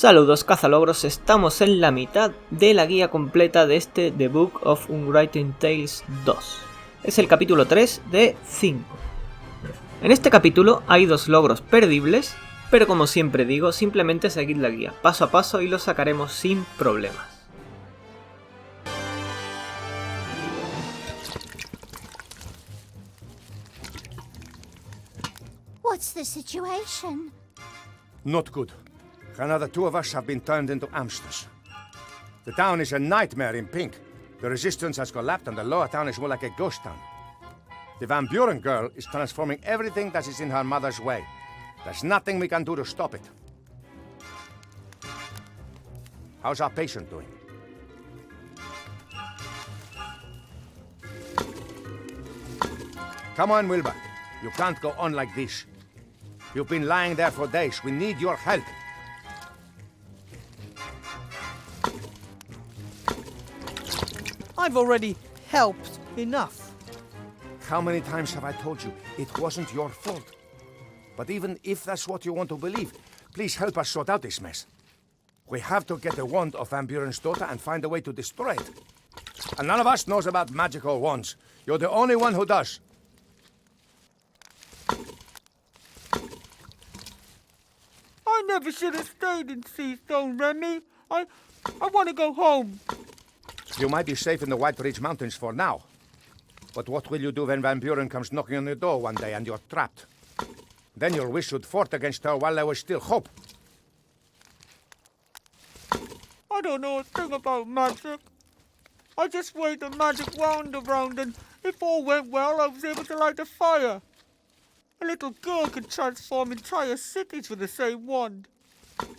Saludos cazalogros, estamos en la mitad de la guía completa de este The Book of Unwritten Tales 2. Es el capítulo 3 de 5. En este capítulo hay 2 logros perdibles, pero como siempre digo, simplemente seguid la guía paso a paso y los sacaremos sin problemas. What's the situation? Not good. Another 2 of us have been turned into hamsters. The town is a nightmare in pink. The resistance has collapsed and the lower town is more like a ghost town. The Van Buren girl is transforming everything that is in her mother's way. There's nothing we can do to stop it. How's our patient doing? Come on, Wilbur. You can't go on like this. You've been lying there for days. We need your help. I've already helped enough. How many times have I told you it wasn't your fault? But even if that's what you want to believe, please help us sort out this mess. We have to get the wand of Van Buren's daughter and find a way to destroy it. And none of us knows about magical wands. You're the only one who does. I never should have stayed in Seastone, Remy. I want to go home. You might be safe in the White Ridge Mountains for now. But what will you do when Van Buren comes knocking on your door one day and you're trapped? Then you'll wish you'd fought against her while there was still hope. I don't know a thing about magic. I just waved a magic wand around and if all went well, I was able to light a fire. A little girl could transform entire cities with the same wand.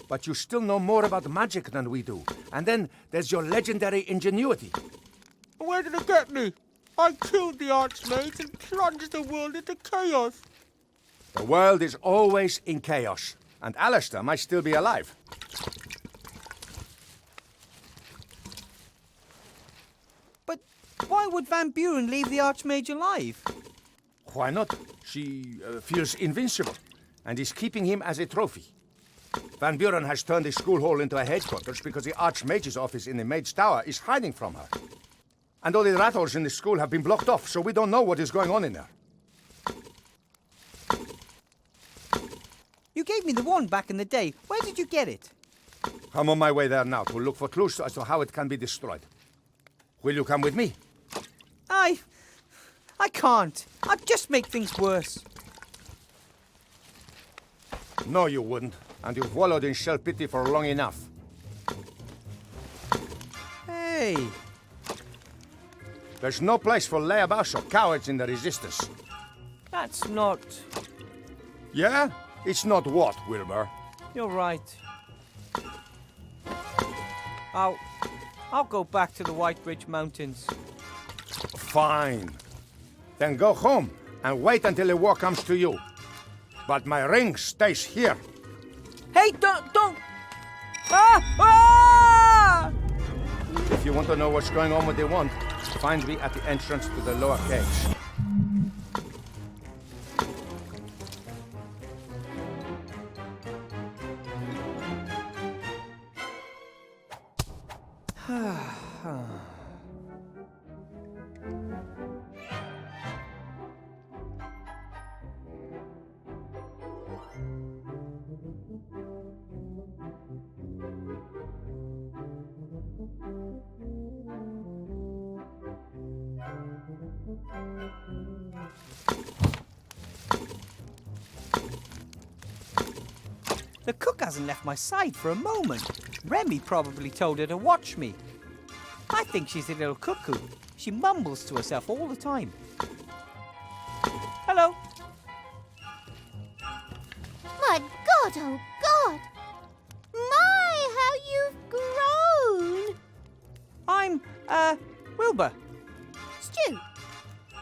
But you still know more about magic than we do. And then there's your legendary ingenuity. Where did it get me? I killed the Archmage and plunged the world into chaos. The world is always in chaos. And Alistair might still be alive. But why would Van Buren leave the Archmage alive? Why not? She feels invincible. And is keeping him as a trophy. Van Buren has turned the school hall into a headquarters because the Archmage's office in the Mage's Tower is hiding from her. And all the rat holes in the school have been blocked off, so we don't know what is going on in there. You gave me the wand back in the day. Where did you get it? I'm on my way there now to look for clues as to how it can be destroyed. Will you come with me? I can't. I'd just make things worse. No, you wouldn't. And you've wallowed in self-pity for long enough. Hey. There's no place for layabouts or cowards in the Resistance. That's not... Yeah? It's not what, Wilbur? You're right. I'll go back to the White Ridge Mountains. Fine. Then go home and wait until the war comes to you. But my ring stays here. Hey, don't! Ah! If you want to know what's going on with the wand, find me at the entrance to the lower cage. The cook hasn't left my side for a moment. Remy probably told her to watch me. I think she's a little cuckoo. She mumbles to herself all the time. Hello. My God, oh God! My, how you've grown! I'm, Wilbur. Stu,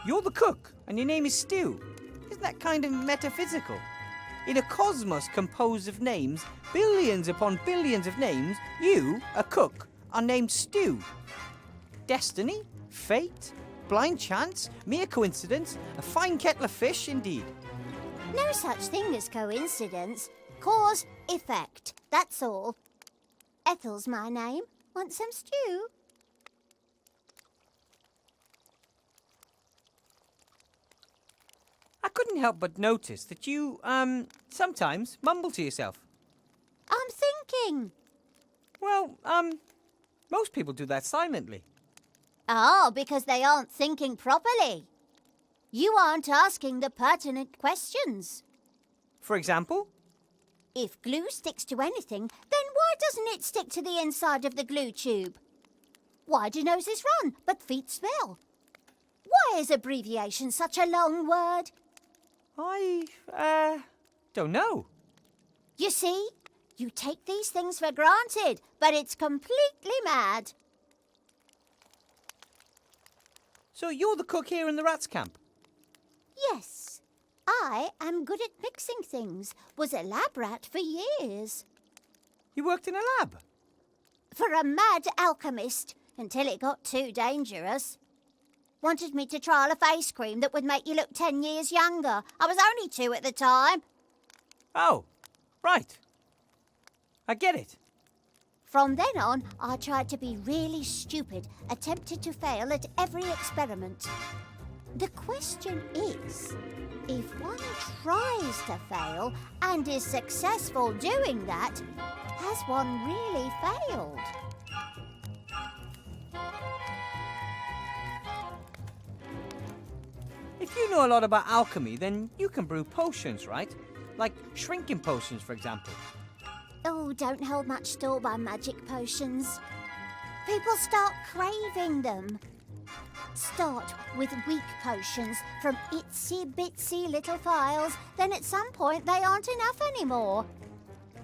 You're the cook, and your name is Stu. Isn't that kind of metaphysical? In a cosmos composed of names, billions upon billions of names, you, a cook, are named Stu. Destiny? Fate? Blind chance? Mere coincidence? A fine kettle of fish, indeed. no such thing as coincidence. Cause, effect, that's all. Ethel's my name. Want some stew? I couldn't help but notice that you, sometimes mumble to yourself. I'm thinking. Well, most people do that silently. Oh, because they aren't thinking properly. You aren't asking the pertinent questions. For example? If glue sticks to anything, then why doesn't it stick to the inside of the glue tube? Why do noses run, but feet smell? Why is abbreviation such a long word? I don't know. You see, you take these things for granted, but it's completely mad. So you're the cook here in the rats camp? Yes, I am good at mixing things. Was a lab rat for years. You worked in a lab? For a mad alchemist, until it got too dangerous. Wanted me to trial a face cream that would make you look 10 years younger. I was only 2 at the time. Oh, right. I get it. From then on, I tried to be really stupid, attempted to fail at every experiment. The question is, if one tries to fail and is successful doing that, has one really failed? If you know a lot about alchemy, then you can brew potions, right? Like shrinking potions, for example. Oh, don't hold much store by magic potions. People start craving them. Start with weak potions from itsy-bitsy little phials, then at some point they aren't enough anymore.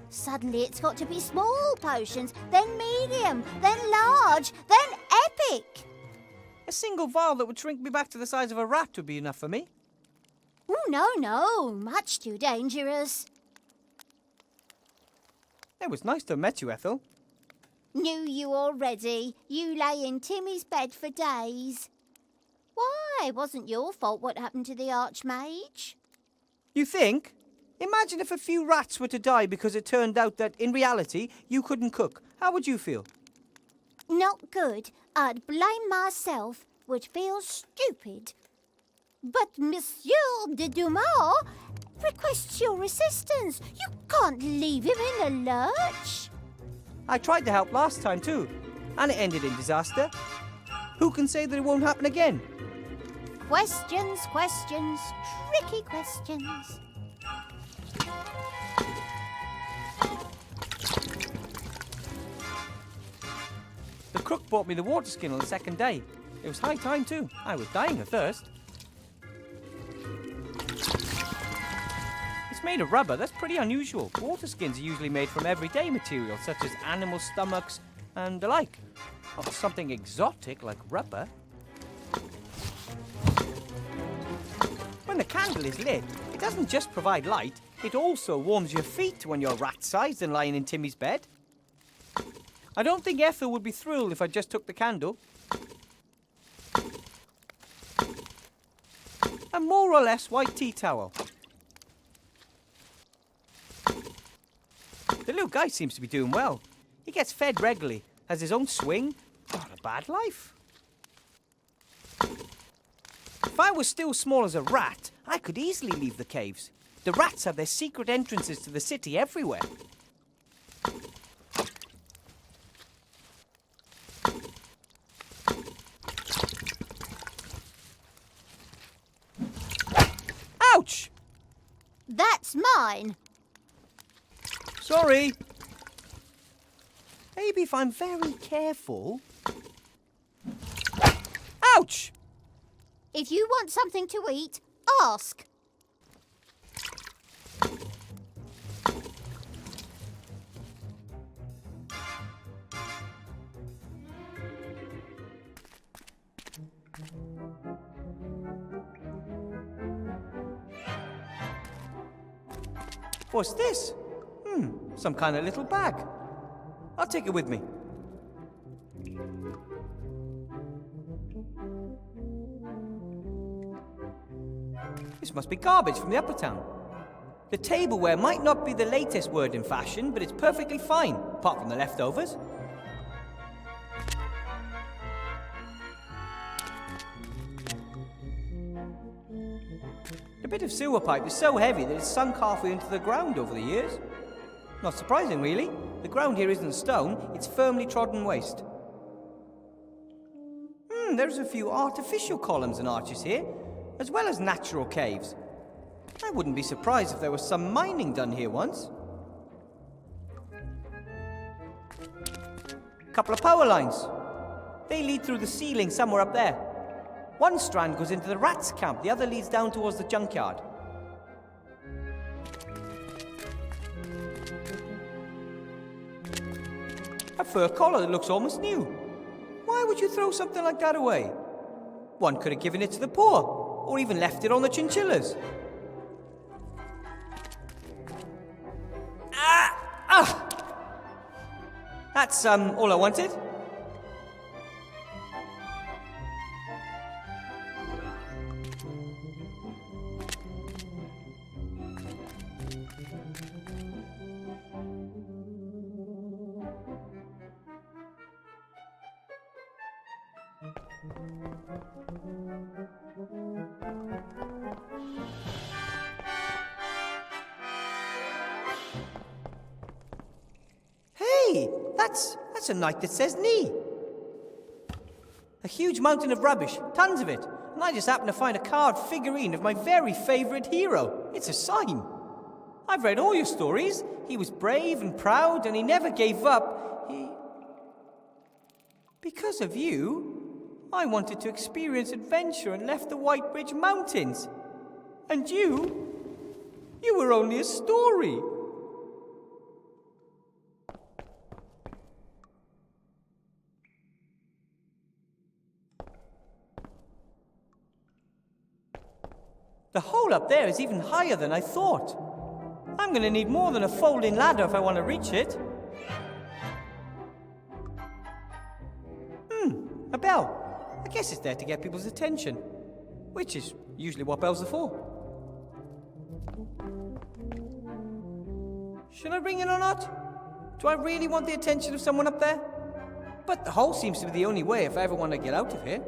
Suddenly it's got to be small potions, then medium, then large, then epic. A single vial that would shrink me back to the size of a rat would be enough for me. Oh, no, much too dangerous. It was nice to have met you, Ethel. Knew you already. You lay in Timmy's bed for days. Why? It wasn't your fault what happened to the Archmage. You think? Imagine if a few rats were to die because it turned out that, in reality, you couldn't cook. How would you feel? Not good. I'd blame myself. Would feel stupid. But Monsieur de Dumas requests your assistance. You can't leave him in the lurch. I tried to help last time too, and it ended in disaster. Who can say that it won't happen again? Questions, questions, tricky questions. The cook brought me the water skin on the second day. It was high time too. I was dying of thirst. It's made of rubber. That's pretty unusual. Water skins are usually made from everyday materials such as animal stomachs and the like. Not something exotic like rubber. When the candle is lit, it doesn't just provide light, it also warms your feet when you're rat-sized and lying in Timmy's bed. I don't think Ethel would be thrilled if I just took the candle. A more or less white tea towel. The little guy seems to be doing well. He gets fed regularly, has his own swing. Not a bad life. If I was still small as a rat, I could easily leave the caves. The rats have their secret entrances to the city everywhere. Ouch! That's mine. Sorry. Maybe if I'm very careful. Ouch! If you want something to eat, ask. What's this? Some kind of little bag. I'll take it with me. This must be garbage from the upper town. The tableware might not be the latest word in fashion, but it's perfectly fine, apart from the leftovers. The bit of sewer pipe is so heavy that it's sunk halfway into the ground over the years. Not surprising, really. The ground here isn't stone, it's firmly trodden waste. There's a few artificial columns and arches here, as well as natural caves. I wouldn't be surprised if there was some mining done here once. Couple of power lines. They lead through the ceiling somewhere up there. One strand goes into the rats' camp, the other leads down towards the junkyard. A fur collar that looks almost new. Why would you throw something like that away? One could have given it to the poor, or even left it on the chinchillas. That's all I wanted. Hey, that's a night that says knee. A huge mountain of rubbish, tons of it, and I just happened to find a carved figurine of my very favourite hero. It's a sign. I've read all your stories. He was brave and proud, and he never gave up. Because of you, I wanted to experience adventure and left the White Ridge Mountains. And you were only a story. The hole up there is even higher than I thought. I'm going to need more than a folding ladder if I want to reach it. A bell. I guess it's there to get people's attention, which is usually what bells are for. Should I ring it or not? Do I really want the attention of someone up there? But the hole seems to be the only way if I ever want to get out of here.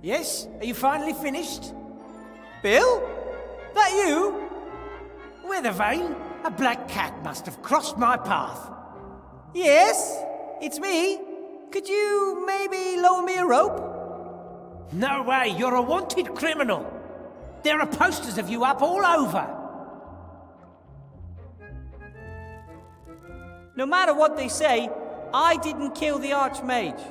Yes? Are you finally finished? Bill? That you? With a vein, a black cat must have crossed my path. Yes, it's me. Could you maybe lower me a rope? No way, you're a wanted criminal. There are posters of you up all over. No matter what they say, I didn't kill the Archmage.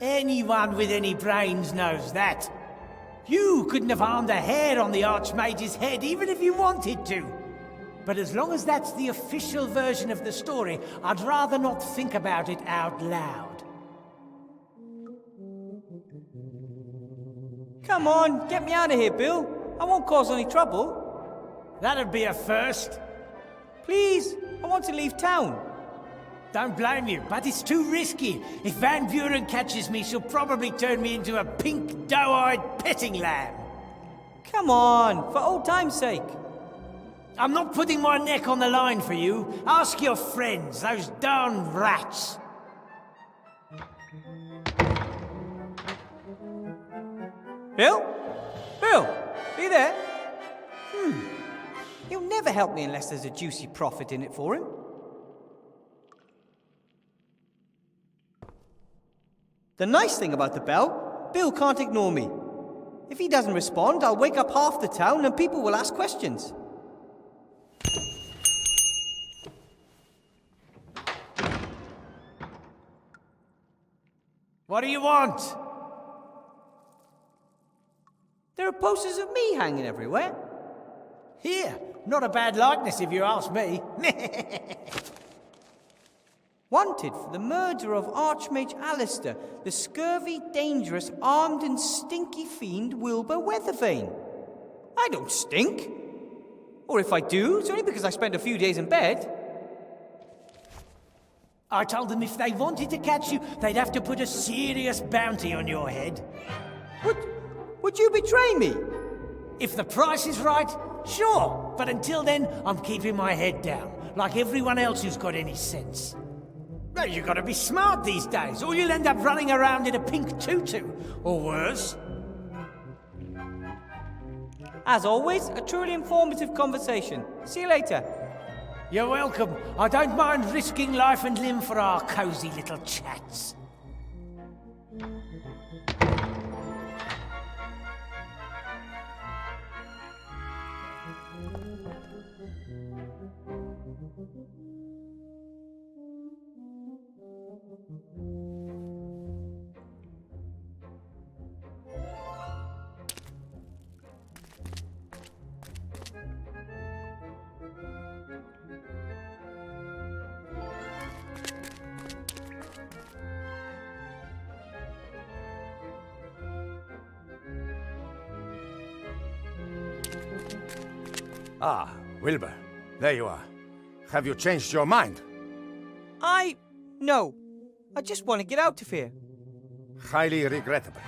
Anyone with any brains knows that. You couldn't have harmed a hair on the Archmage's head, even if you wanted to. But as long as that's the official version of the story, I'd rather not think about it out loud. Come on, get me out of here, Bill. I won't cause any trouble. That'd be a first. Please, I want to leave town. Don't blame you, but it's too risky. If Van Buren catches me, she'll probably turn me into a pink, doe-eyed petting lamb. Come on, for old time's sake. I'm not putting my neck on the line for you. Ask your friends, those darn rats. Bill? Bill, are you there? He'll never help me unless there's a juicy profit in it for him. The nice thing about the bell, Bill can't ignore me. If he doesn't respond, I'll wake up half the town and people will ask questions. What do you want? There are posters of me hanging everywhere. Here, not a bad likeness if you ask me. Wanted for the murder of Archmage Alistair, the scurvy, dangerous, armed and stinky fiend Wilbur Weathervane. I don't stink. Or if I do, it's only because I spent a few days in bed. I told them if they wanted to catch you, they'd have to put a serious bounty on your head. Would you betray me? If the price is right, sure. But until then, I'm keeping my head down, like everyone else who's got any sense. Well, you gotta be smart these days, or you'll end up running around in a pink tutu, or worse. As always, a truly informative conversation. See you later. You're welcome. I don't mind risking life and limb for our cosy little chats. Ah, Wilbur, there you are. Have you changed your mind? No. I just want to get out of here. Highly regrettable.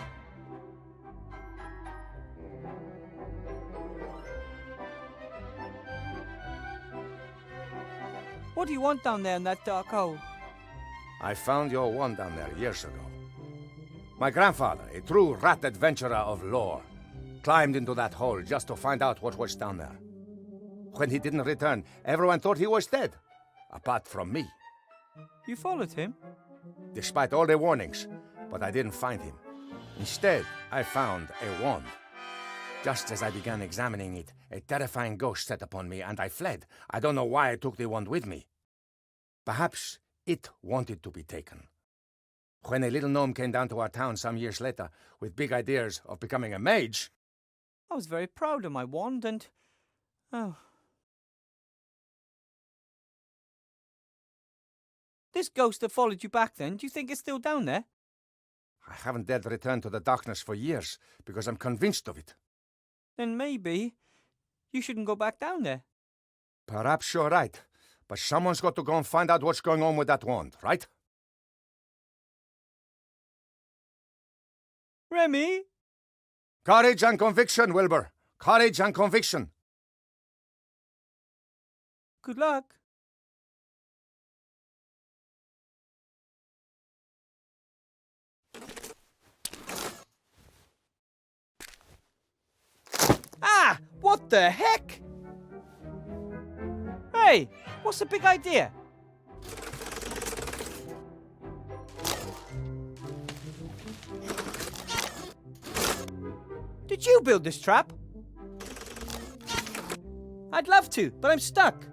What do you want down there in that dark hole? I found your wand down there years ago. My grandfather, a true rat adventurer of lore, climbed into that hole just to find out what was down there. When he didn't return, everyone thought he was dead, apart from me. You followed him? Despite all the warnings, but I didn't find him. Instead, I found a wand. Just as I began examining it, a terrifying ghost set upon me, and I fled. I don't know why I took the wand with me. Perhaps it wanted to be taken. When a little gnome came down to our town some years later with big ideas of becoming a mage, I was very proud of my wand and... Oh. This ghost that followed you back then, do you think it's still down there? I haven't dared return to the darkness for years because I'm convinced of it. Then maybe you shouldn't go back down there. Perhaps you're right, but someone's got to go and find out what's going on with that wand, right? Remy? Courage and conviction, Wilbur. Courage and conviction. Good luck. Ah! What the heck? Hey! What's the big idea? Did you build this trap? I'd love to, but I'm stuck.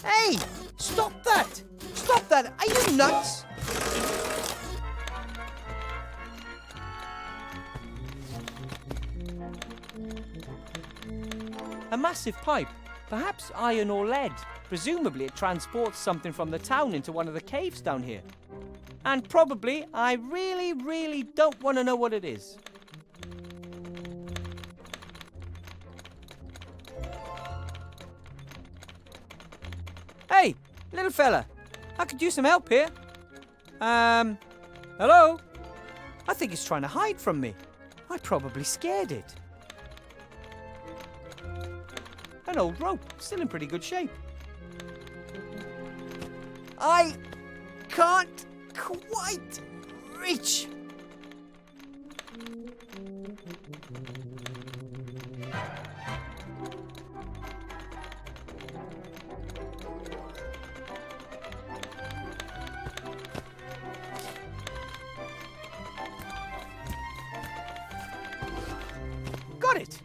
Hey! Stop that! Stop that! Are you nuts? A massive pipe, perhaps iron or lead. Presumably it transports something from the town into one of the caves down here. And probably, I really don't want to know what it is. Hey, little fella, I could use some help here. Hello? I think it's trying to hide from me. I probably scared it. An old rope, still in pretty good shape. I can't quite reach. Got it.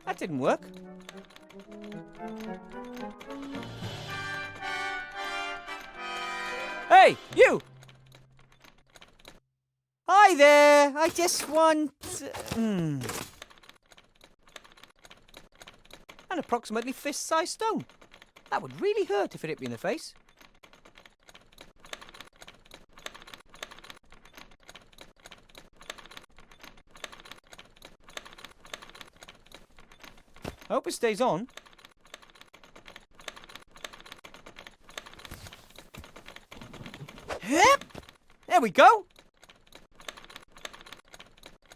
That didn't work. Hey, you! Hi there, I just want... An approximately fist-sized stone. That would really hurt if it hit me in the face. Hope it stays on. Yep. There we go.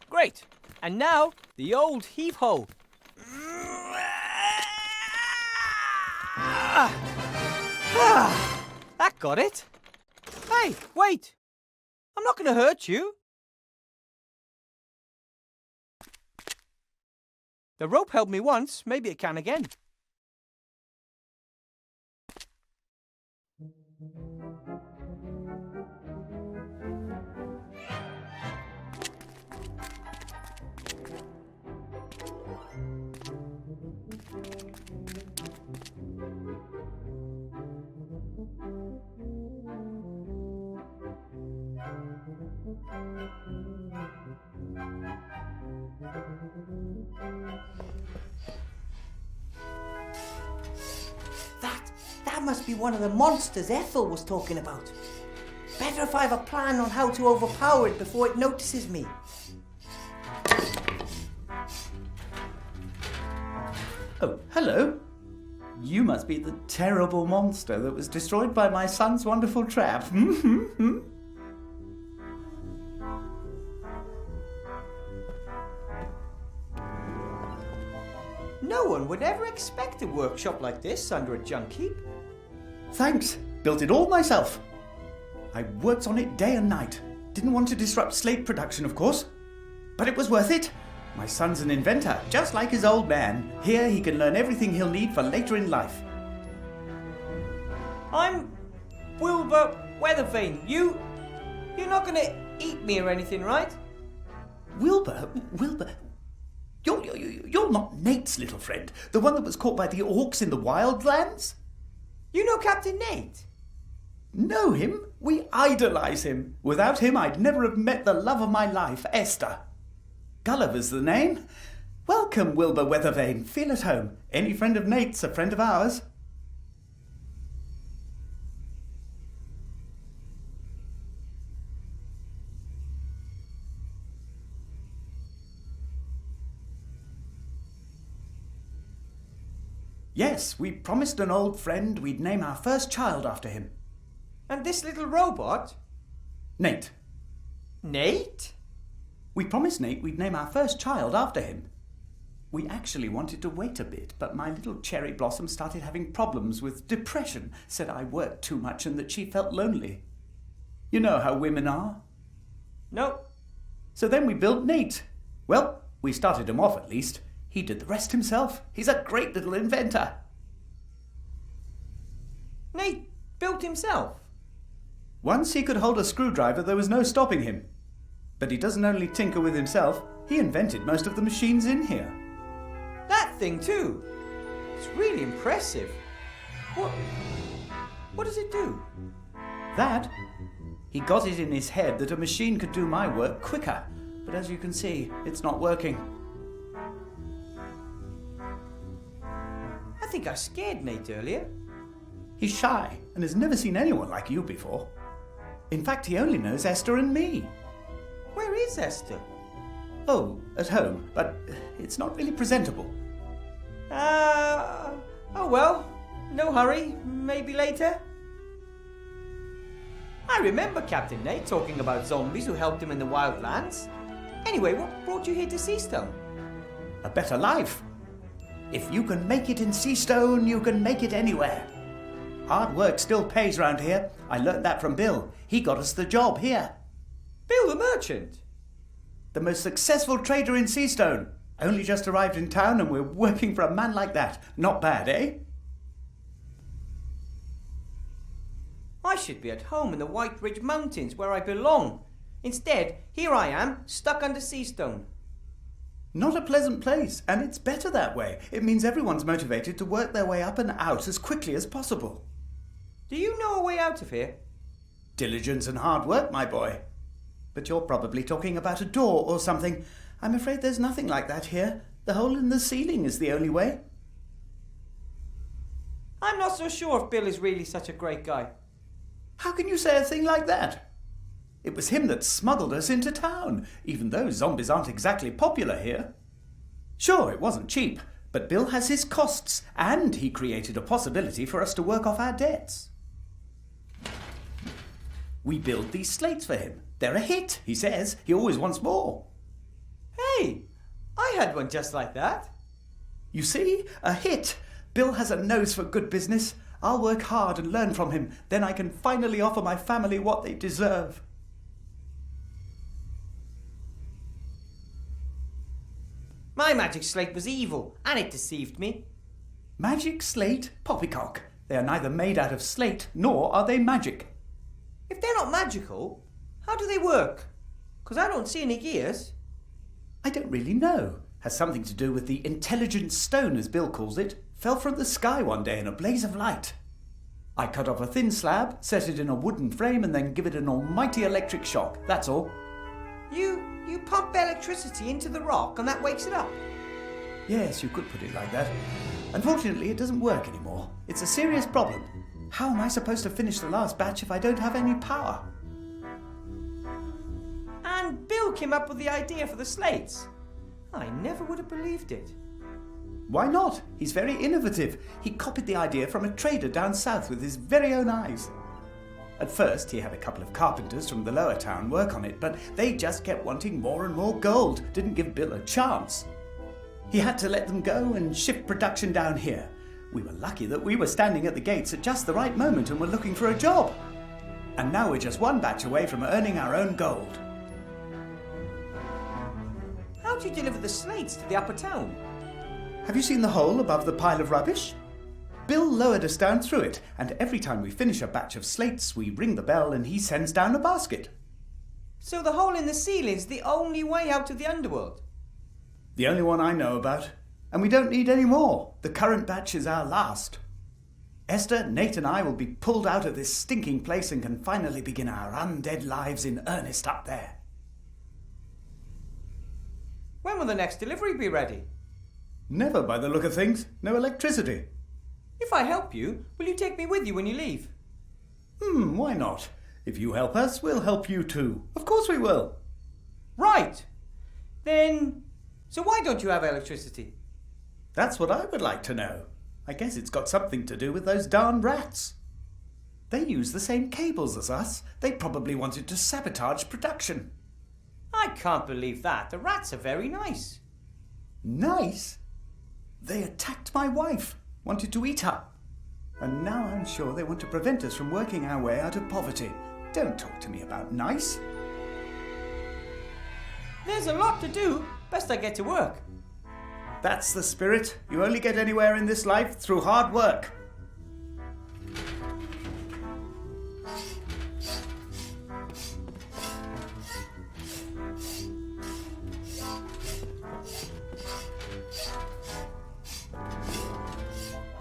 Great. And now, the old heave-ho. That got it. Hey, wait. I'm not going to hurt you. The rope helped me once. Maybe it can again. That must be one of the monsters Ethel was talking about. Better if I have a plan on how to overpower it before it notices me. Oh, hello. You must be the terrible monster that was destroyed by my son's wonderful trap. No one would ever expect a workshop like this under a junk heap. Thanks. Built it all myself. I worked on it day and night. Didn't want to disrupt slate production, of course. But it was worth it. My son's an inventor, just like his old man. Here he can learn everything he'll need for later in life. I'm Wilbur Weathervane. You're not going to eat me or anything, right? Wilbur? You're not Nate's little friend, the one that was caught by the orcs in the wildlands? You know Captain Nate? Know him? We idolize him. Without him, I'd never have met the love of my life, Esther. Gulliver's the name. Welcome, Wilbur Weathervane. Feel at home. Any friend of Nate's a friend of ours. Yes, we promised an old friend we'd name our first child after him. And this little robot? Nate. Nate? We promised Nate we'd name our first child after him. We actually wanted to wait a bit, but my little cherry blossom started having problems with depression, said I worked too much and that she felt lonely. You know how women are. No. So then we built Nate. Well, we started him off at least. He did the rest himself. He's a great little inventor. Nate built himself? Once he could hold a screwdriver, there was no stopping him. But he doesn't only tinker with himself, he invented most of the machines in here. That thing too? It's really impressive. What does it do? That? He got it in his head that a machine could do my work quicker. But as you can see, it's not working. I think I scared Nate earlier. He's shy and has never seen anyone like you before. In fact, he only knows Esther and me. Where is Esther? Oh, at home, but it's not really presentable. Oh well, no hurry, maybe later. I remember Captain Nate talking about zombies who helped him in the wildlands. Anyway, what brought you here to Seastone? A better life. If you can make it in Seastone, you can make it anywhere. Hard work still pays round here. I learned that from Bill. He got us the job here. Bill the merchant? The most successful trader in Seastone. Only just arrived in town and we're working for a man like that. Not bad, eh? I should be at home in the White Ridge Mountains where I belong. Instead, here I am, stuck under Seastone. Not a pleasant place, and it's better that way. It means everyone's motivated to work their way up and out as quickly as possible. Do you know a way out of here? Diligence and hard work, my boy. But you're probably talking about a door or something. I'm afraid there's nothing like that here. The hole in the ceiling is the only way. I'm not so sure if Bill is really such a great guy. How can you say a thing like that? It was him that smuggled us into town, even though zombies aren't exactly popular here. Sure, it wasn't cheap, But Bill has his costs, and he created a possibility for us to work off our debts. We build these slates for him. They're a hit, he says. He always wants more. Hey, I had one just like that. You see? A hit. Bill has a nose for good business. I'll work hard and learn from him. Then I can finally offer my family what they deserve. My magic slate was evil, and it deceived me. Magic slate? Poppycock. They are neither made out of slate, nor are they magic. If they're not magical, how do they work? 'Cause I don't see any gears. I don't really know. Has something to do with the intelligent stone, as Bill calls it. Fell from the sky one day in a blaze of light. I cut off a thin slab, set it in a wooden frame, and then give it an almighty electric shock. That's all. You pump electricity into the rock and that wakes it up. Yes, you could put it like that. Unfortunately, it doesn't work anymore. It's a serious problem. How am I supposed to finish the last batch if I don't have any power? And Bill came up with the idea for the slates. I never would have believed it. Why not? He's very innovative. He copied the idea from a trader down south with his very own eyes. At first, he had a couple of carpenters from the lower town work on it, but they just kept wanting more and more gold. Didn't give Bill a chance. He had to let them go and shift production down here. We were lucky that we were standing at the gates at just the right moment and were looking for a job. And now we're just one batch away from earning our own gold. How'd you deliver the slates to the upper town? Have you seen the hole above the pile of rubbish? Bill lowered us down through it, and every time we finish a batch of slates, we ring the bell and he sends down a basket. So the hole in the ceiling's the only way out of the underworld? The only one I know about. And we don't need any more. The current batch is our last. Esther, Nate and I will be pulled out of this stinking place and can finally begin our undead lives in earnest up there. When will the next delivery be ready? Never, by the look of things. No electricity. If I help you, will you take me with you when you leave? Why not? If you help us, we'll help you too. Of course we will. Right. Then, so why don't you have electricity? That's what I would like to know. I guess it's got something to do with those darn rats. They use the same cables as us. They probably wanted to sabotage production. I can't believe that. The rats are very nice. Nice? They attacked my wife, wanted to eat her. And now I'm sure they want to prevent us from working our way out of poverty. Don't talk to me about nice. There's a lot to do. Best I get to work. That's the spirit. You only get anywhere in this life through hard work.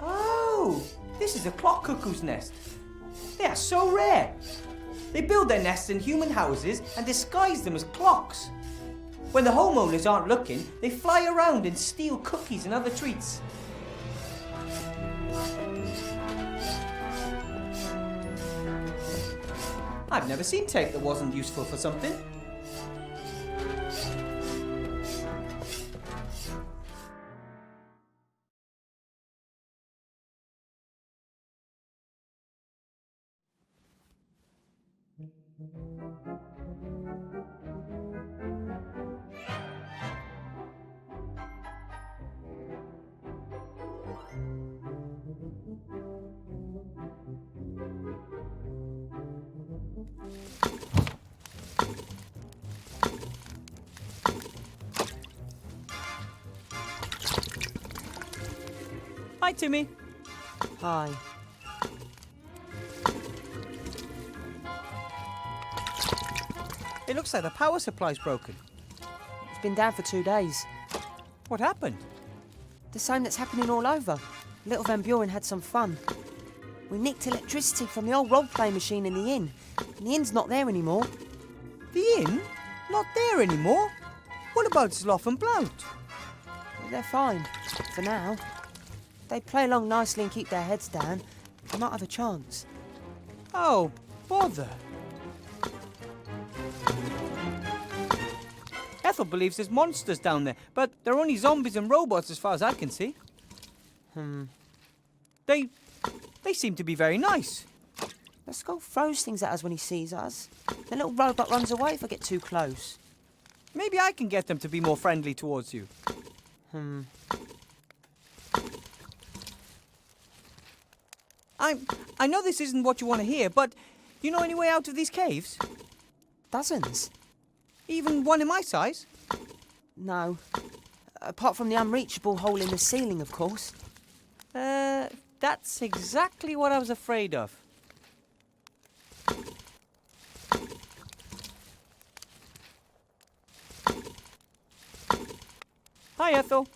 Oh, this is a clock cuckoo's nest. They are so rare. They build their nests in human houses and disguise them as clocks. When the homeowners aren't looking, they fly around and steal cookies and other treats. I've never seen tape that wasn't useful for something. Hi, Timmy. Hi. It looks like the power supply's broken. It's been down for 2 days. What happened? The same that's happening all over. Little Van Buren had some fun. We nicked electricity from the old role-play machine in the inn. And the inn's not there anymore. The inn? Not there anymore? What about Sloth and Blount? They're fine, for now. They play along nicely and keep their heads down. They might have a chance. Oh, bother. Ethel believes there's monsters down there, but they're only zombies and robots as far as I can see. They seem to be very nice. The skull throws things at us when he sees us. The little robot runs away if I get too close. Maybe I can get them to be more friendly towards you. I know this isn't what you want to hear, but do you know any way out of these caves? Dozens? Even one in my size? No. Apart from the unreachable hole in the ceiling, of course. That's exactly what I was afraid of. Hi, Ethel.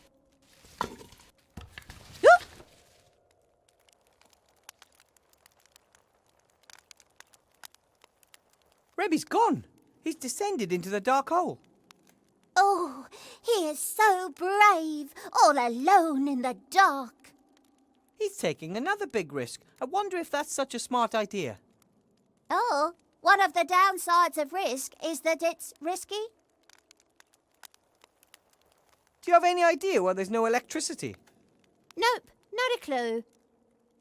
Rebby's gone. He's descended into the dark hole. Oh, he is so brave, all alone in the dark. He's taking another big risk. I wonder if that's such a smart idea. Oh, one of the downsides of risk is that it's risky. Do you have any idea why there's no electricity? Nope, not a clue.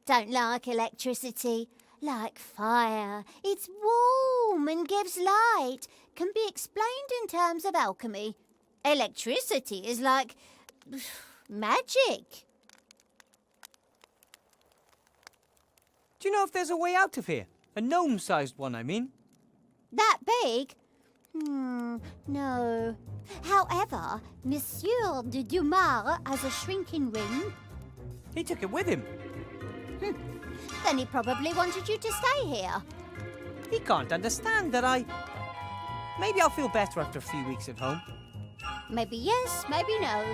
Don't like electricity. Like fire. It's warm and gives light. Can be explained in terms of alchemy. Electricity is like magic. Do you know if there's a way out of here? A gnome-sized one, I mean. That big? No. However, Monsieur de Dumas has a shrinking ring. He took it with him. Then he probably wanted you to stay here. He can't understand that Maybe I'll feel better after a few weeks at home. Maybe yes, maybe no.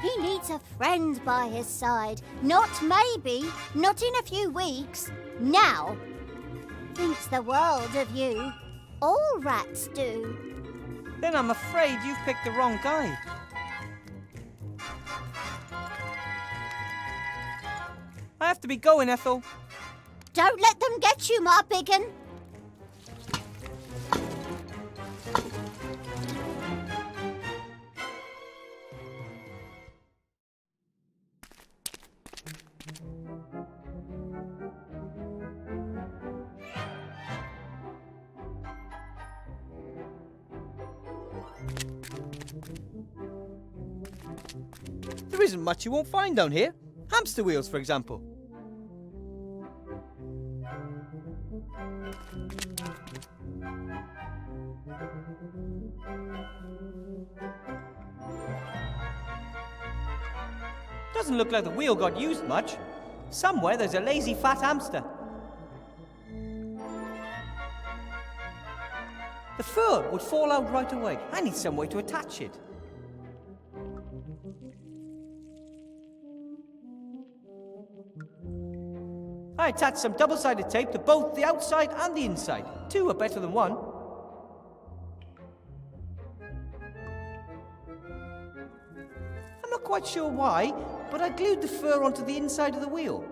He needs a friend by his side. Not maybe, not in a few weeks. Now. Thinks the world of you. All rats do. Then I'm afraid you've picked the wrong guy. I have to be going, Ethel. Don't let them get you, my biggin. There isn't much you won't find down here. Hamster wheels, for example. Doesn't look like the wheel got used much. Somewhere there's a lazy fat hamster. The fur would fall out right away. I need some way to attach it. I attached some double-sided tape to both the outside and the inside. Two are better than one. I'm not quite sure why, but I glued the fur onto the inside of the wheel.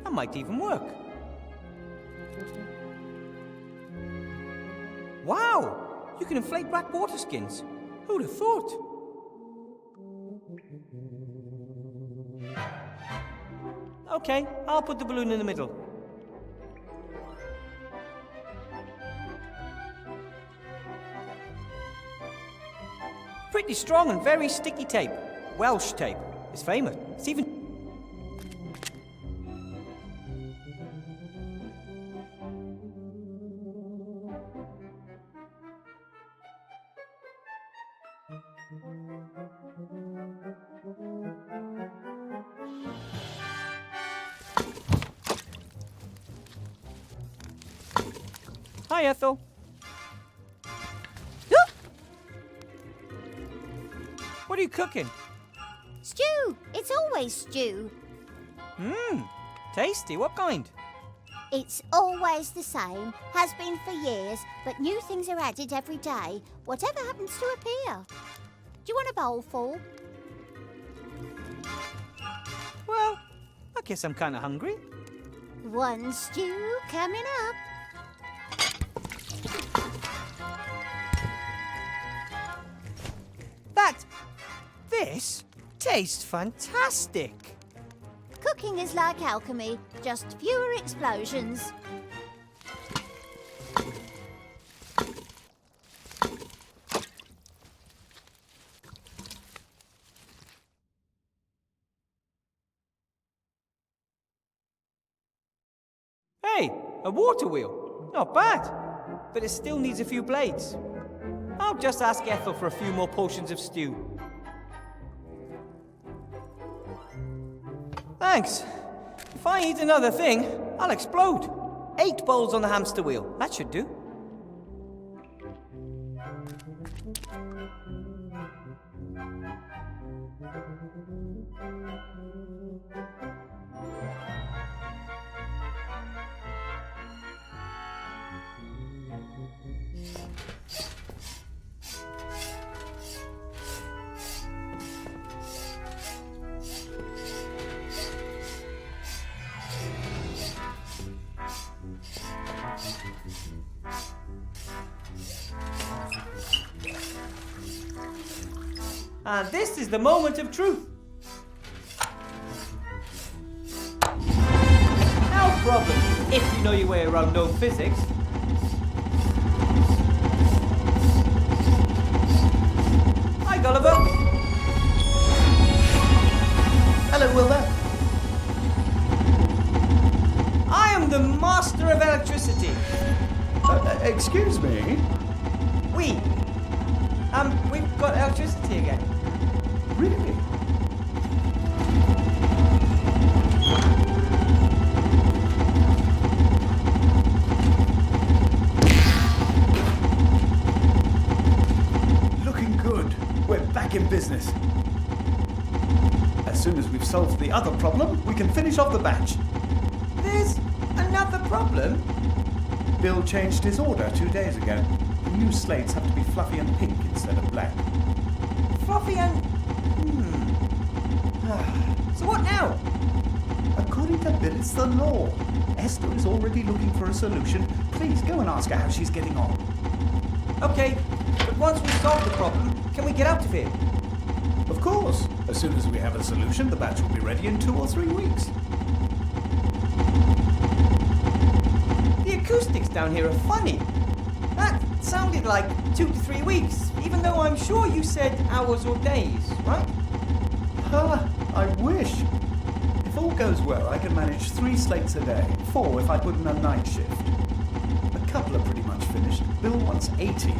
That might even work. Wow! You can inflate rat water skins. Who'd have thought? Okay, I'll put the balloon in the middle. Pretty strong and very sticky tape. Welsh tape. It's famous. It's even... Hi, Ethel. What are you cooking? Stew. It's always stew. Tasty. What kind? It's always the same. Has been for years, but new things are added every day. Whatever happens to appear. Do you want a bowl full? Well, I guess I'm kind of hungry. One stew coming up. This tastes fantastic. Cooking is like alchemy, just fewer explosions. Hey, a water wheel. Not bad. But it still needs a few blades. I'll just ask Ethel for a few more portions of stew. Thanks. If I eat another thing, I'll explode. 8 bowls on the hamster wheel. That should do. And this is the moment of truth. No problem, if you know your way around known physics. Hi, Gulliver. Hello, Wilbur. I am the master of electricity. Excuse me? We've got electricity again. Really? Looking good. We're back in business. As soon as we've solved the other problem, we can finish off the batch. There's another problem? Bill changed his order 2 days ago. The new slates have to be fluffy and pink instead of black. Fluffy and... So what now? According to Bill, it's the law. Esther is already looking for a solution. Please go and ask her how she's getting on. Okay, but once we solve the problem, can we get out of here? Of course. As soon as we have a solution, the batch will be ready in 2 or 3 weeks. The acoustics down here are funny. That sounded like 2 to 3 weeks, even though I'm sure you said hours or days, right? I wish. If all goes well, I can manage 3 slates a day. 4 if I put in a night shift. A couple are pretty much finished. Bill wants 80.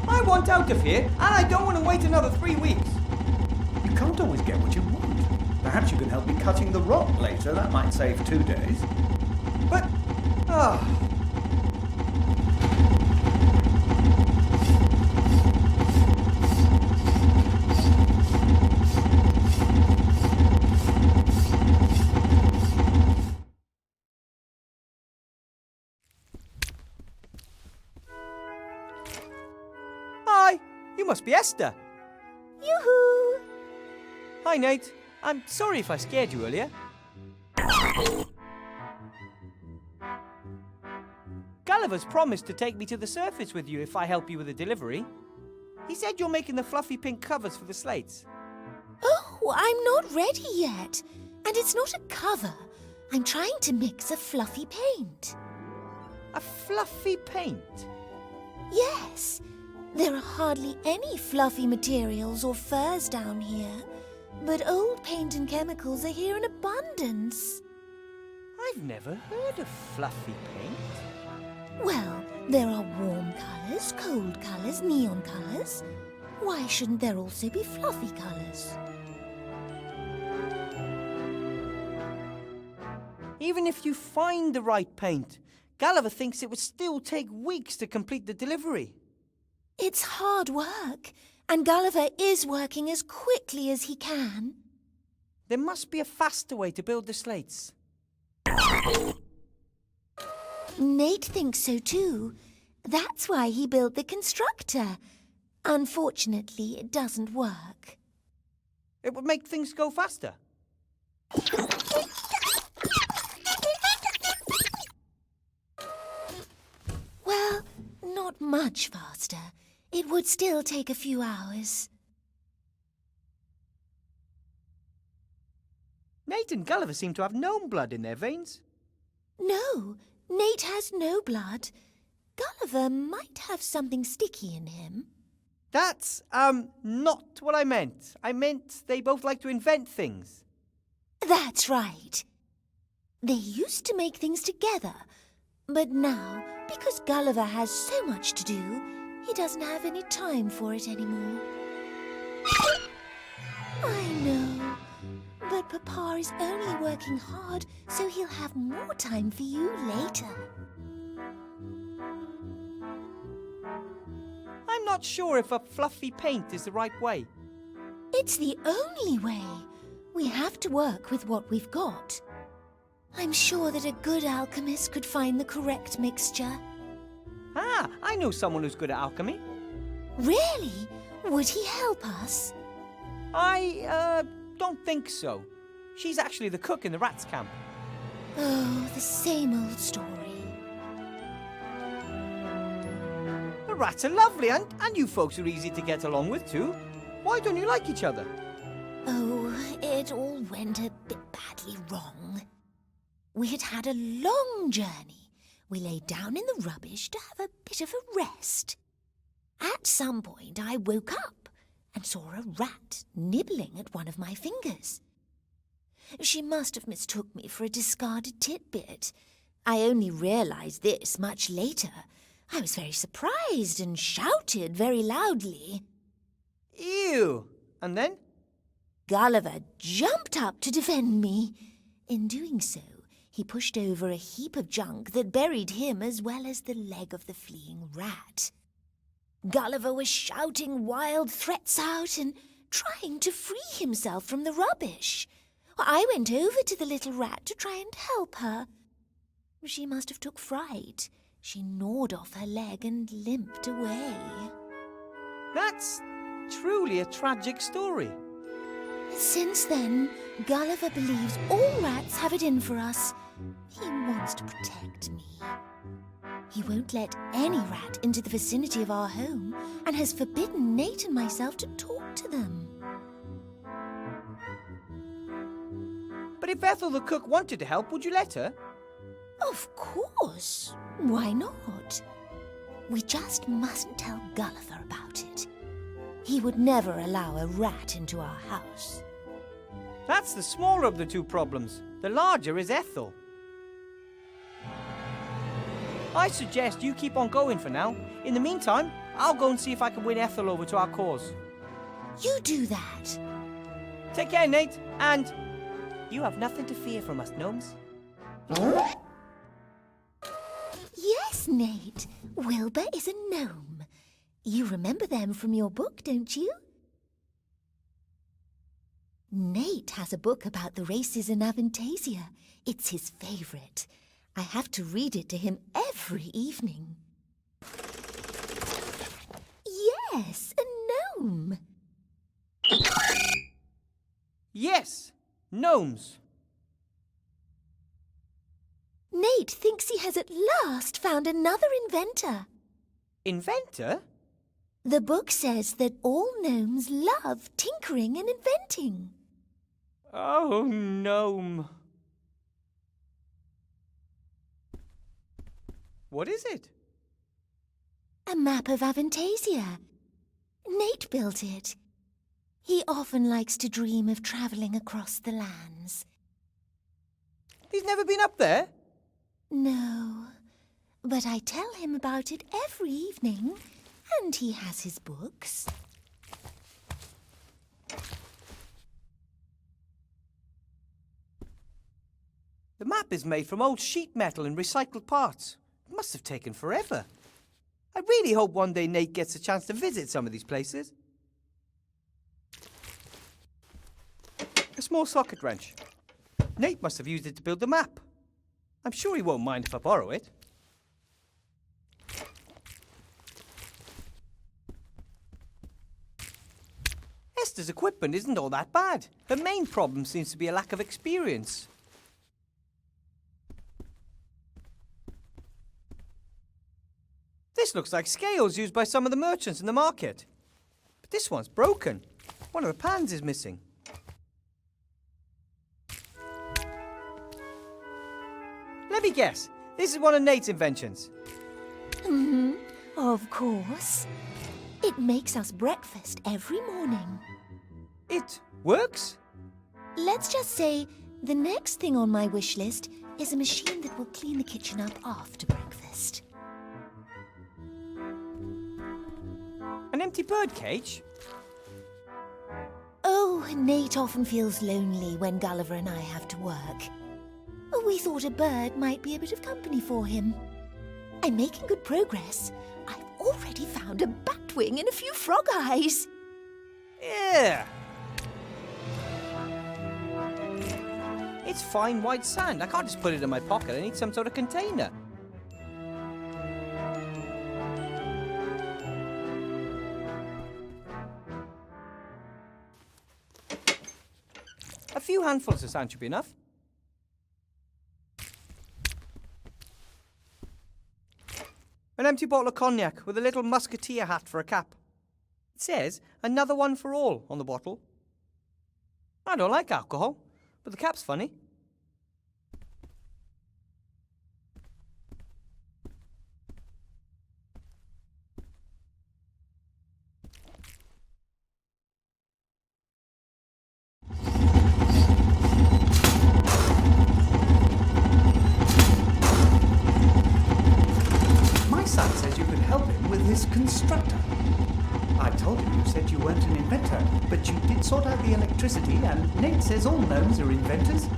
I want out of here, and I don't want to wait another 3 weeks. You can't always get what you want. Perhaps you can help me cutting the rock later. That might save 2 days. But... Hi, you must be Esther. Yoo-hoo! Hi, Nate. I'm sorry if I scared you earlier. Gulliver's promised to take me to the surface with you if I help you with the delivery. He said you're making the fluffy pink covers for the slates. Oh, I'm not ready yet. And it's not a cover. I'm trying to mix a fluffy paint. A fluffy paint? Yes. There are hardly any fluffy materials or furs down here. But old paint and chemicals are here in abundance. I've never heard of fluffy paint. Well, there are warm colours, cold colours, neon colours. Why shouldn't there also be fluffy colours? Even if you find the right paint, Gulliver thinks it would still take weeks to complete the delivery. It's hard work, and Gulliver is working as quickly as he can. There must be a faster way to build the slates. Nate thinks so too. That's why he built the constructor. Unfortunately, it doesn't work. It would make things go faster. Well, not much faster. It would still take a few hours. Nate and Gulliver seem to have gnome blood in their veins. No, Nate has no blood. Gulliver might have something sticky in him. That's, not what I meant. I meant they both like to invent things. That's right. They used to make things together, but now, because Gulliver has so much to do, he doesn't have any time for it anymore. I know, but Papa is only working hard, so he'll have more time for you later. I'm not sure if a fluffy paint is the right way. It's the only way. We have to work with what we've got. I'm sure that a good alchemist could find the correct mixture. Ah, I know someone who's good at alchemy. Really? Would he help us? I don't think so. She's actually the cook in the rats' camp. Oh, the same old story. The rats are lovely, and you folks are easy to get along with too. Why don't you like each other? Oh, it all went a bit badly wrong. We had had a long journey. We lay down in the rubbish to have a bit of a rest. At some point, I woke up and saw a rat nibbling at one of my fingers. She must have mistook me for a discarded tidbit. I only realized this much later. I was very surprised and shouted very loudly. Ew! And then? Gulliver jumped up to defend me. In doing so, he pushed over a heap of junk that buried him as well as the leg of the fleeing rat. Gulliver was shouting wild threats out and trying to free himself from the rubbish. I went over to the little rat to try and help her. She must have took fright. She gnawed off her leg and limped away. That's truly a tragic story. Since then, Gulliver believes all rats have it in for us. He wants to protect me. He won't let any rat into the vicinity of our home and has forbidden Nate and myself to talk to them. But if Ethel the cook wanted to help, would you let her? Of course. Why not? We just mustn't tell Gulliver about it. He would never allow a rat into our house. That's the smaller of the two problems. The larger is Ethel. I suggest you keep on going for now. In the meantime, I'll go and see if I can win Ethel over to our cause. You do that. Take care, Nate, and you have nothing to fear from us, gnomes. Yes, Nate. Wilbur is a gnome. You remember them from your book, don't you? Nate has a book about the races in Avantasia. It's his favourite. I have to read it to him every evening. Yes, a gnome. Yes, gnomes. Nate thinks he has at last found another inventor. Inventor? The book says that all gnomes love tinkering and inventing. Oh, gnome. What is it? A map of Avantasia. Nate built it. He often likes to dream of travelling across the lands. He's never been up there? No, but I tell him about it every evening, and he has his books. The map is made from old sheet metal and recycled parts. It must have taken forever. I really hope one day Nate gets a chance to visit some of these places. A small socket wrench. Nate must have used it to build the map. I'm sure he won't mind if I borrow it. Esther's equipment isn't all that bad. Her main problem seems to be a lack of experience. This looks like scales used by some of the merchants in the market. But this one's broken. One of the pans is missing. Let me guess. This is one of Nate's inventions. Of course. It makes us breakfast every morning. It works? Let's just say the next thing on my wish list is a machine that will clean the kitchen up after breakfast. An empty bird cage? Oh, Nate often feels lonely when Gulliver and I have to work. We thought a bird might be a bit of company for him. I'm making good progress. I've already found a batwing and a few frog eyes. Yeah. It's fine white sand. I can't just put it in my pocket. I need some sort of container. A few handfuls of sand should be enough. An empty bottle of cognac with a little musketeer hat for a cap. It says, another one for all on the bottle. I don't like alcohol, but the cap's funny. My son says you could help him with his constructor. I told him you said you weren't an inventor, but you did sort out the electricity, and Nate says all gnomes are inventors.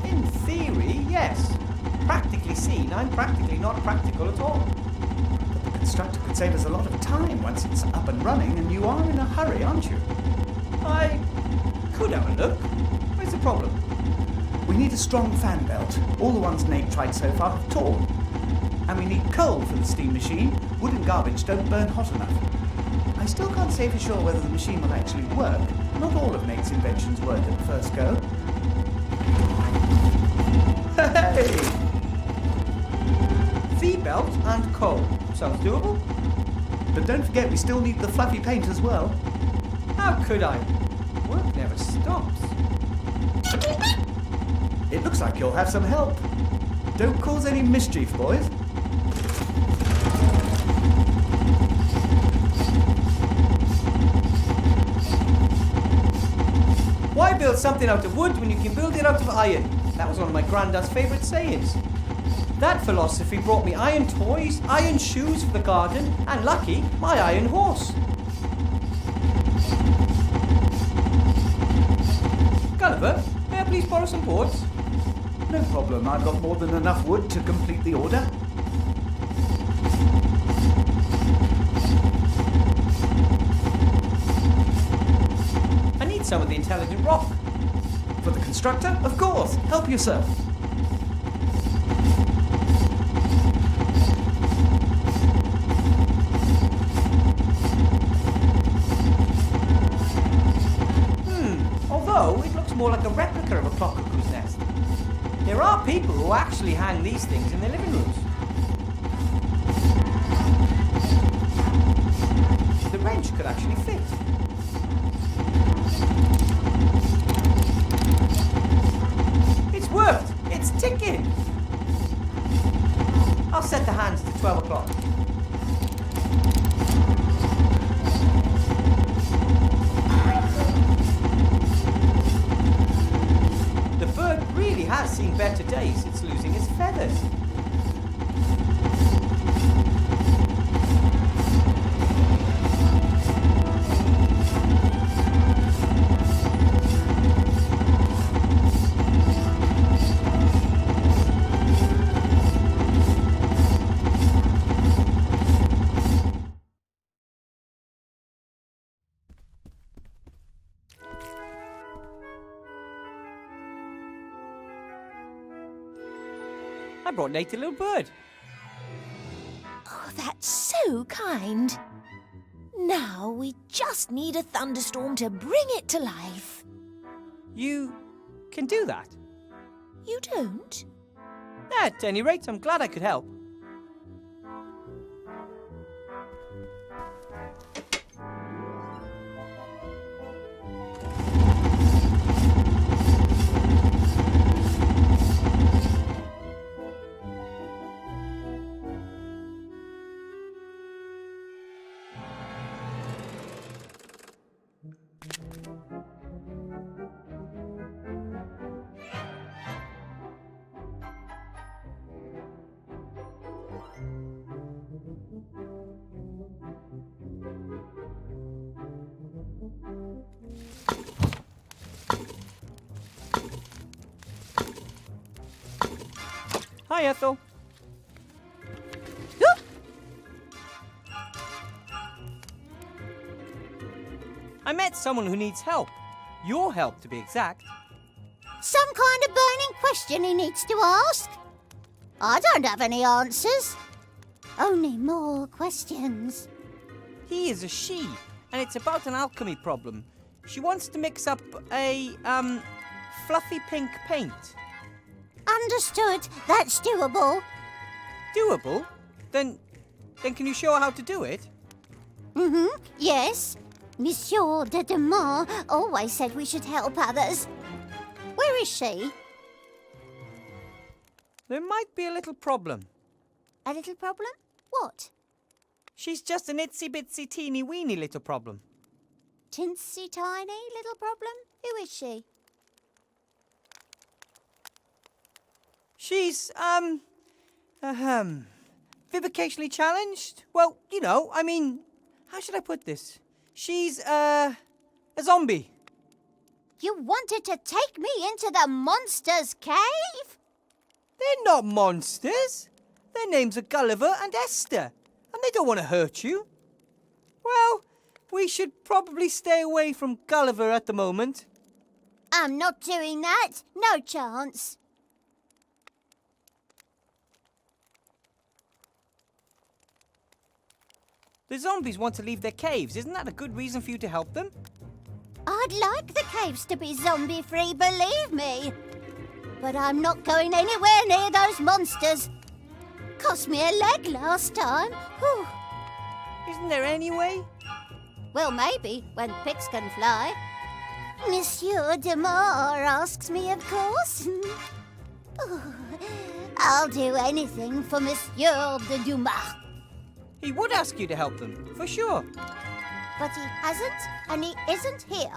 In theory, yes. Practically seen, I'm practically not practical at all. But the constructor could save us a lot of time once it's up and running, and you are in a hurry, aren't you? I could have a look. Where's the problem? We need a strong fan belt. All the ones Nate tried so far have torn. And we need coal for the steam machine. Wood and garbage don't burn hot enough. I still can't say for sure whether the machine will actually work. Not all of Nate's inventions work at the first go. Hey! V-belt and coal. Sounds doable. But don't forget we still need the fluffy paint as well. How could I? Work never stops. It looks like you'll have some help. Don't cause any mischief, boys. Why build something out of wood when you can build it out of iron? That was one of my granddad's favourite sayings. That philosophy brought me iron toys, iron shoes for the garden, and lucky, my iron horse. Gulliver, may I please borrow some boards? No problem, I've got more than enough wood to complete the order. I need some of the intelligent rock. For the constructor? Of course, help yourself. Although it looks more like a replica of a cockatoo's nest. There are people who actually hang these things in their living rooms. The wrench could actually fit. It's worked! It's ticking! I'll set the hands to 12 o'clock. The bird really has seen better days. It's losing its feathers. I brought Nate a little bird. Oh, that's so kind. Now we just need a thunderstorm to bring it to life. You can do that? You don't? At any rate, I'm glad I could help. Hi, Ethel. I met someone who needs help. Your help, to be exact. Some kind of burning question he needs to ask? I don't have any answers. Only more questions. He is a she, and it's about an alchemy problem. She wants to mix up a, fluffy pink paint. Understood. That's doable. Doable? Then can you show her how to do it? Yes. Monsieur de Demar always said we should help others. Where is she? There might be a little problem. A little problem? What? She's just an itsy-bitsy teeny-weeny little problem. Tinsy tiny little problem? Who is she? She's, vivicationally challenged? Well, you know, I mean, how should I put this? She's, a zombie. You wanted to take me into the monster's cave? They're not monsters. Their names are Gulliver and Esther, and they don't want to hurt you. Well, we should probably stay away from Gulliver at the moment. I'm not doing that. No chance. The zombies want to leave their caves. Isn't that a good reason for you to help them? I'd like the caves to be zombie-free, believe me. But I'm not going anywhere near those monsters. Cost me a leg last time. Whew. Isn't there any way? Well, maybe, when pigs can fly. Monsieur Demar asks me, of course. Oh, I'll do anything for Monsieur de Dumas. He would ask you to help them, for sure. But he hasn't, and he isn't here.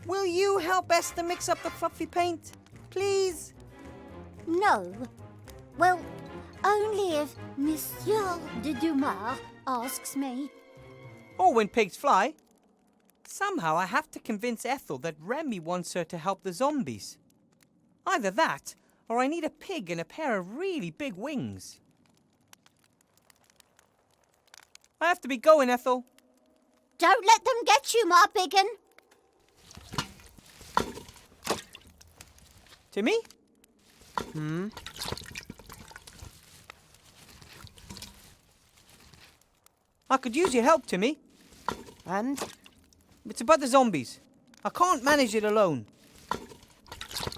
Will you help Esther mix up the fluffy paint? Please? No. Well, only if Monsieur de Dumas asks me. Or when pigs fly. Somehow I have to convince Ethel that Remy wants her to help the zombies. Either that, or I need a pig and a pair of really big wings. I have to be going, Ethel. Don't let them get you, my biggin. Timmy? I could use your help, Timmy. And? It's about the zombies. I can't manage it alone.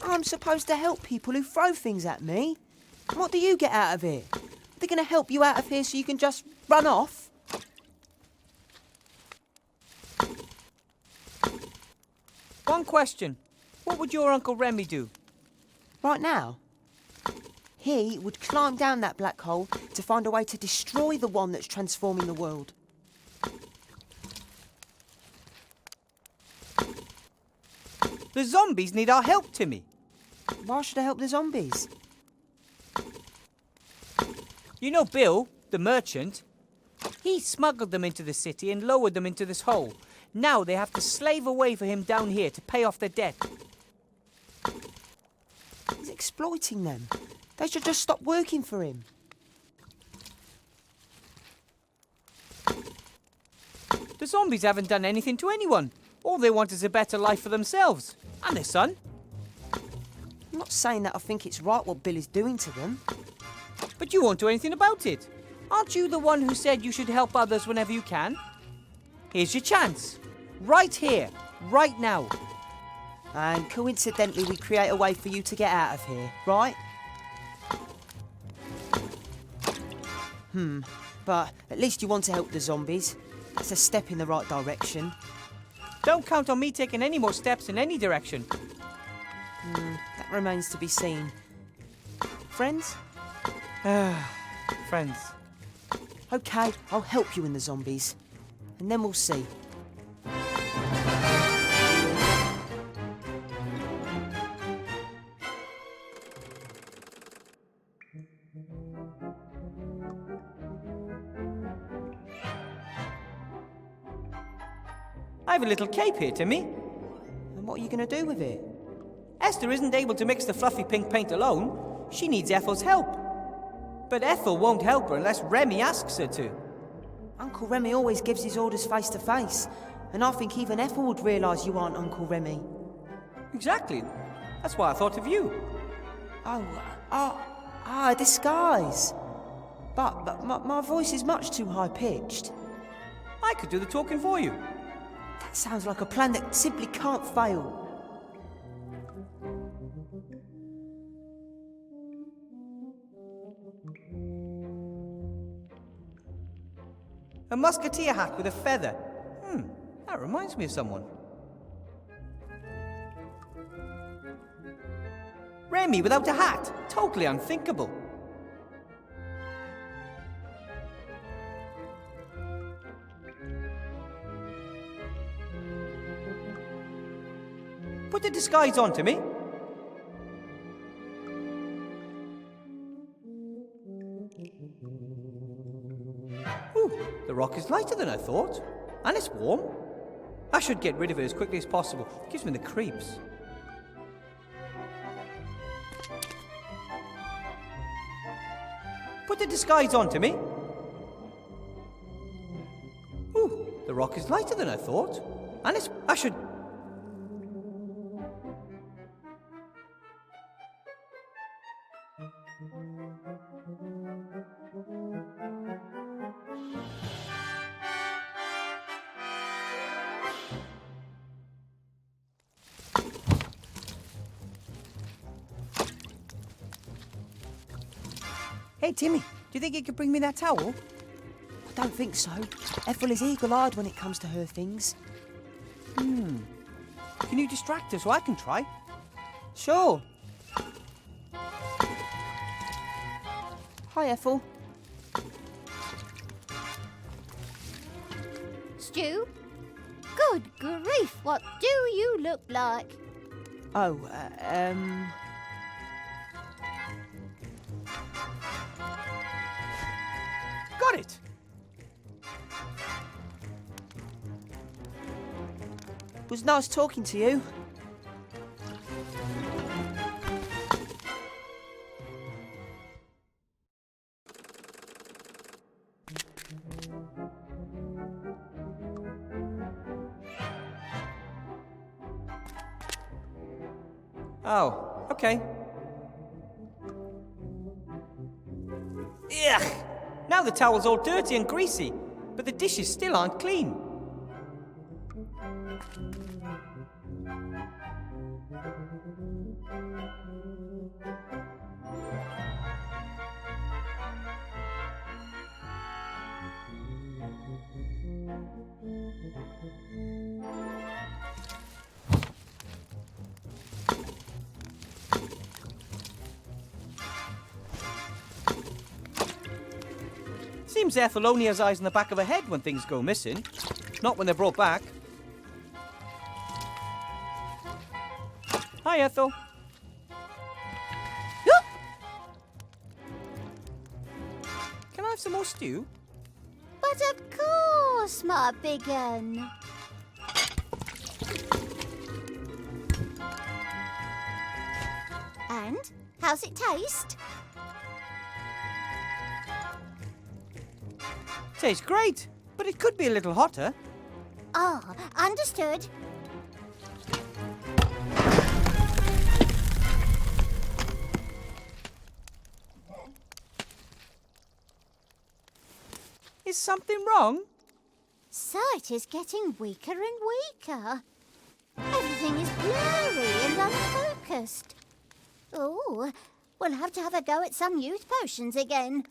I'm supposed to help people who throw things at me. What do you get out of it? They're going to help you out of here so you can just run off? One question. What would your Uncle Remy do? Right now? He would climb down that black hole to find a way to destroy the one that's transforming the world. The zombies need our help, Timmy. Why should I help the zombies? You know Bill, the merchant? He smuggled them into the city and lowered them into this hole. Now they have to slave away for him down here to pay off their debt. He's exploiting them. They should just stop working for him. The zombies haven't done anything to anyone. All they want is a better life for themselves. And their son. I'm not saying that I think it's right what Bill is doing to them. But you won't do anything about it. Aren't you the one who said you should help others whenever you can? Here's your chance. Right here. Right now. And coincidentally, we create a way for you to get out of here, right? But at least you want to help the zombies. That's a step in the right direction. Don't count on me taking any more steps in any direction. That remains to be seen. Friends? Friends. Okay, I'll help you in the zombies. And then we'll see. I have a little cape here, Timmy. And what are you going to do with it? Esther isn't able to mix the fluffy pink paint alone. She needs Ethel's help. But Ethel won't help her unless Remy asks her to. Uncle Remy always gives his orders face to face, and I think even Ethel would realise you aren't Uncle Remy. Exactly. That's why I thought of you. A disguise. But my voice is much too high-pitched. I could do the talking for you. That sounds like a plan that simply can't fail. A musketeer hat with a feather. That reminds me of someone. Remy without a hat. Totally unthinkable. Put the disguise on to me. Ooh, the rock is lighter than I thought. And it's warm. I should get rid of it as quickly as possible. It gives me the creeps. Put the disguise on to me. Ooh, the rock is lighter than I thought. And it's... I should... Hey, Timmy, do you think you could bring me that towel? I don't think so. Ethel is eagle-eyed when it comes to her things. Can you distract her so I can try? Sure. Hi, Ethel. Stu? Good grief, what do you look like? Oh, Got it! It was nice talking to you. Oh, okay. Ugh! Now the towel's all dirty and greasy, but the dishes still aren't clean. Seems Ethel only has eyes in the back of her head when things go missing, not when they're brought back. Hi, Ethel. Can I have some more stew? But of course, my big un. And how's it taste? Tastes great, but it could be a little hotter. Ah, understood. Is something wrong? Sight is getting weaker and weaker. Everything is blurry and unfocused. Oh, we'll have to have a go at some youth potions again.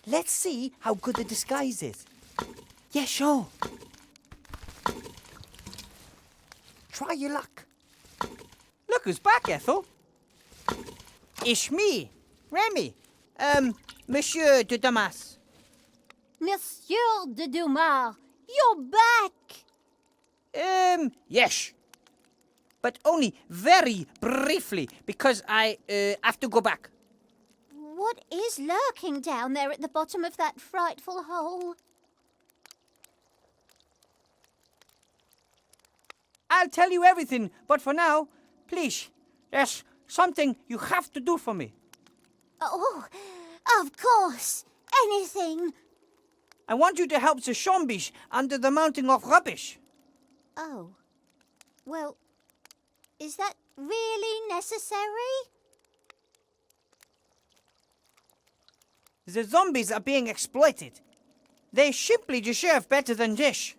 Let's see how good the disguise is. yeah, sure. Try your luck. Look who's back, Ethel. It's me, Remy. Monsieur de Damas. Monsieur de Dumas, you're back! Yes. But only very briefly, because I have to go back. What is lurking down there at the bottom of that frightful hole? I'll tell you everything, but for now, please, there's something you have to do for me. Oh, of course. Anything. I want you to help the zombies under the mountain of rubbish. Oh. Well, is that really necessary? The zombies are being exploited. They simply deserve better than this.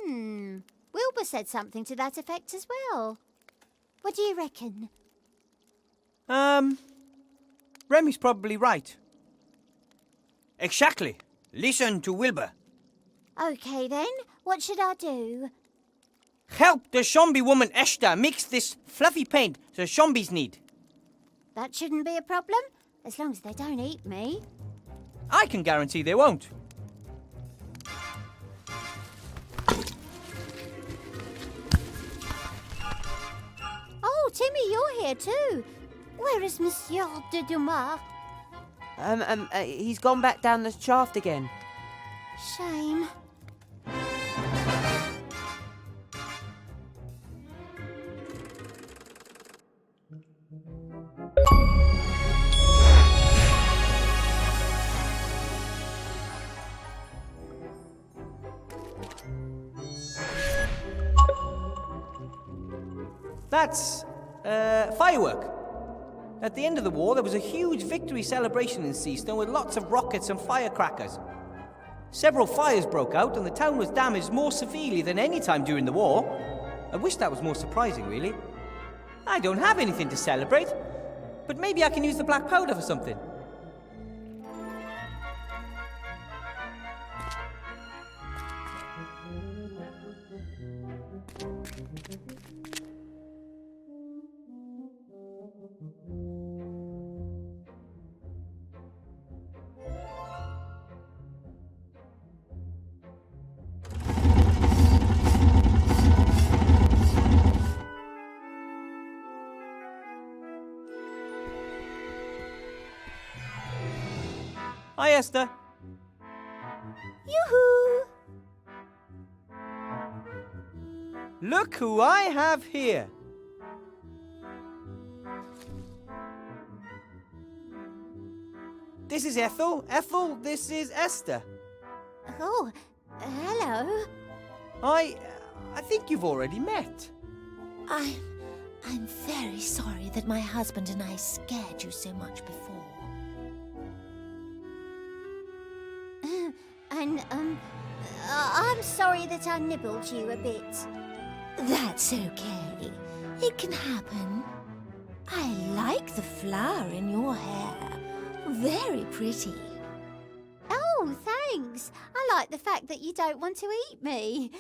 Wilbur said something to that effect as well. What do you reckon? Remy's probably right. Exactly. Listen to Wilbur. Okay then, what should I do? Help the zombie woman Esther mix this fluffy paint the zombies need. That shouldn't be a problem, as long as they don't eat me. I can guarantee they won't. Oh, Timmy, you're here too. Where is Monsieur de Dumas? He's gone back down the shaft again. Shame. That's, firework. At the end of the war, there was a huge victory celebration in Seaston with lots of rockets and firecrackers. Several fires broke out and the town was damaged more severely than any time during the war. I wish that was more surprising, really. I don't have anything to celebrate, but maybe I can use the black powder for something. Hi, Esther. Yoo-hoo! Look who I have here. This is Ethel. Ethel, this is Esther. Oh, hello. I think you've already met. I'm very sorry that my husband and I scared you so much before. And, I'm sorry that I nibbled you a bit. That's okay. It can happen. I like the flower in your hair. Very pretty. Oh, thanks. I like the fact that you don't want to eat me.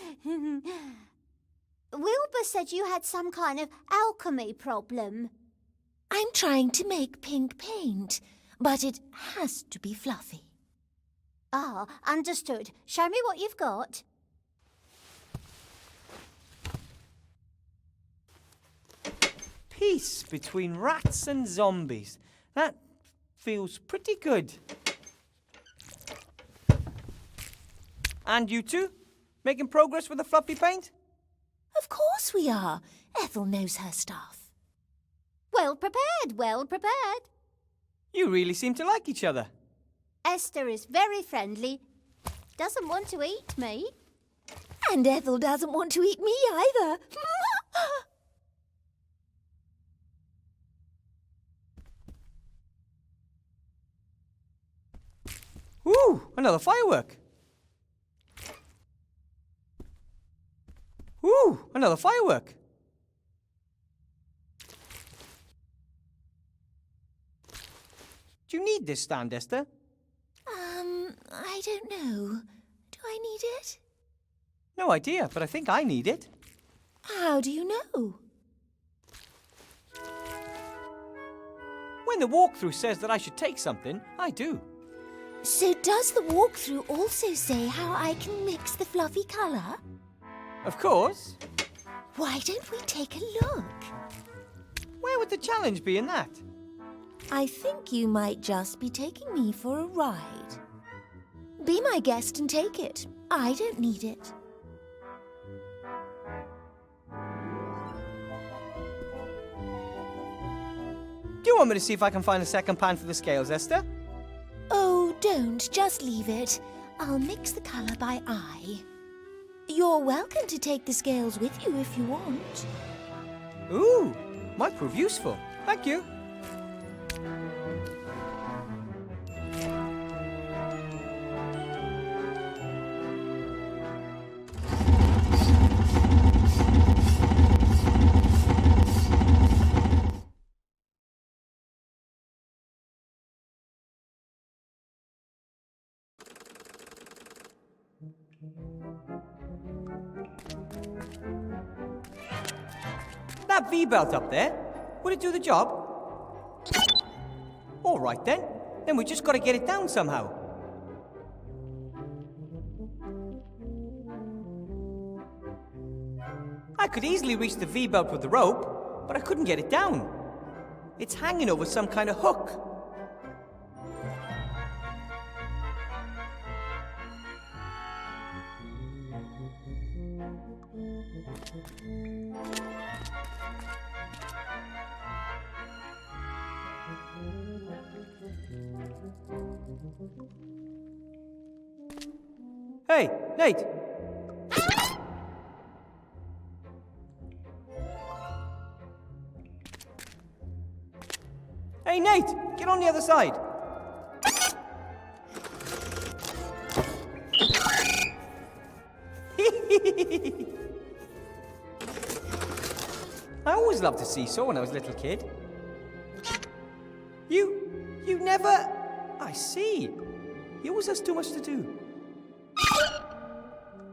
Wilbur said you had some kind of alchemy problem. I'm trying to make pink paint, but it has to be fluffy. Ah, understood. Show me what you've got. Peace between rats and zombies. That feels pretty good. And you two? Making progress with the fluffy paint? Of course we are. Ethel knows her stuff. Well prepared, well prepared. You really seem to like each other. Esther is very friendly. Doesn't want to eat me. And Ethel doesn't want to eat me either. Ooh, another firework. Ooh, another firework. Do you need this stand, Esther? I don't know. Do I need it? No idea, but I think I need it. How do you know? When the walkthrough says that I should take something, I do. So does the walkthrough also say how I can mix the fluffy colour? Of course. Why don't we take a look? Where would the challenge be in that? I think you might just be taking me for a ride. Be my guest and take it. I don't need it. Do you want me to see if I can find a second pan for the scales, Esther? Oh, don't. Just leave it. I'll mix the colour by eye. You're welcome to take the scales with you if you want. Ooh, might prove useful. Thank you. That V-belt up there, would it do the job? All right then. Then we just got to get it down somehow. I could easily reach the V-belt with the rope, but I couldn't get it down. It's hanging over some kind of hook. Hey, Nate! Hey, Nate! Get on the other side! I always loved to seesaw when I was a little kid. You never... I see. He always has too much to do.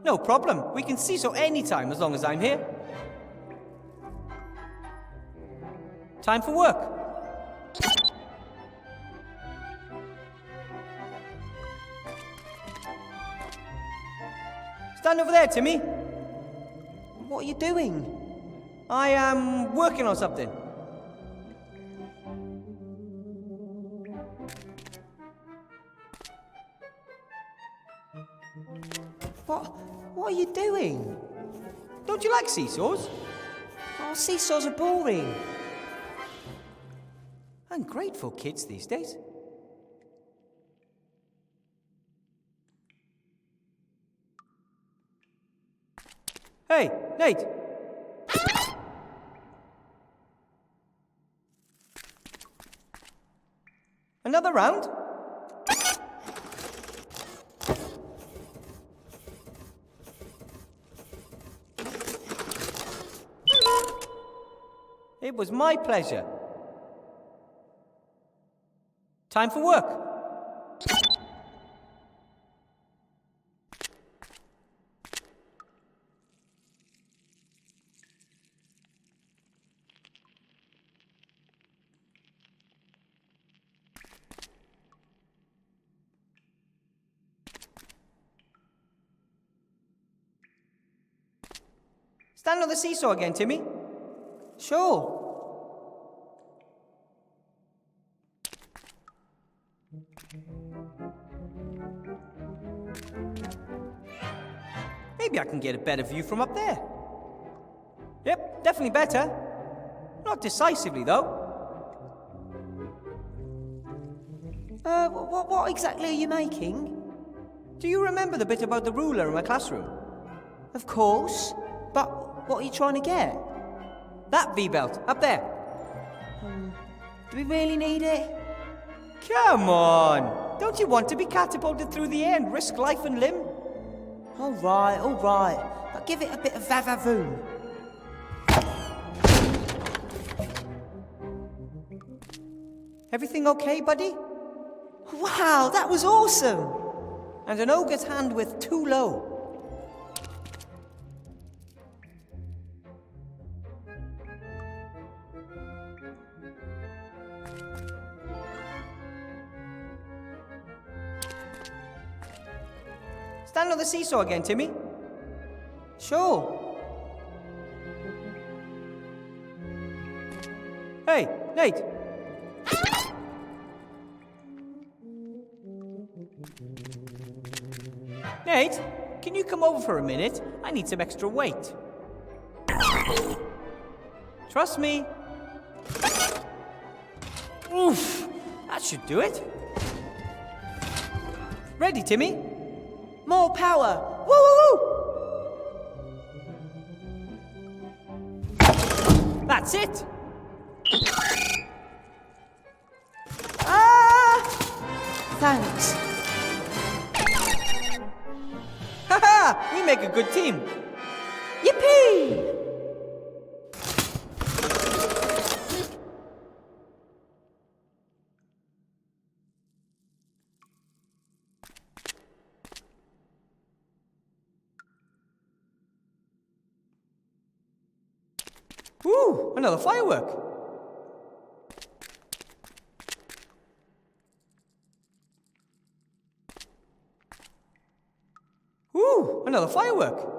No problem. We can seesaw anytime as long as I'm here. Time for work. Stand over there, Timmy. What are you doing? I am working on something. What are you doing? Don't you like seesaws? Oh, seesaws are boring. Ungrateful kids these days. Hey, Nate! Another round? It was my pleasure. Time for work. Stand on the seesaw again, Timmy. Sure. Maybe I can get a better view from up there. Yep, definitely better. Not decisively, though. What exactly are you making? Do you remember the bit about the ruler in my classroom? Of course. But what are you trying to get? That V-belt, up there. Do we really need it? Come on! Don't you want to be catapulted through the air and risk life and limb? All right. But give it a bit of va-va-voom. Everything okay, buddy? Wow, that was awesome! And an ogre's hand with too low. Stand on the seesaw again, Timmy. Sure. Hey, Nate. Nate, can you come over for a minute? I need some extra weight. Trust me. Oof, that should do it. Ready, Timmy? More power! Woo woo woo! That's it. Thanks. Haha, we make a good team. Yippee! Ooh, another firework. Ooh, another firework.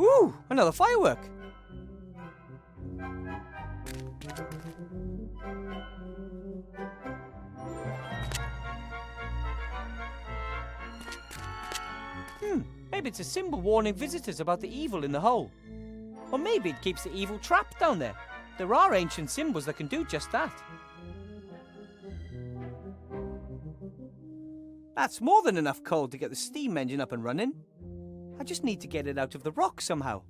Ooh, another firework. Maybe it's a symbol warning visitors about the evil in the hole. Or maybe it keeps the evil trapped down there. There are ancient symbols that can do just that. That's more than enough coal to get the steam engine up and running. I just need to get it out of the rock somehow.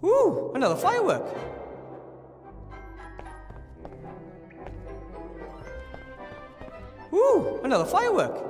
Ooh, another firework. Ooh, another firework.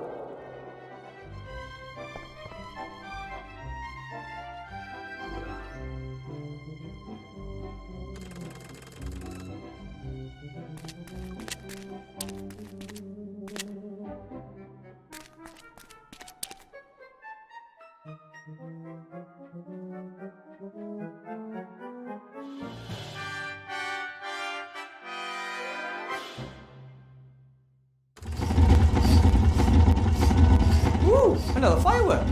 Ooh, another firework.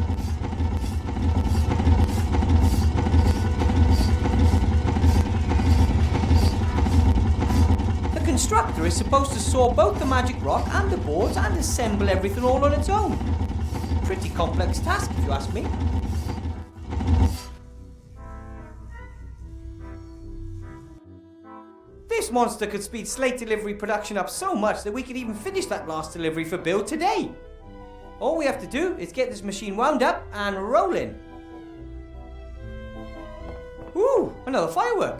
The constructor is supposed to saw both the magic rock and the boards and assemble everything all on its own. Pretty complex task, if you ask me. This monster could speed slate delivery production up so much that we could even finish that last delivery for build today. All we have to do is get this machine wound up and rolling. Ooh, another firework.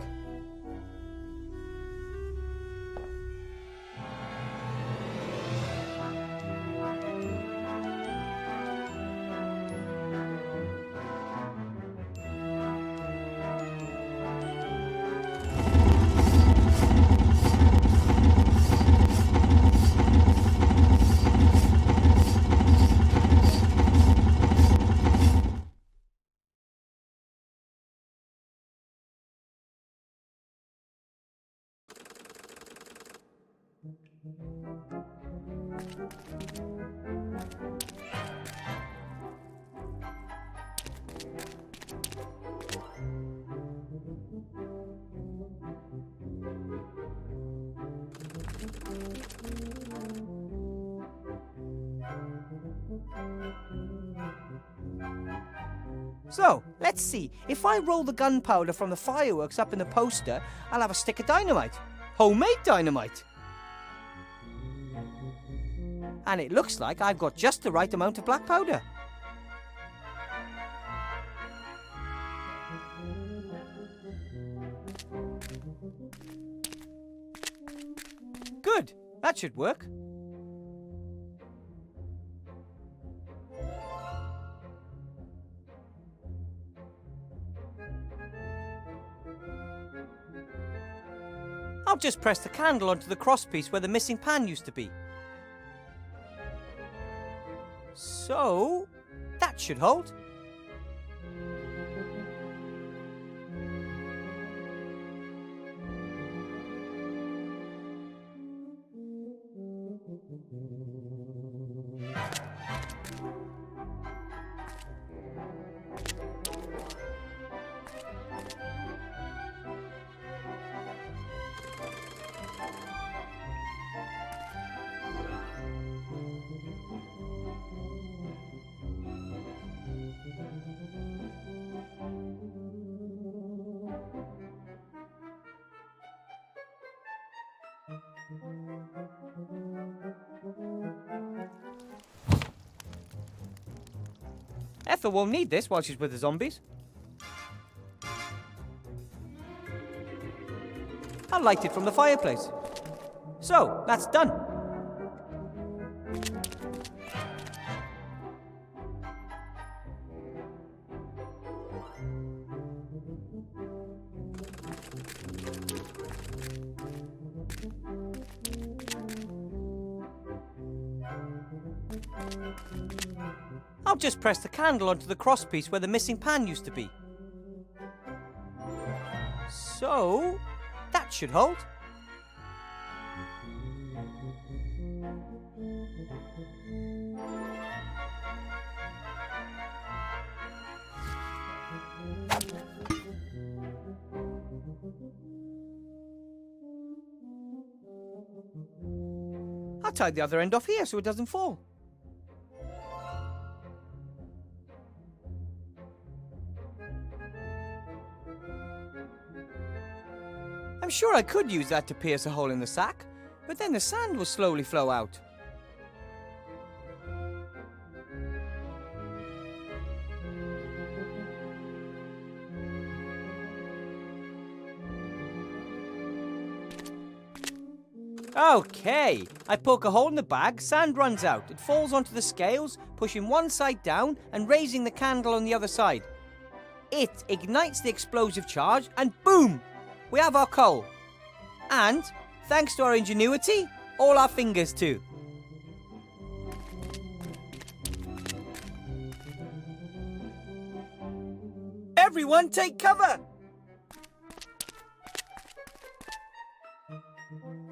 So, let's see. If I roll the gunpowder from the fireworks up in the poster, I'll have a stick of dynamite. Homemade dynamite. And it looks like I've got just the right amount of black powder. that should work. I'll just press the candle onto the crosspiece where the missing pan used to be. So, that should hold. Ethel won't need this while she's with the zombies. I'll light it from the fireplace. So, that's done. I'll just press the candle onto the crosspiece where the missing pan used to be. So, that should hold. I'll tie the other end off here so it doesn't fall. I'm sure I could use that to pierce a hole in the sack, but then the sand will slowly flow out. Okay, I poke a hole in the bag, sand runs out. It falls onto the scales, pushing one side down and raising the candle on the other side. It ignites the explosive charge and boom! We have our coal. And, thanks to our ingenuity, all our fingers too. Everyone take cover!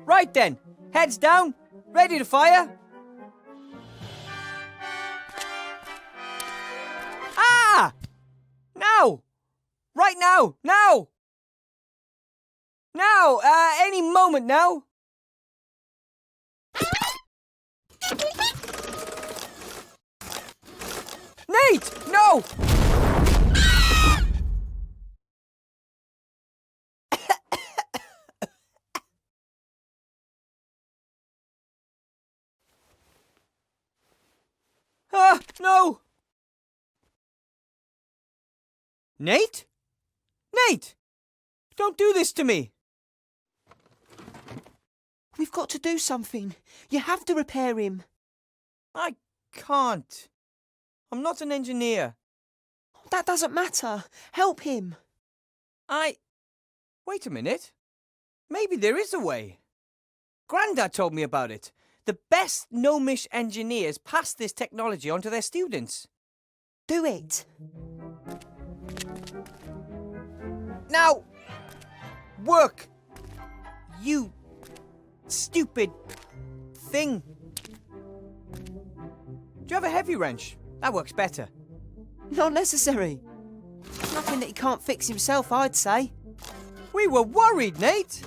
Right then, heads down, ready to fire. Ah! Now! Right now! Now! Now! Any moment now! Nate! No! No! Nate? Nate! Don't do this to me! We've got to do something. You have to repair him. I can't. I'm not an engineer. That doesn't matter. Help him. Wait a minute. Maybe there is a way. Grandad told me about it. The best gnomish engineers pass this technology on to their students. Do it. Now! Work! You stupid thing. Do you have a heavy wrench? That works better. Not necessary. Nothing that he can't fix himself, I'd say. We were worried, Nate.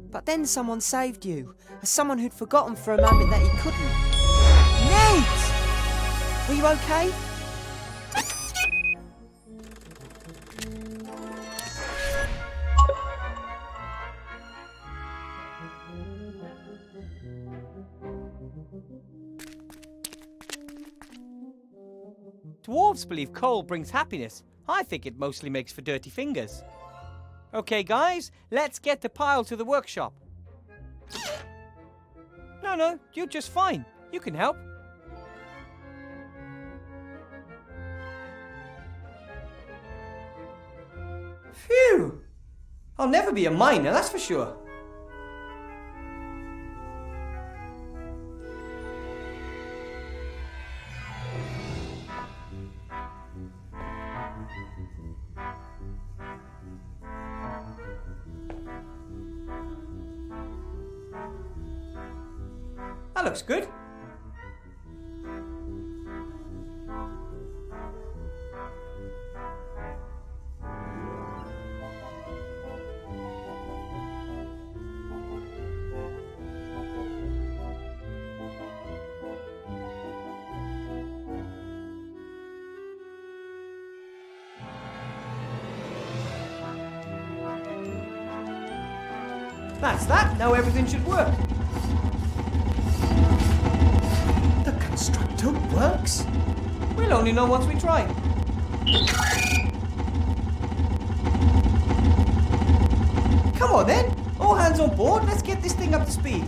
But then someone saved you, as someone who'd forgotten for a moment that he couldn't. Nate! Were you okay? Dwarves believe coal brings happiness. I think it mostly makes for dirty fingers. Okay, guys, let's get the pile to the workshop. No, you're just fine. You can help. Phew! I'll never be a miner, that's for sure. That looks good. That's that. Now everything should work. The constructor works? We'll only know once we try. Come on then. All hands on board. Let's get this thing up to speed.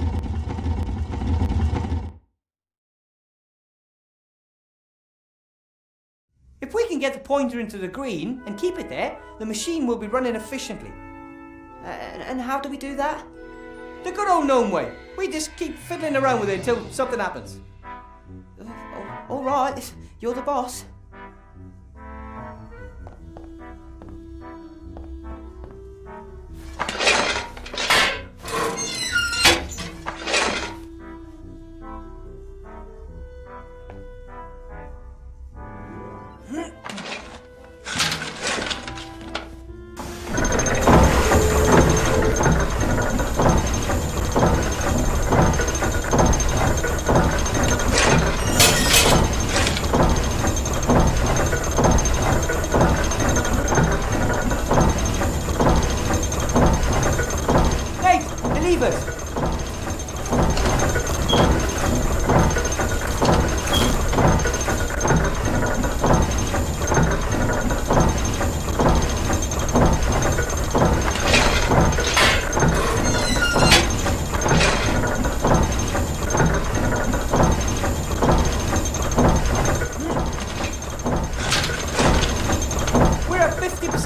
If we can get the pointer into the green and keep it there, the machine will be running efficiently. And how do we do that? The good old gnome way. We just keep fiddling around with it until something happens. All right, you're the boss.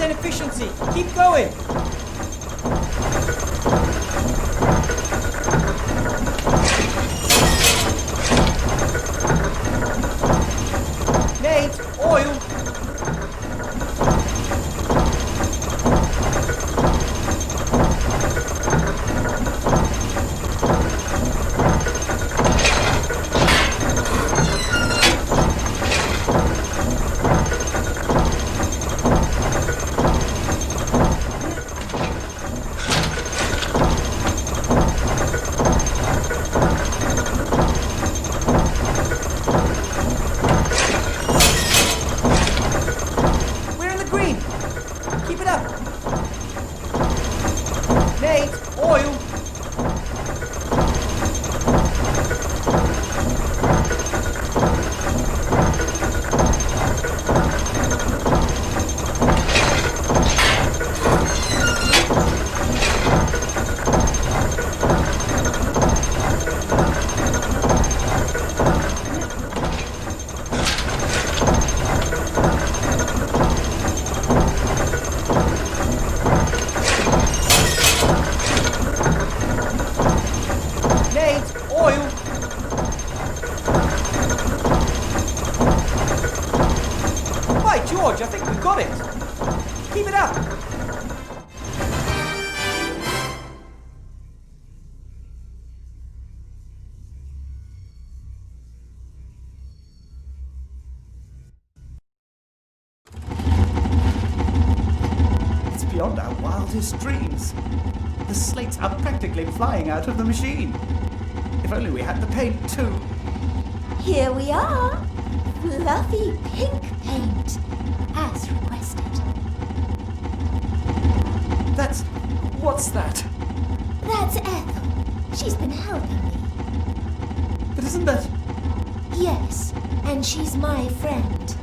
Efficiency. Keep going. Nate, oil. George, I think we've got it. Keep it up. It's beyond our wildest dreams. The slates are practically flying out of the machine. If only we had the paint too. Here we are. Fluffy pink paint, as requested. What's that? That's Ethel. She's been helping me. But isn't that... Yes, and she's my friend.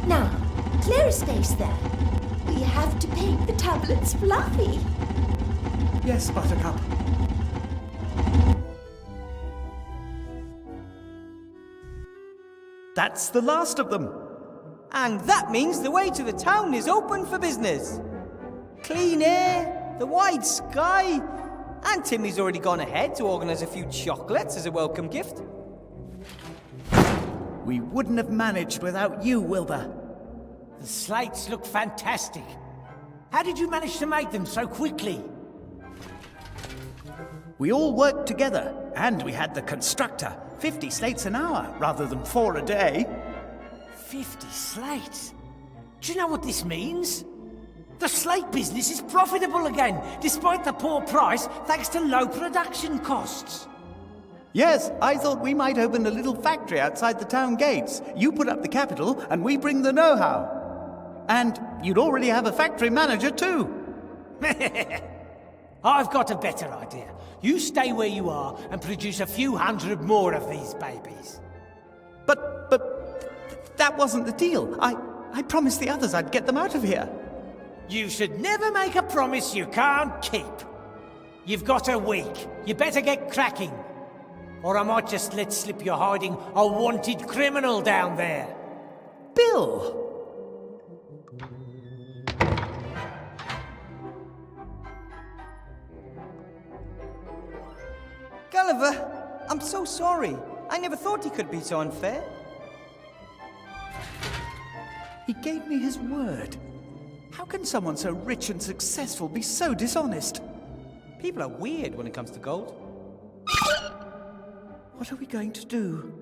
Now, clear a space there. We have to paint the tablets fluffy. Yes, Buttercup. That's the last of them. And that means the way to the town is open for business. Clean air, the wide sky, and Timmy's already gone ahead to organise a few chocolates as a welcome gift. We wouldn't have managed without you, Wilbur. The slates look fantastic. How did you manage to make them so quickly? We all worked together, and we had the constructor. 50 slates an hour, rather than 4 a day. 50 slates? Do you know what this means? The slate business is profitable again, despite the poor price, thanks to low production costs. Yes, I thought we might open a little factory outside the town gates. You put up the capital, and we bring the know-how. And you'd already have a factory manager, too. I've got a better idea. You stay where you are and produce a few hundred more of these babies. But that wasn't the deal. I promised the others I'd get them out of here. You should never make a promise you can't keep. You've got a week. You better get cracking. Or I might just let slip you're hiding a wanted criminal down there. Bill! Gulliver, I'm so sorry. I never thought he could be so unfair. He gave me his word. How can someone so rich and successful be so dishonest? People are weird when it comes to gold. What are we going to do?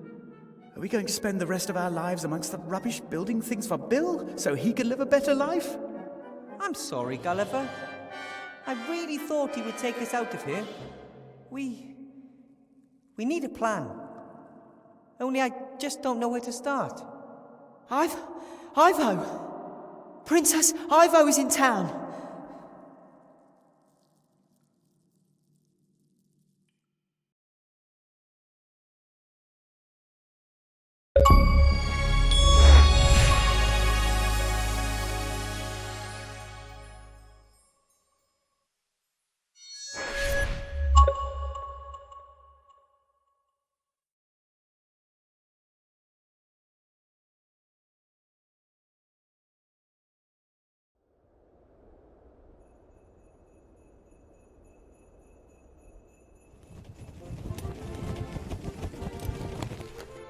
Are we going to spend the rest of our lives amongst the rubbish building things for Bill so he can live a better life? I'm sorry, Gulliver. I really thought he would take us out of here. We need a plan. Only I just don't know where to start. Ivo! Princess Ivo is in town.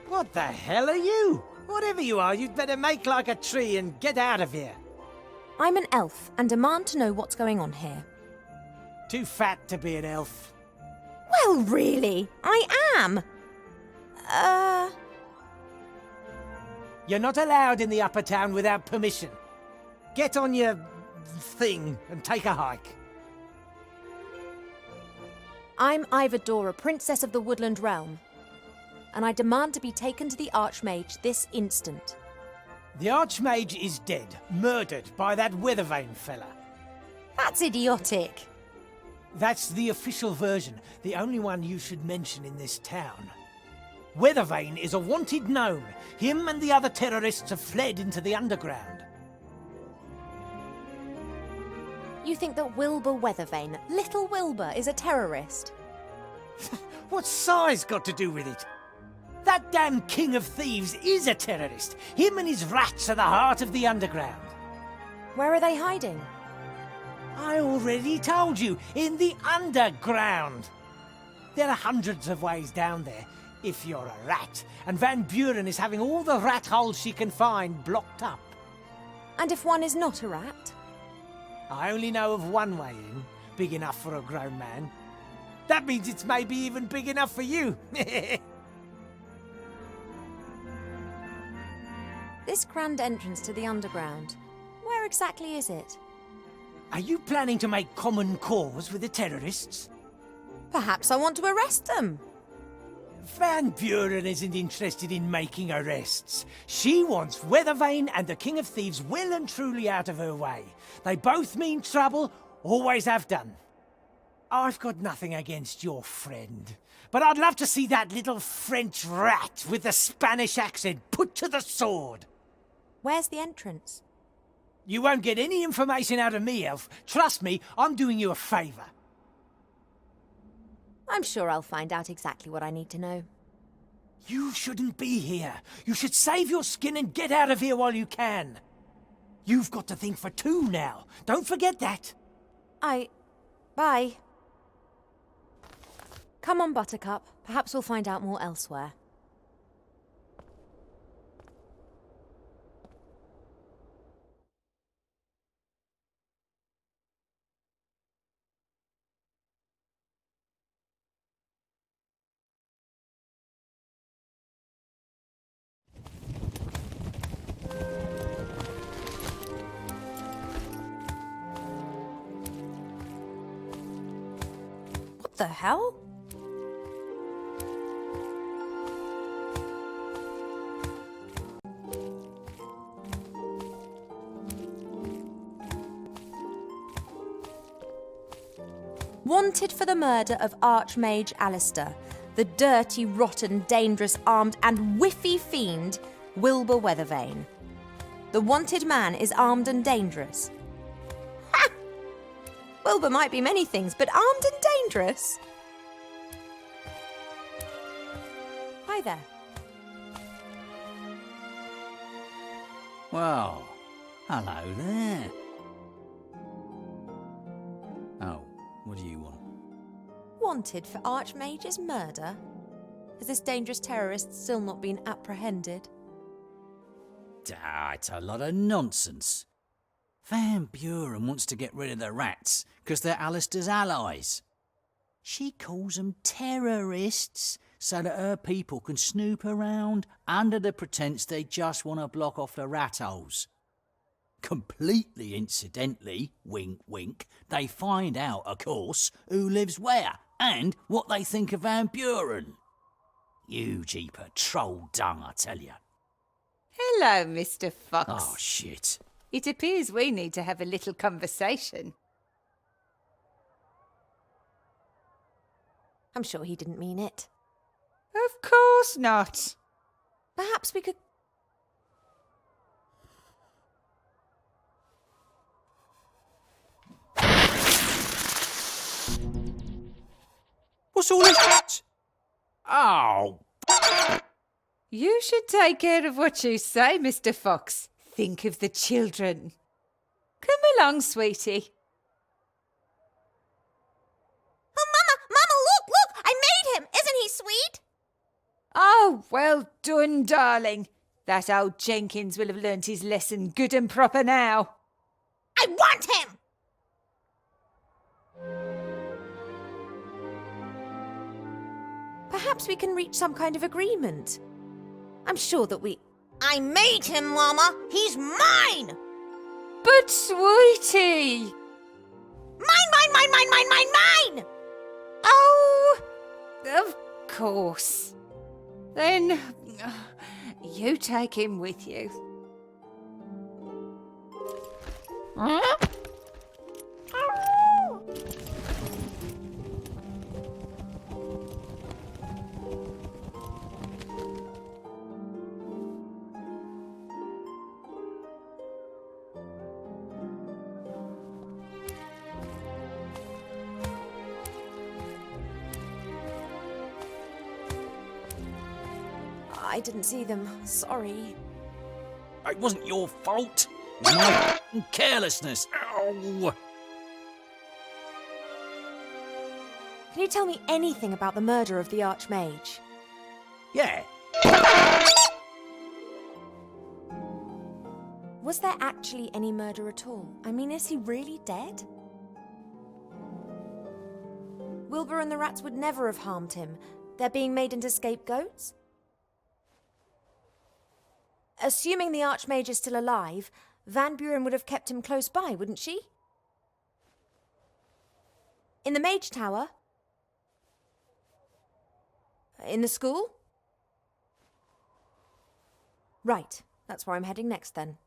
What the hell are you? Whatever you are, you'd better make like a tree and get out of here. I'm an elf and demand to know what's going on here. Too fat to be an elf. Well, really, I am. You're not allowed in the upper town without permission. Get on your thing and take a hike. I'm Ivadora, Princess of the Woodland Realm. And I demand to be taken to the Archmage this instant. The Archmage is dead, murdered by that Weathervane fella. That's idiotic. That's the official version, the only one you should mention in this town. Weathervane is a wanted gnome. Him and the other terrorists have fled into the underground. You think that Wilbur Weathervane, little Wilbur, is a terrorist? What's size got to do with it? That damn king of thieves is a terrorist. Him and his rats are the heart of the underground. Where are they hiding? I already told you, in the underground. There are hundreds of ways down there, if you're a rat, and Van Buren is having all the rat holes she can find blocked up. And if one is not a rat? I only know of one way in, big enough for a grown man. That means it's maybe even big enough for you. This grand entrance to the underground, where exactly is it? Are you planning to make common cause with the terrorists? Perhaps I want to arrest them. Van Buren isn't interested in making arrests. She wants Weathervane and the King of Thieves well and truly out of her way. They both mean trouble, always have done. I've got nothing against your friend, but I'd love to see that little French rat with the Spanish accent put to the sword. Where's the entrance? You won't get any information out of me, Elf. Trust me, I'm doing you a favour. I'm sure I'll find out exactly what I need to know. You shouldn't be here. You should save your skin and get out of here while you can. You've got to think for two now. Don't forget that. Bye. Come on, Buttercup. Perhaps we'll find out more elsewhere. What the hell? Wanted for the murder of Archmage Alistair, the dirty, rotten, dangerous, armed and whiffy fiend Wilbur Weathervane. The wanted man is armed and dangerous. Ha! Wilbur might be many things, but armed and dangerous? Hi there. Well, hello there. Oh, what do you want? Wanted for Archmage's murder? Has this dangerous terrorist still not been apprehended? It's a lot of nonsense. Van Buren wants to get rid of the rats because they're Alistair's allies. She calls them terrorists so that her people can snoop around under the pretense they just want to block off the rat holes. Completely incidentally, wink wink, they find out, of course, who lives where and what they think of Van Buren. You jeeper troll dung, I tell you. Hello, Mr. Fox. Oh, shit. It appears we need to have a little conversation. I'm sure he didn't mean it. Of course not. Perhaps we could... What's all this? Oh. You should take care of what you say, Mr. Fox. Think of the children. Come along, sweetie. Oh, Mama, look! I made him! Isn't he sweet? Oh, well done, darling. That old Jenkins will have learnt his lesson good and proper now. I want him! Perhaps we can reach some kind of agreement. I'm sure that we... I made him, Mama! He's mine! But, sweetie! Mine! Oh, of course. Then, you take him with you. Huh? I didn't see them. Sorry. It wasn't your fault. It was my carelessness. Ow. Can you tell me anything about the murder of the Archmage? Yeah. Was there actually any murder at all? I mean, is he really dead? Wilbur and the rats would never have harmed him. They're being made into scapegoats? Assuming the Archmage is still alive, Van Buren would have kept him close by, wouldn't she? In the Mage Tower? In the school? Right, that's where I'm heading next then.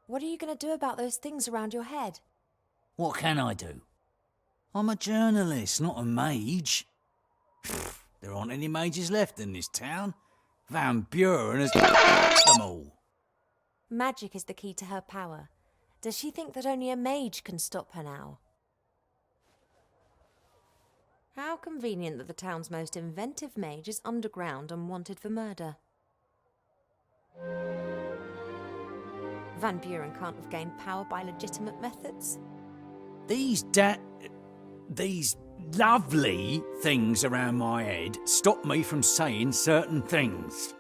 What are you going to do about those things around your head? What can I do? I'm a journalist, not a mage. There aren't any mages left in this town. Van Buren has them all. Magic is the key to her power. Does she think that only a mage can stop her now? How convenient that the town's most inventive mage is underground and wanted for murder. Van Buren can't have gained power by legitimate methods. These lovely things around my head stop me from saying certain things.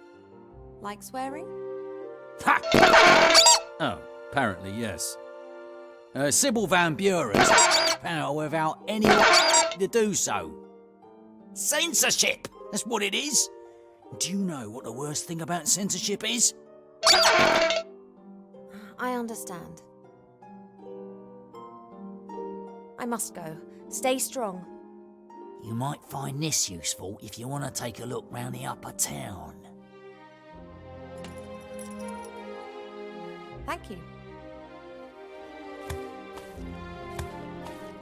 Like swearing? Oh, apparently, yes. Sybil Van Buren's power without anyone to do so. Censorship! That's what it is. Do you know what the worst thing about censorship is? I understand. I must go. Stay strong. You might find this useful if you want to take a look round the upper town. Thank you.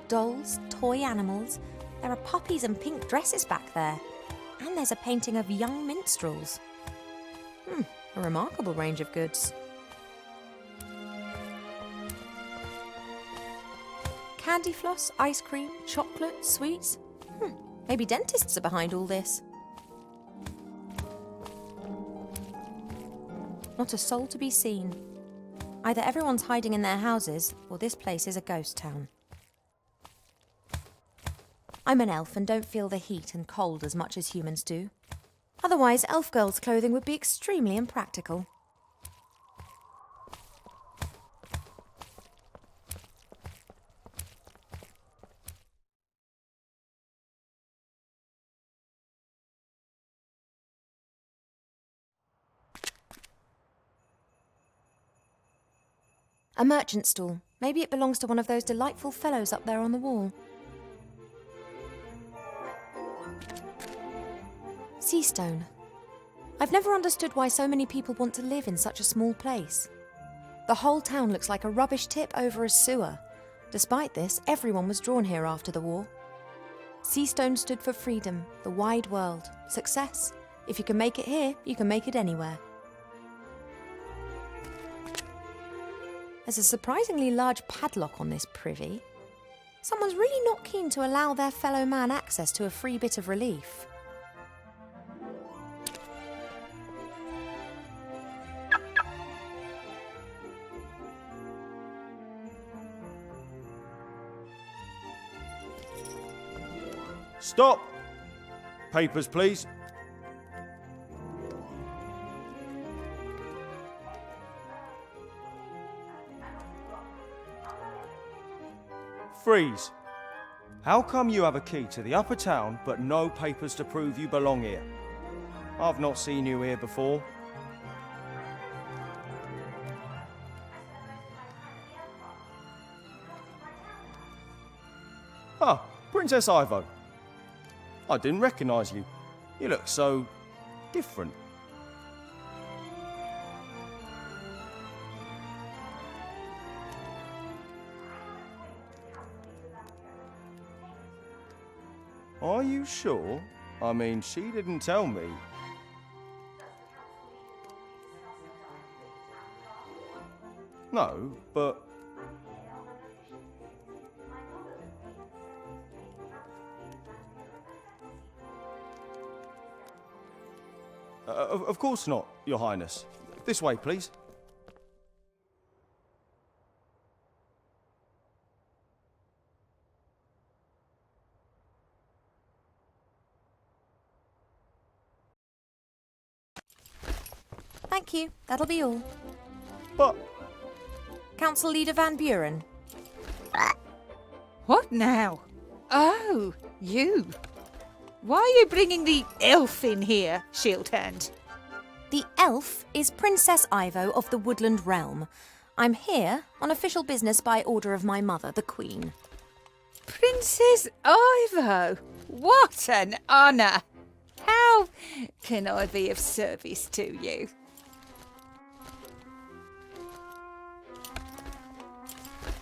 Dolls, toy animals. There are puppies and pink dresses back there. And there's a painting of young minstrels. A remarkable range of goods. Candy floss, ice cream, chocolate, sweets. Maybe dentists are behind all this. Not a soul to be seen. Either everyone's hiding in their houses, or this place is a ghost town. I'm an elf and don't feel the heat and cold as much as humans do. Otherwise, elf girls' clothing would be extremely impractical. A merchant stall. Maybe it belongs to one of those delightful fellows up there on the wall. Sea stone. I've never understood why so many people want to live in such a small place. The whole town looks like a rubbish tip over a sewer. Despite this, everyone was drawn here after the war. Sea stone stood for freedom, the wide world, success. If you can make it here, you can make it anywhere. There's a surprisingly large padlock on this privy. Someone's really not keen to allow their fellow man access to a free bit of relief. Stop! Papers, please. Freeze. How come you have a key to the upper town, but no papers to prove you belong here? I've not seen you here before. Ah, Princess Ivo. I didn't recognise you. You look so different. Are you sure? I mean, she didn't tell me. No, but... Of course not, Your Highness. This way, please. Thank you. That'll be all. But... Council Leader Van Buren. What now? Oh, you. Why are you bringing the elf in here, Shieldhand? The elf is Princess Ivo of the Woodland Realm. I'm here on official business by order of my mother, the Queen. Princess Ivo? What an honour! How can I be of service to you?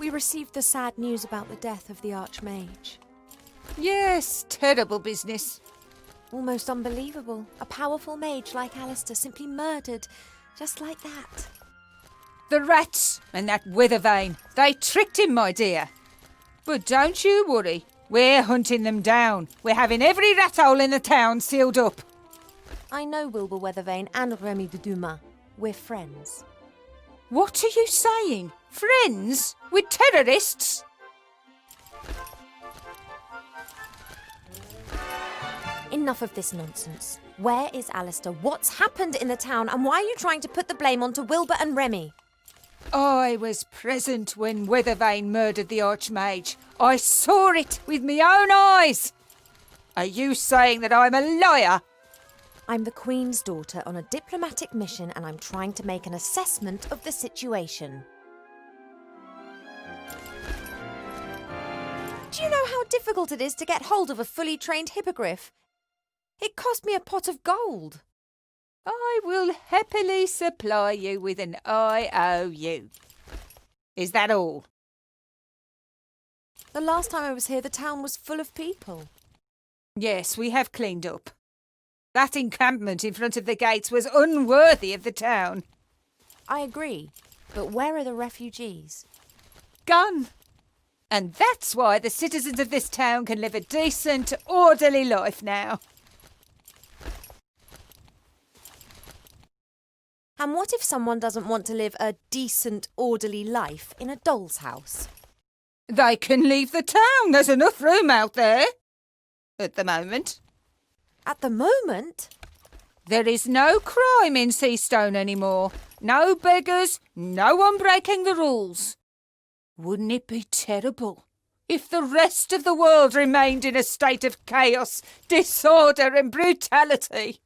We received the sad news about the death of the Archmage. Yes, terrible business. Almost unbelievable. A powerful mage like Alistair simply murdered, just like that. The rats and that weather vane. They tricked him, my dear. But don't you worry. We're hunting them down. We're having every rat hole in the town sealed up. I know Wilbur Weathervane and Remy de Dumas. We're friends. What are you saying? Friends? With terrorists? Enough of this nonsense. Where is Alistair? What's happened in the town? And why are you trying to put the blame onto Wilbur and Remy? I was present when Weathervane murdered the Archmage. I saw it with my own eyes. Are you saying that I'm a liar? I'm the Queen's daughter on a diplomatic mission and I'm trying to make an assessment of the situation. Do you know how difficult it is to get hold of a fully trained hippogriff? It cost me a pot of gold. I will happily supply you with an IOU. Is that all? The last time I was here, the town was full of people. Yes, we have cleaned up. That encampment in front of the gates was unworthy of the town. I agree, but where are the refugees? Gone. And that's why the citizens of this town can live a decent, orderly life now. And what if someone doesn't want to live a decent, orderly life in a doll's house? They can leave the town. There's enough room out there. At the moment. At the moment? There is no crime in Seastone anymore. No beggars, no one breaking the rules. Wouldn't it be terrible if the rest of the world remained in a state of chaos, disorder and brutality?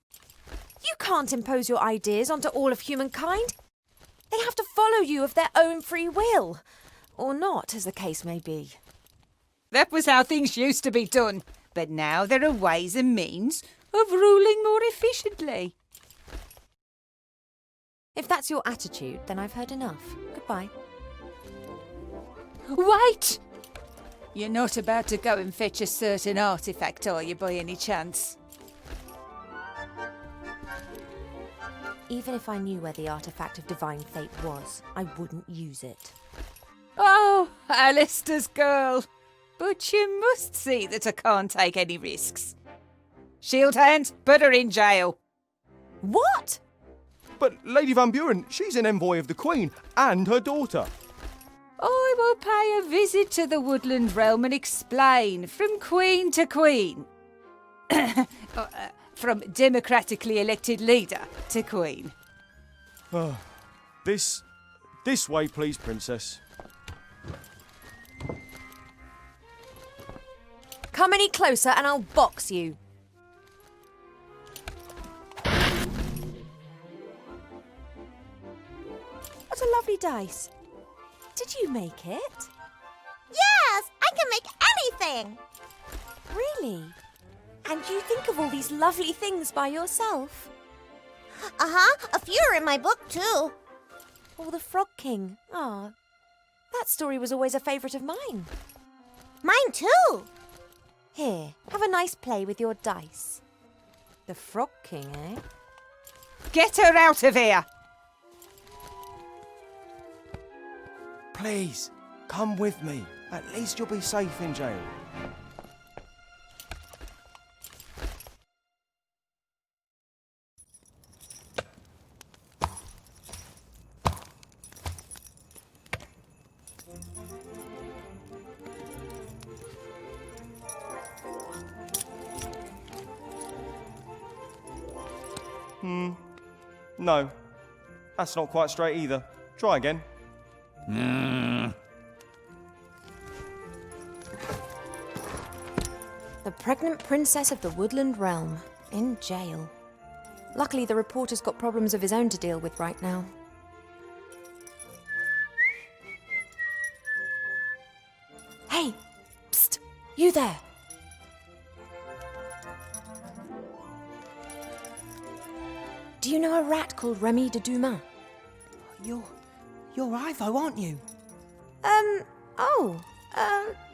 You can't impose your ideas onto all of humankind. They have to follow you of their own free will. Or not, as the case may be. That was how things used to be done. But now there are ways and means of ruling more efficiently. If that's your attitude, then I've heard enough. Goodbye. Wait! You're not about to go and fetch a certain artefact, are you, by any chance? Even if I knew where the artefact of divine fate was, I wouldn't use it. Oh, Alistair's girl. But you must see that I can't take any risks. Shield hand, put her in jail. What? But Lady Van Buren, she's an envoy of the Queen and her daughter. I will pay a visit to the woodland realm and explain from Queen to Queen. From democratically elected leader to Queen. This way, please, Princess. Come any closer and I'll box you. What a lovely dice. Did you make it? Yes, I can make anything. Really? And you think of all these lovely things by yourself? Uh-huh, a few are in my book too. Oh, the Frog King. Ah, that story was always a favourite of mine. Mine too. Here, have a nice play with your dice. The Frog King, eh? Get her out of here! Please, come with me. At least you'll be safe in jail. No, that's not quite straight either. Try again. The pregnant princess of the woodland realm, in jail. Luckily, the reporter's got problems of his own to deal with right now. Hey, psst, you there. Do you know a rat called Remy de Dumas? You're Ivo, aren't you?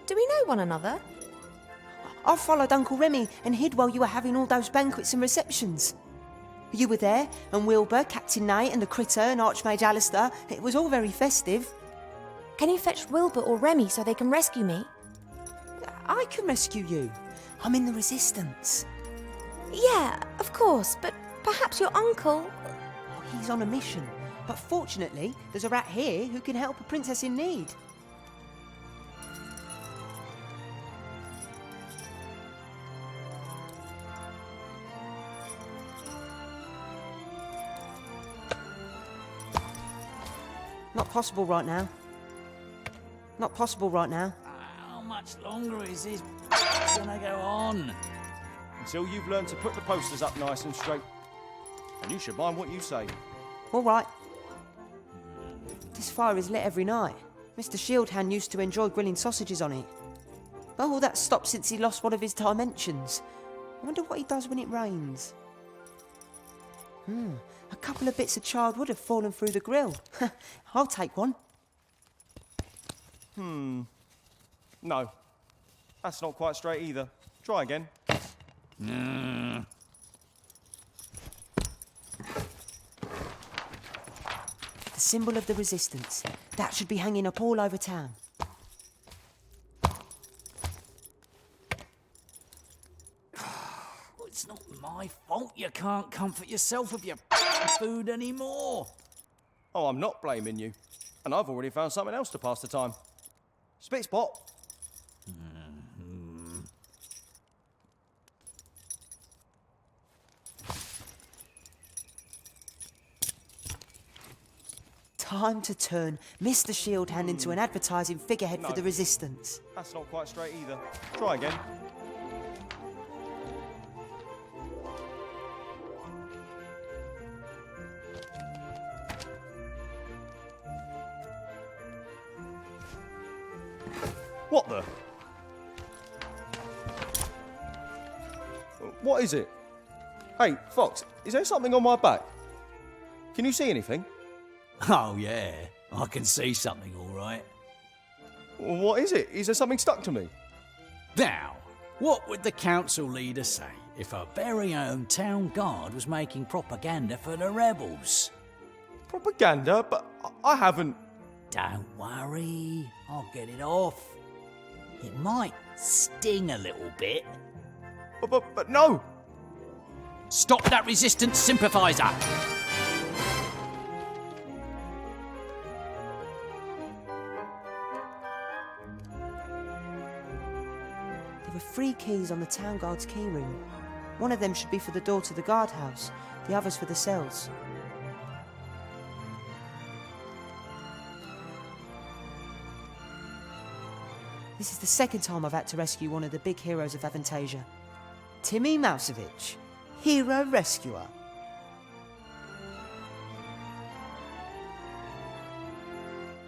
Do we know one another? I followed Uncle Remy and hid while you were having all those banquets and receptions. You were there, and Wilbur, Captain Knight, and the Critter, and Archmage Alistair. It was all very festive. Can you fetch Wilbur or Remy so they can rescue me? I can rescue you. I'm in the Resistance. Yeah, of course, but perhaps your uncle... He's on a mission, but fortunately, there's a rat here who can help a princess in need. Not possible right now. Not possible right now. How much longer is this gonna go on? Until you've learned to put the posters up nice and straight. And you should mind what you say. All right. This fire is lit every night. Mr. Shieldhand used to enjoy grilling sausages on it. But all that stopped since he lost one of his dimensions. I wonder what he does when it rains. A couple of bits of charred wood have fallen through the grill. I'll take one. No. That's not quite straight either. Try again. The symbol of the Resistance. That should be hanging up all over town. It's not my fault you can't comfort yourself with your food anymore. Oh, I'm not blaming you. And I've already found something else to pass the time. Spit spot. Time to turn Mr. Shieldhand into an advertising figurehead for No. the Resistance. That's not quite straight either. Try again. What the? What is it? Hey, Fox, is there something on my back? Can you see anything? Oh, yeah. I can see something, all right. What is it? Is there something stuck to me? Now, what would the council leader say if our very own town guard was making propaganda for the rebels? Propaganda? But I haven't... Don't worry. I'll get it off. It might sting a little bit. But no! Stop that Resistance sympathiser! There were 3 keys on the town guard's key ring. One of them should be for the door to the guardhouse, the others for the cells. This is the second time I've had to rescue one of the big heroes of Avantasia. Timmy Mousevich, hero rescuer.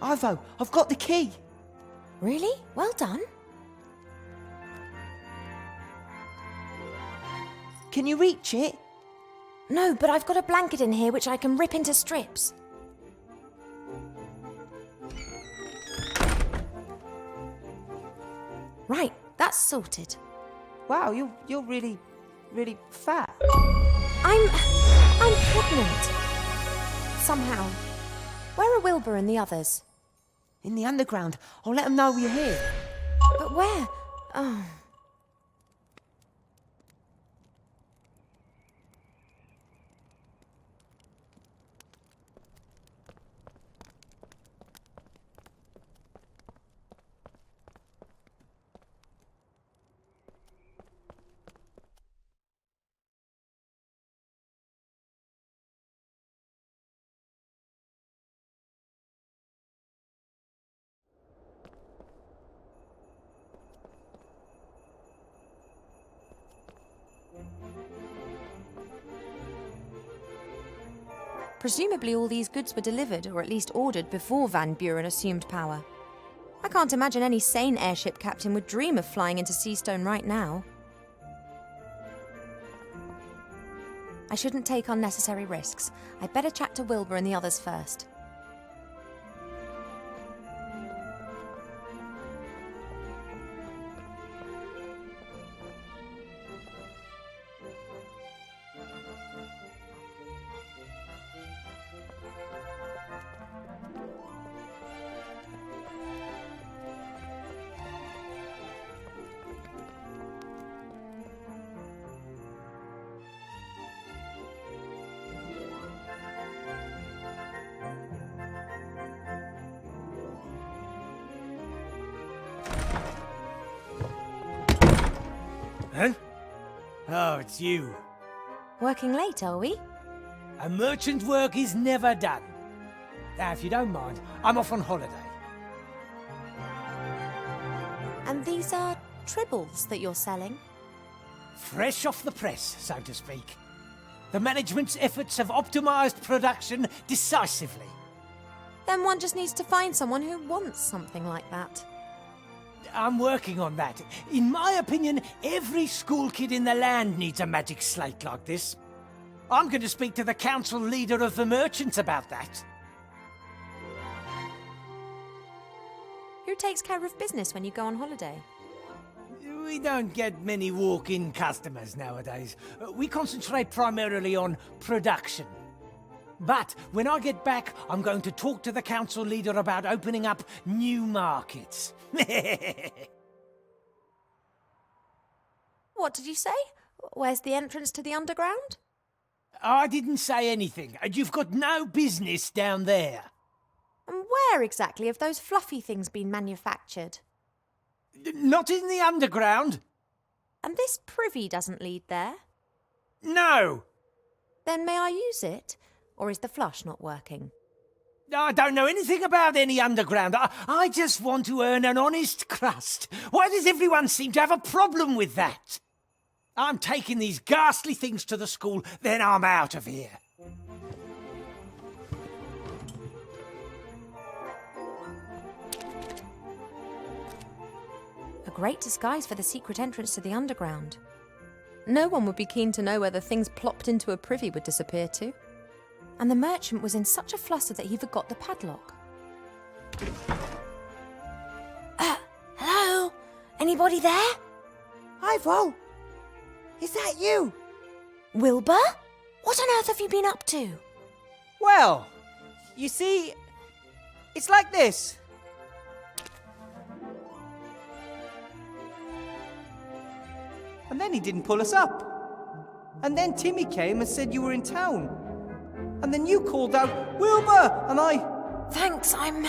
Ivo, I've got the key. Really? Well done. Can you reach it? No, but I've got a blanket in here which I can rip into strips. Right, that's sorted. Wow, you're really fat. I'm pregnant. Somehow. Where are Wilbur and the others? In the underground. I'll let them know you're here. But where? Oh. Presumably all these goods were delivered, or at least ordered, before Van Buren assumed power. I can't imagine any sane airship captain would dream of flying into Seastone right now. I shouldn't take unnecessary risks. I'd better chat to Wilbur and the others first. Huh? Oh, it's you. Working late, are we? A merchant's work is never done. Now, if you don't mind, I'm off on holiday. And these are tribbles that you're selling? Fresh off the press, so to speak. The management's efforts have optimized production decisively. Then one just needs to find someone who wants something like that. I'm working on that. In my opinion, every school kid in the land needs a magic slate like this. I'm going to speak to the council leader of the merchants about that. Who takes care of business when you go on holiday? We don't get many walk-in customers nowadays. We concentrate primarily on production. But when I get back, I'm going to talk to the council leader about opening up new markets. What did you say? Where's the entrance to the underground? I didn't say anything. You've got no business down there. And where exactly have those fluffy things been manufactured? Not in the underground. And this privy doesn't lead there? No. Then may I use it? Or is the flush not working? I don't know anything about any underground. I just want to earn an honest crust. Why does everyone seem to have a problem with that? I'm taking these ghastly things to the school, then I'm out of here. A great disguise for the secret entrance to the underground. No one would be keen to know where the things plopped into a privy would disappear to. And the merchant was in such a fluster that he forgot the padlock. Hello? Anybody there? Ivo! Is that you? Wilbur? What on earth have you been up to? Well, you see, it's like this. And then he didn't pull us up. And then Timmy came and said you were in town. And then you called out, Wilbur! And I... Thanks, I'm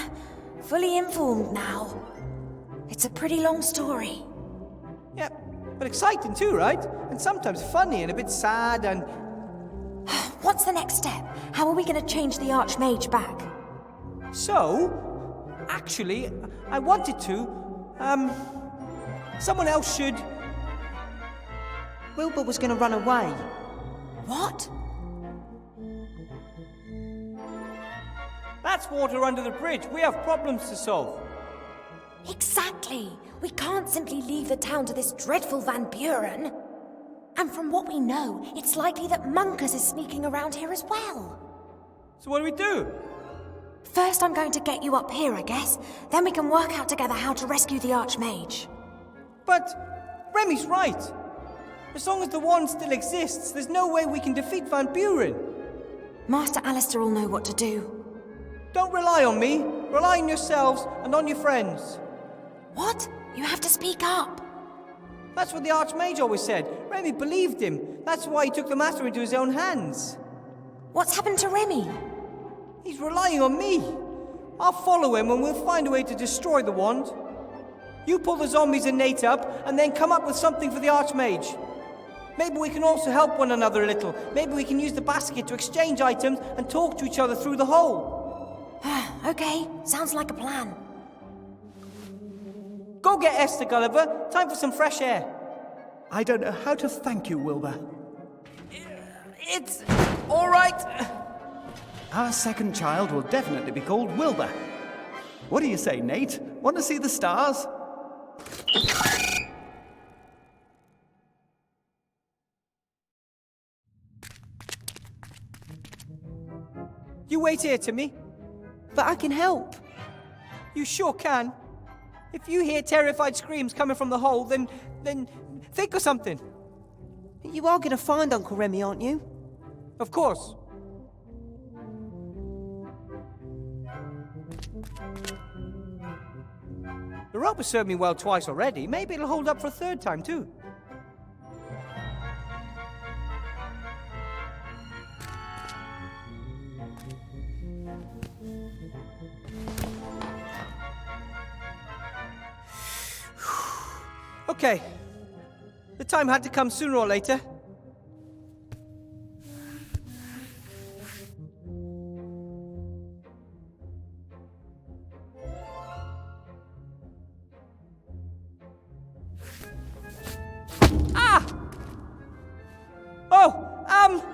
fully informed now. It's a pretty long story. Yeah, but exciting too, right? And sometimes funny and a bit sad and... What's the next step? How are we going to change the Archmage back? So, actually, I wanted to, someone else should... Wilbur was going to run away. What? That's water under the bridge. We have problems to solve. Exactly. We can't simply leave the town to this dreadful Van Buren. And from what we know, it's likely that Munkus is sneaking around here as well. So what do we do? First, I'm going to get you up here, I guess. Then we can work out together how to rescue the Archmage. But Remy's right. As long as the wand still exists, there's no way we can defeat Van Buren. Master Alistair will know what to do. Don't rely on me. Rely on yourselves and on your friends. What? You have to speak up. That's what the Archmage always said. Remy believed him. That's why he took the matter into his own hands. What's happened to Remy? He's relying on me. I'll follow him and we'll find a way to destroy the wand. You pull the zombies and Nate up, and then come up with something for the Archmage. Maybe we can also help one another a little. Maybe we can use the basket to exchange items and talk to each other through the hole. Okay, sounds like a plan. Go get Esther, Gulliver. Time for some fresh air. I don't know how to thank you, Wilbur. It's all right. Our second child will definitely be called Wilbur. What do you say, Nate? Want to see the stars? You wait here, Timmy. But I can help. You sure can. If you hear terrified screams coming from the hole, then think of something. You are going to find Uncle Remy, aren't you? Of course. The rope has served me well twice already. Maybe it'll hold up for a third time, too. Okay. The time had to come sooner or later. Ah! Oh,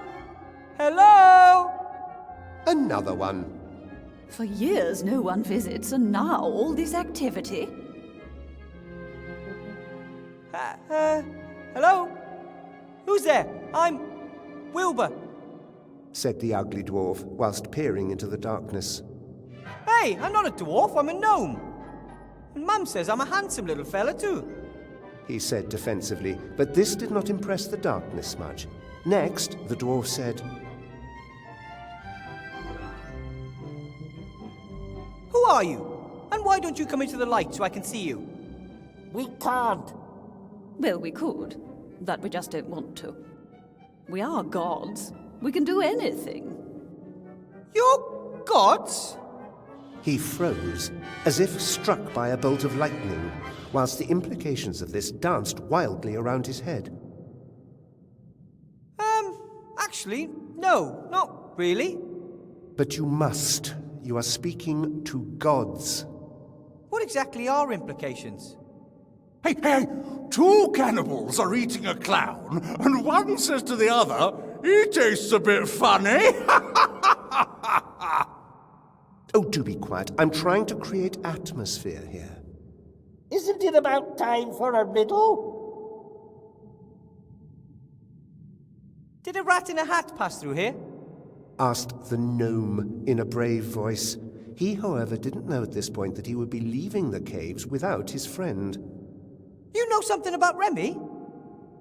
hello? Another one. For years no one visits, and now all this activity. Hello? Who's there? I'm Wilbur. Said the ugly dwarf, whilst peering into the darkness. Hey, I'm not a dwarf, I'm a gnome. And Mum says I'm a handsome little fella too. He said defensively, but this did not impress the darkness much. Next, the dwarf said, Who are you? And why don't you come into the light so I can see you? We can't. Well, we could, but we just don't want to. We are gods. We can do anything. You're gods? He froze, as if struck by a bolt of lightning, whilst the implications of this danced wildly around his head. Actually, no, not really. But you must. You are speaking to gods. What exactly are implications? Hey, two cannibals are eating a clown, and one says to the other, he tastes a bit funny. Oh, do be quiet. I'm trying to create atmosphere here. Isn't it about time for a riddle? Did a rat in a hat pass through here? Asked the gnome in a brave voice. He, however, didn't know at this point that he would be leaving the caves without his friend. You know something about Remy?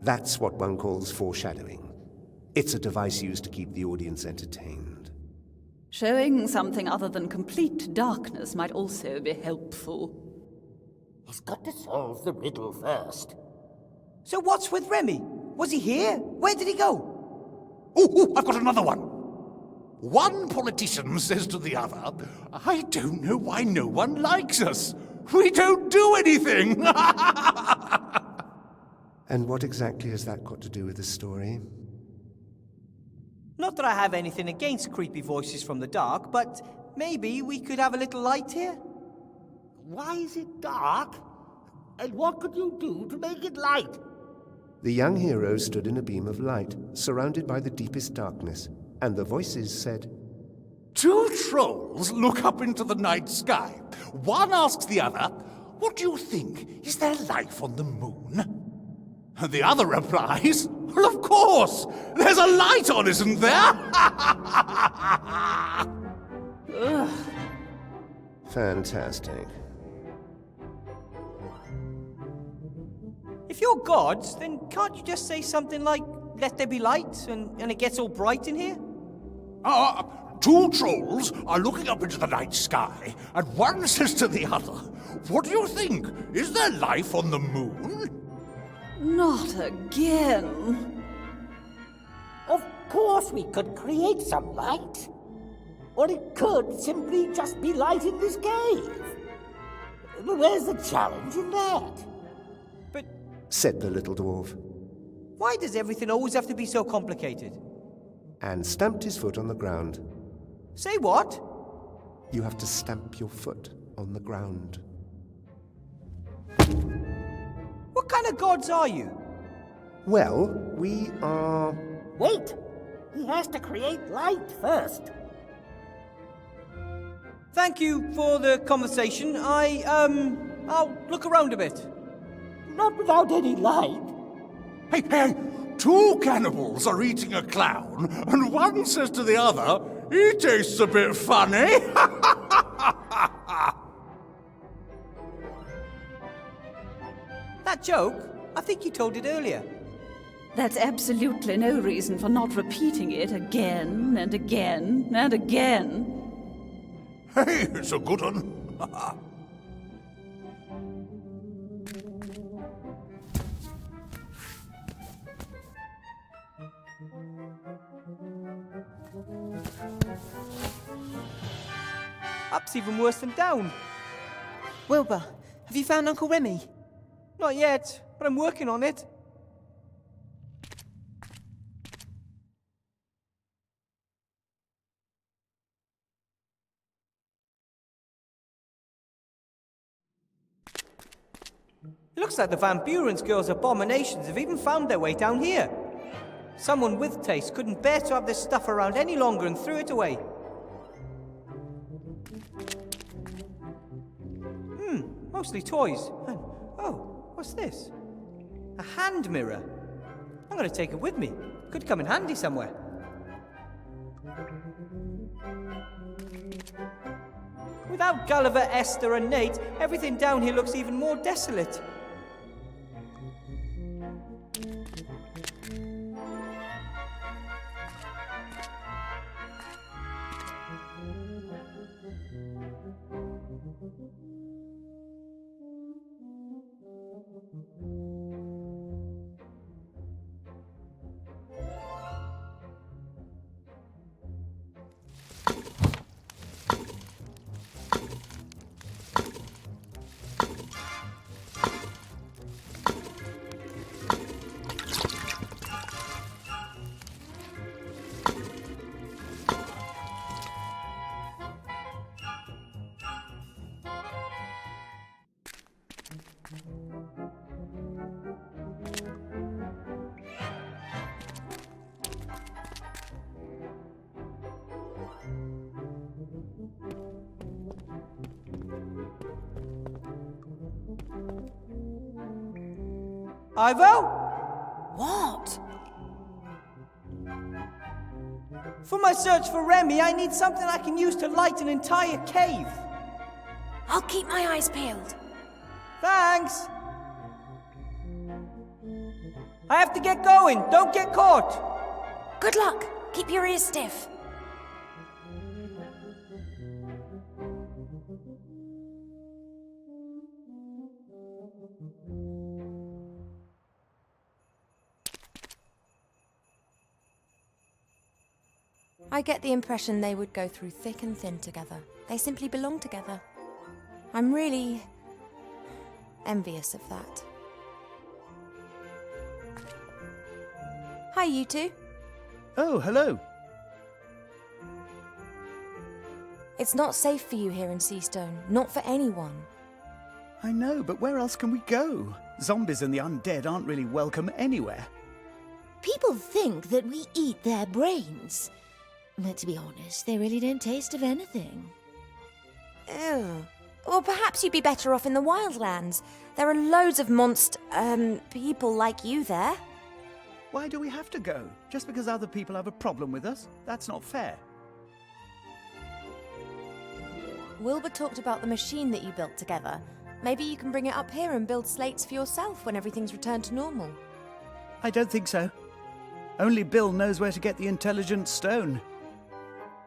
That's what one calls foreshadowing. It's a device used to keep the audience entertained. Showing something other than complete darkness might also be helpful. He's got to solve the riddle first. So what's with Remy? Was he here? Where did he go? Oh, I've got another one. One politician says to the other, I don't know why no one likes us. We don't do anything. And what exactly has that got to do with the story? Not that I have anything against creepy voices from the dark, but maybe we could have a little light here? Why is it dark? And what could you do to make it light? The young hero stood in a beam of light, surrounded by the deepest darkness, and the voices said, Two trolls look up into the night sky. One asks the other, what do you think? Is there life on the moon? And the other replies, well, of course! There's a light on, isn't there? Ugh. Fantastic. If you're gods, then can't you just say something like, let there be light, and it gets all bright in here? Two trolls are looking up into the night sky, and one says to the other, what do you think? Is there life on the moon? Not again. Of course we could create some light. Or it could simply just be light in this cave. Where's the challenge in that? Said the little dwarf, Why does everything always have to be so complicated? and stamped his foot on the ground. Say what? You have to stamp your foot on the ground. What kind of gods are you? Well, we are... Wait! He has to create light first. Thank you for the conversation. I'll look around a bit. Not without any light. Hey, two cannibals are eating a clown, and one says to the other, he tastes a bit funny. That joke? I think you told it earlier. That's absolutely no reason for not repeating it again and again and again. Hey, it's a good one. Up's even worse than down. Wilbur, have you found Uncle Remy? Not yet, but I'm working on it. It looks like the Van Buren's girls' abominations have even found their way down here. Someone with taste couldn't bear to have this stuff around any longer and threw it away. Mostly toys. And, oh, what's this? A hand mirror. I'm going to take it with me. Could come in handy somewhere. Without Gulliver, Esther and Nate, everything down here looks even more desolate. Ivo? What? For my search for Remy, I need something I can use to light an entire cave. I'll keep my eyes peeled. Thanks. I have to get going. Don't get caught. Good luck. Keep your ears stiff. I get the impression they would go through thick and thin together. They simply belong together. I'm really envious of that. Hi, you two. Oh, hello. It's not safe for you here in Seastone. Not for anyone. I know, but where else can we go? Zombies and the undead aren't really welcome anywhere. People think that we eat their brains. But to be honest, they really don't taste of anything. Ew. Well, perhaps you'd be better off in the wildlands. There are loads of people like you there. Why do we have to go? Just because other people have a problem with us? That's not fair. Wilbur talked about the machine that you built together. Maybe you can bring it up here and build slates for yourself when everything's returned to normal. I don't think so. Only Bill knows where to get the intelligent stone.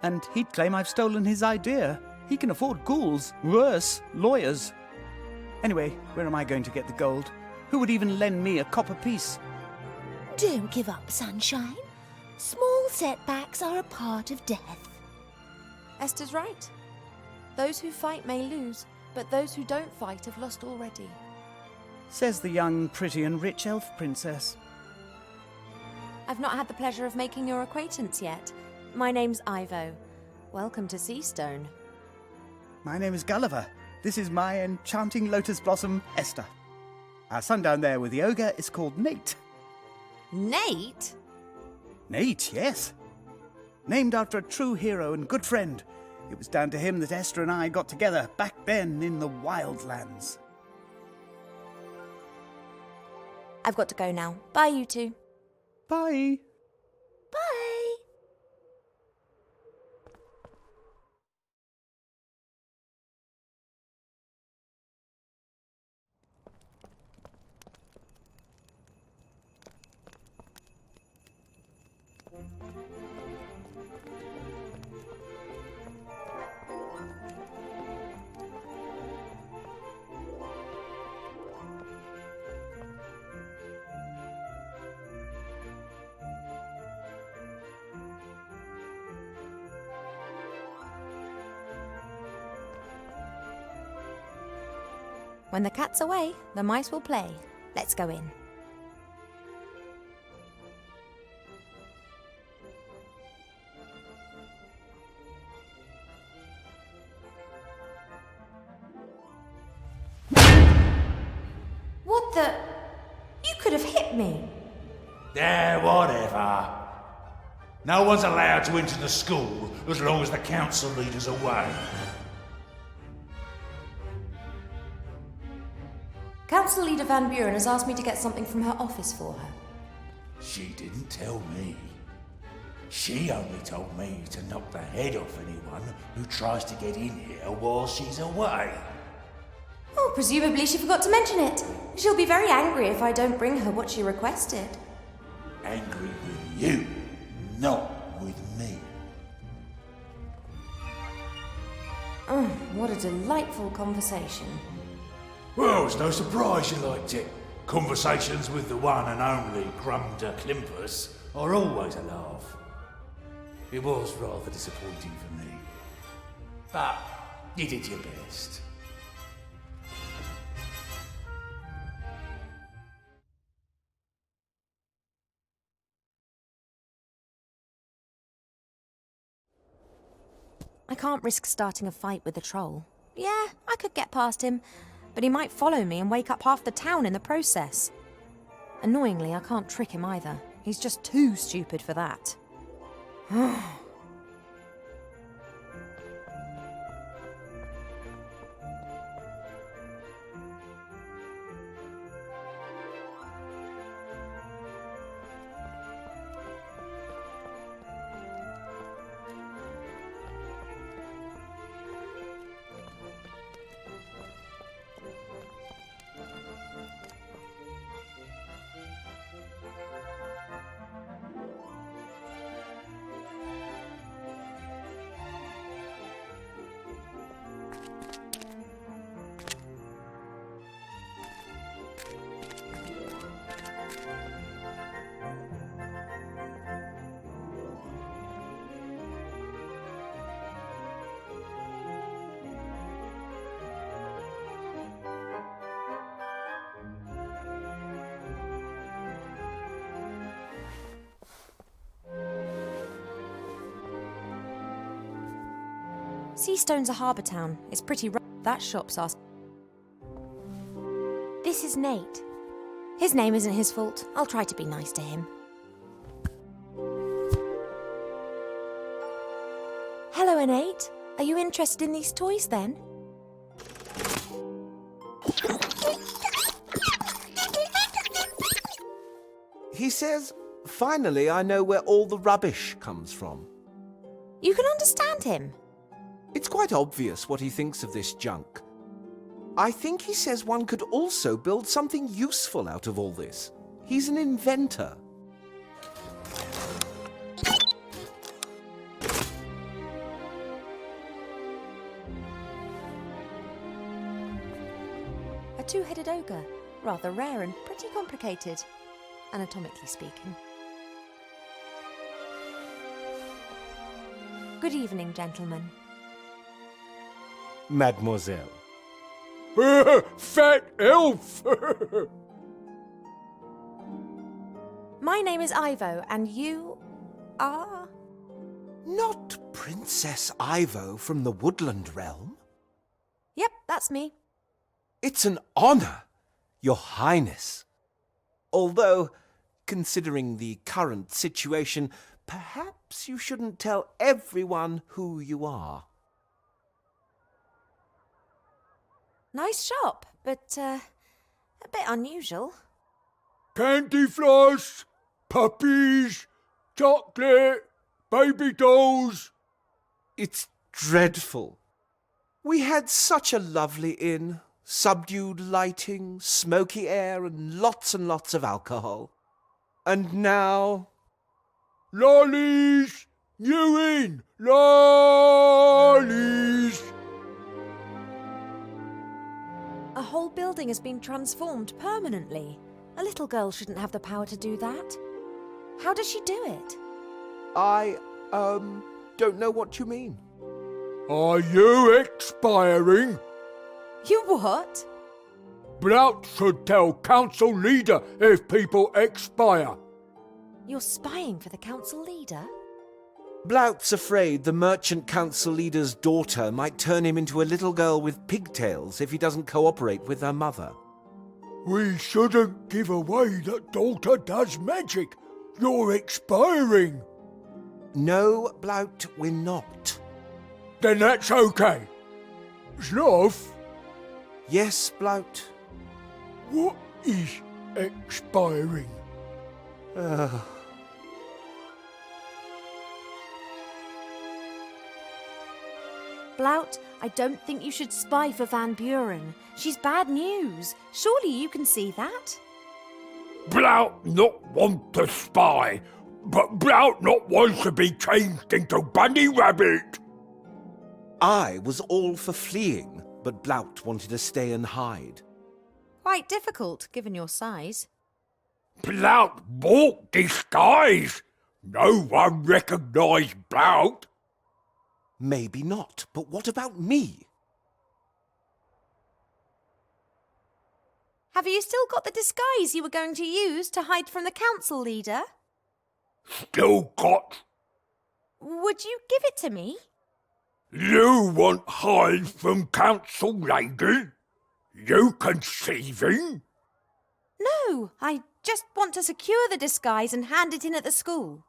And he'd claim I've stolen his idea. He can afford ghouls. Worse, lawyers. Anyway, where am I going to get the gold? Who would even lend me a copper piece? Don't give up, Sunshine. Small setbacks are a part of death. Esther's right. Those who fight may lose, but those who don't fight have lost already. Says the young, pretty and rich elf princess. I've not had the pleasure of making your acquaintance yet. My name's Ivo. Welcome to Seastone. My name is Gulliver. This is my enchanting lotus blossom, Esther. Our son down there with the ogre is called Nate. Nate? Nate, yes. Named after a true hero and good friend. It was down to him that Esther and I got together back then in the wildlands. I've got to go now. Bye, you two. Bye. Bye. When the cat's away, the mice will play. Let's go in. What that you could have hit me. Yeah, whatever. No one's allowed to enter the school as long as the council leader's away. Council Leader Van Buren has asked me to get something from her office for her. She didn't tell me. She only told me to knock the head off anyone who tries to get in here while she's away. Oh, presumably she forgot to mention it. She'll be very angry if I don't bring her what she requested. Angry with you, not with me. Oh, what a delightful conversation. Well, it's no surprise you liked it. Conversations with the one and only Grum de Klimpus are always a laugh. It was rather disappointing for me. But you did your best. I can't risk starting a fight with the troll. Yeah, I could get past him, but he might follow me and wake up half the town in the process. Annoyingly, I can't trick him either. He's just too stupid for that. Seastone's a harbour town. It's pretty rough. That shop's asked. This is Nate. His name isn't his fault. I'll try to be nice to him. Hello, Nate. Are you interested in these toys then? He says, finally I know where all the rubbish comes from. You can understand him. It's quite obvious what he thinks of this junk. I think he says one could also build something useful out of all this. He's an inventor. A two-headed ogre. Rather rare and pretty complicated, anatomically speaking. Good evening, gentlemen. Mademoiselle. Fat elf! My name is Ivo, and you are? Not Princess Ivo from the Woodland Realm. Yep, that's me. It's an honor, Your Highness. Although, considering the current situation, perhaps you shouldn't tell everyone who you are. Nice shop, but a bit unusual. Candy floss, puppies, chocolate, baby dolls. It's dreadful. We had such a lovely inn. Subdued lighting, smoky air, and lots of alcohol. And now... Lollies! New inn! Lollies! A whole building has been transformed permanently. A little girl shouldn't have the power to do that. How does she do it? I, don't know what you mean. Are you expiring? You what? Blout should tell council leader if people expire. You're spying for the council leader? Blout's afraid the merchant council leader's daughter might turn him into a little girl with pigtails if he doesn't cooperate with her mother. We shouldn't give away that daughter does magic. You're expiring. No, Blout, we're not. Then that's okay. Sloth? Yes, Blout. What is expiring? Blout, I don't think you should spy for Van Buren. She's bad news. Surely you can see that? Blout not want to spy, but Blout not wants to be changed into Bunny Rabbit. I was all for fleeing, but Blout wanted to stay and hide. Quite difficult, given your size. Blout bought disguise. No one recognised Blout. Maybe not, but what about me? Have you still got the disguise you were going to use to hide from the council leader? Still got. Would you give it to me? You want hide from council lady? You conceiving? No, I just want to secure the disguise and hand it in at the school.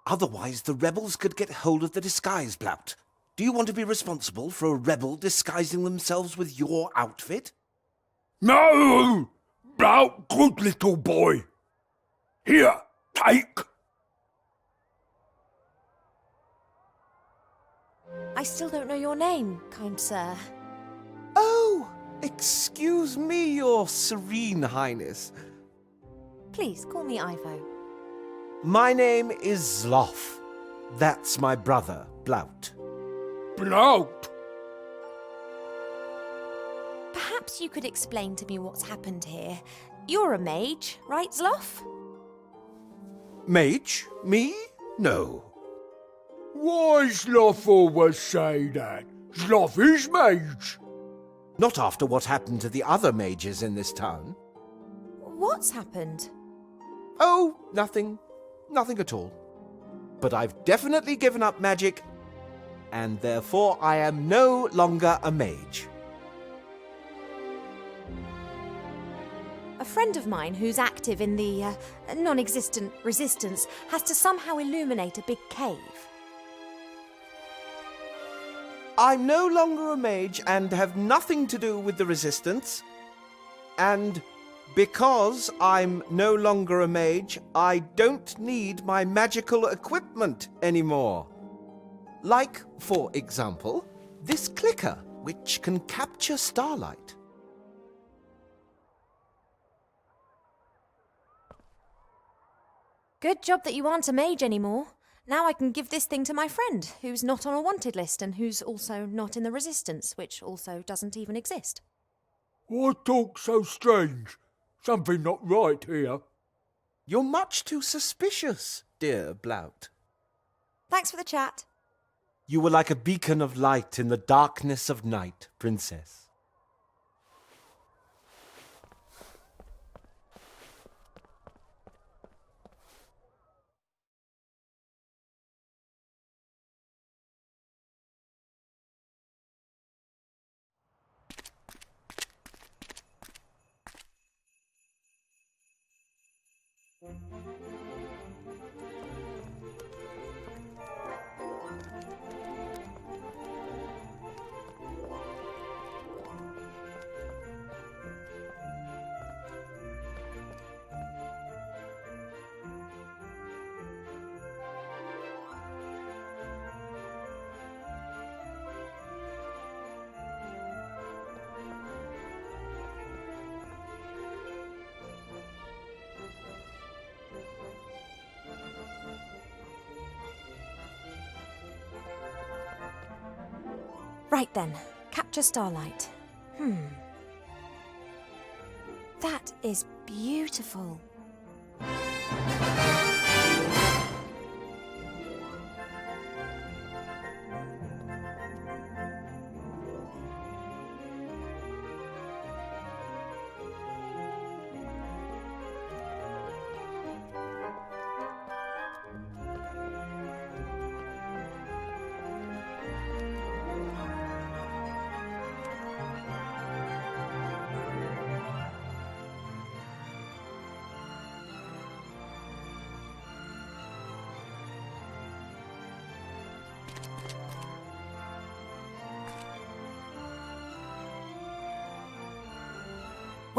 Otherwise, the rebels could get hold of the disguise, Blout. Do you want to be responsible for a rebel disguising themselves with your outfit? No! Blout, good little boy. Here, take. I still don't know your name, kind sir. Oh, excuse me, your serene highness. Please, call me Ivo. My name is Sloth. That's my brother, Blout. Blout? Perhaps you could explain to me what's happened here. You're a mage, right, Sloth? Mage? Me? No. Why Sloth always say that? Sloth is mage. Not after what happened to the other mages in this town. What's happened? Oh, nothing. Nothing at all. But I've definitely given up magic, and therefore I am no longer a mage. A friend of mine who's active in the non-existent resistance has to somehow illuminate a big cave. I'm no longer a mage and have nothing to do with the resistance. And because I'm no longer a mage, I don't need my magical equipment anymore. Like, for example, this clicker, which can capture starlight. Good job that you aren't a mage anymore. Now I can give this thing to my friend, who's not on a wanted list and who's also not in the resistance, which also doesn't even exist. Why talk so strange? Something not right here. You're much too suspicious, dear Blout. Thanks for the chat. You were like a beacon of light in the darkness of night, Princess. Right then, capture starlight. That is beautiful.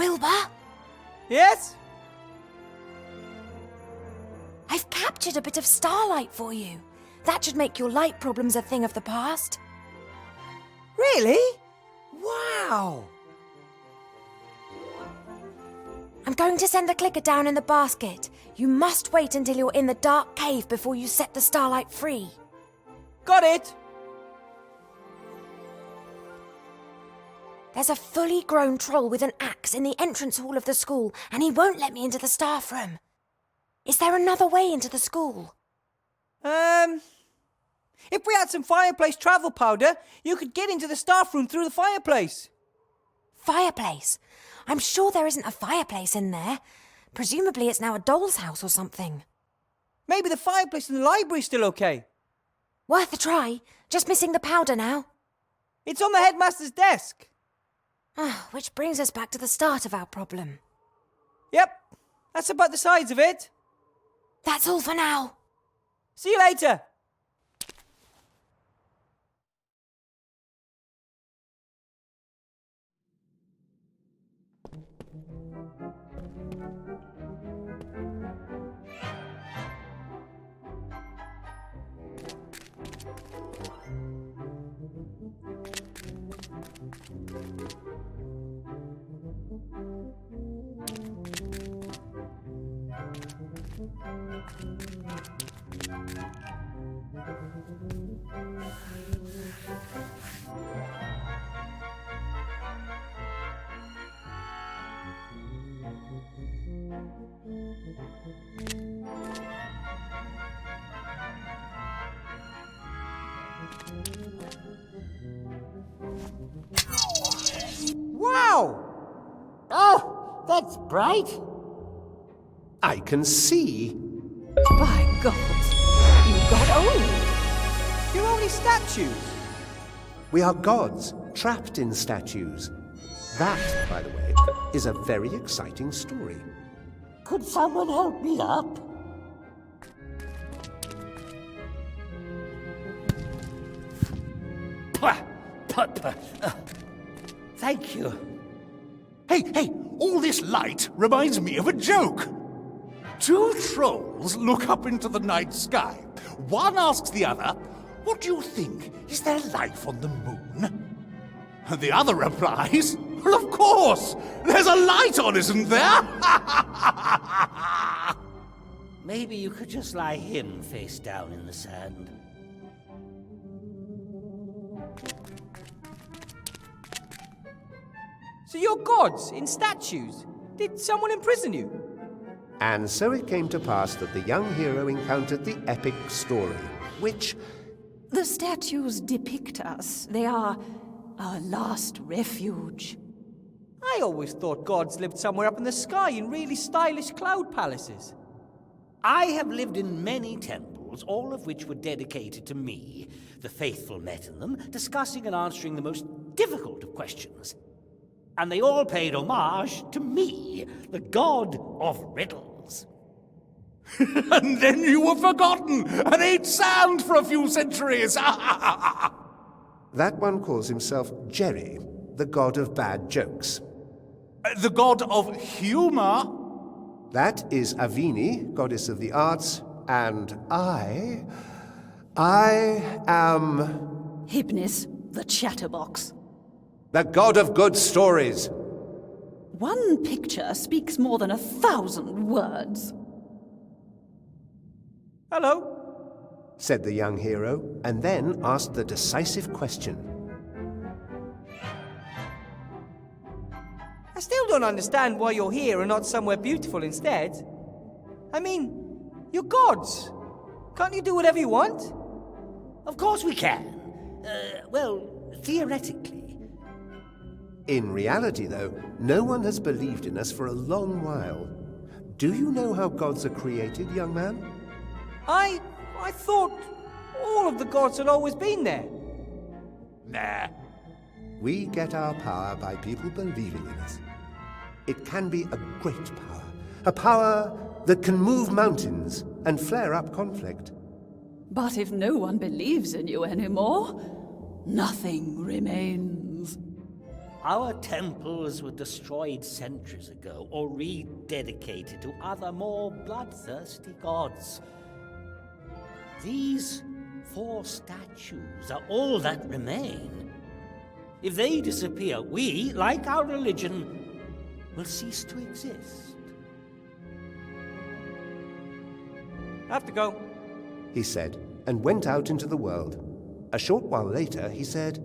Wilbur? Yes? I've captured a bit of starlight for you. That should make your light problems a thing of the past. Really? Wow! I'm going to send the clicker down in the basket. You must wait until you're in the dark cave before you set the starlight free. Got it! There's a fully grown troll with an axe in the entrance hall of the school, and he won't let me into the staff room. Is there another way into the school? If we had some fireplace travel powder, you could get into the staff room through the fireplace. Fireplace? I'm sure there isn't a fireplace in there. Presumably it's now a doll's house or something. Maybe the fireplace in the library's still okay. Worth a try. Just missing the powder now. It's on the headmaster's desk. Which brings us back to the start of our problem. Yep, that's about the size of it. That's all for now. See you later. Wow! Oh, that's bright. I can see. By God, you got old. You're only statues. We are gods, trapped in statues. That, by the way, is a very exciting story. Could someone help me up? Thank you. Hey, all this light reminds me of a joke. Two trolls look up into the night sky. One asks the other, "What do you think? Is there life on the moon?" And the other replies, "Well, of course! There's a light on, isn't there?" Maybe you could just lie him face down in the sand. So you're gods in statues? Did someone imprison you? And so it came to pass that the young hero encountered the epic story, which... The statues depict us. They are our last refuge. I always thought gods lived somewhere up in the sky in really stylish cloud palaces. I have lived in many temples, all of which were dedicated to me. The faithful met in them, discussing and answering the most difficult of questions. And they all paid homage to me, the god of riddles. And then you were forgotten and ate sand for a few centuries. That one calls himself Jerry, the god of bad jokes. The god of humor? That is Avini, goddess of the arts, and I am... Hypnis, the chatterbox. The god of good stories. One picture speaks more than 1,000 words. Hello, said the young hero, and then asked the decisive question. I still don't understand why you're here and not somewhere beautiful instead. I mean, you're gods. Can't you do whatever you want? Of course we can. Well, theoretically. In reality, though, no one has believed in us for a long while. Do you know how gods are created, young man? I thought all of the gods had always been there. Nah. We get our power by people believing in us. It can be a great power. A power that can move mountains and flare up conflict. But if no one believes in you anymore, nothing remains. Our temples were destroyed centuries ago or rededicated to other more bloodthirsty gods. These 4 statues are all that remain. If they disappear, we, like our religion, will cease to exist. I have to go, he said, and went out into the world. A short while later, he said,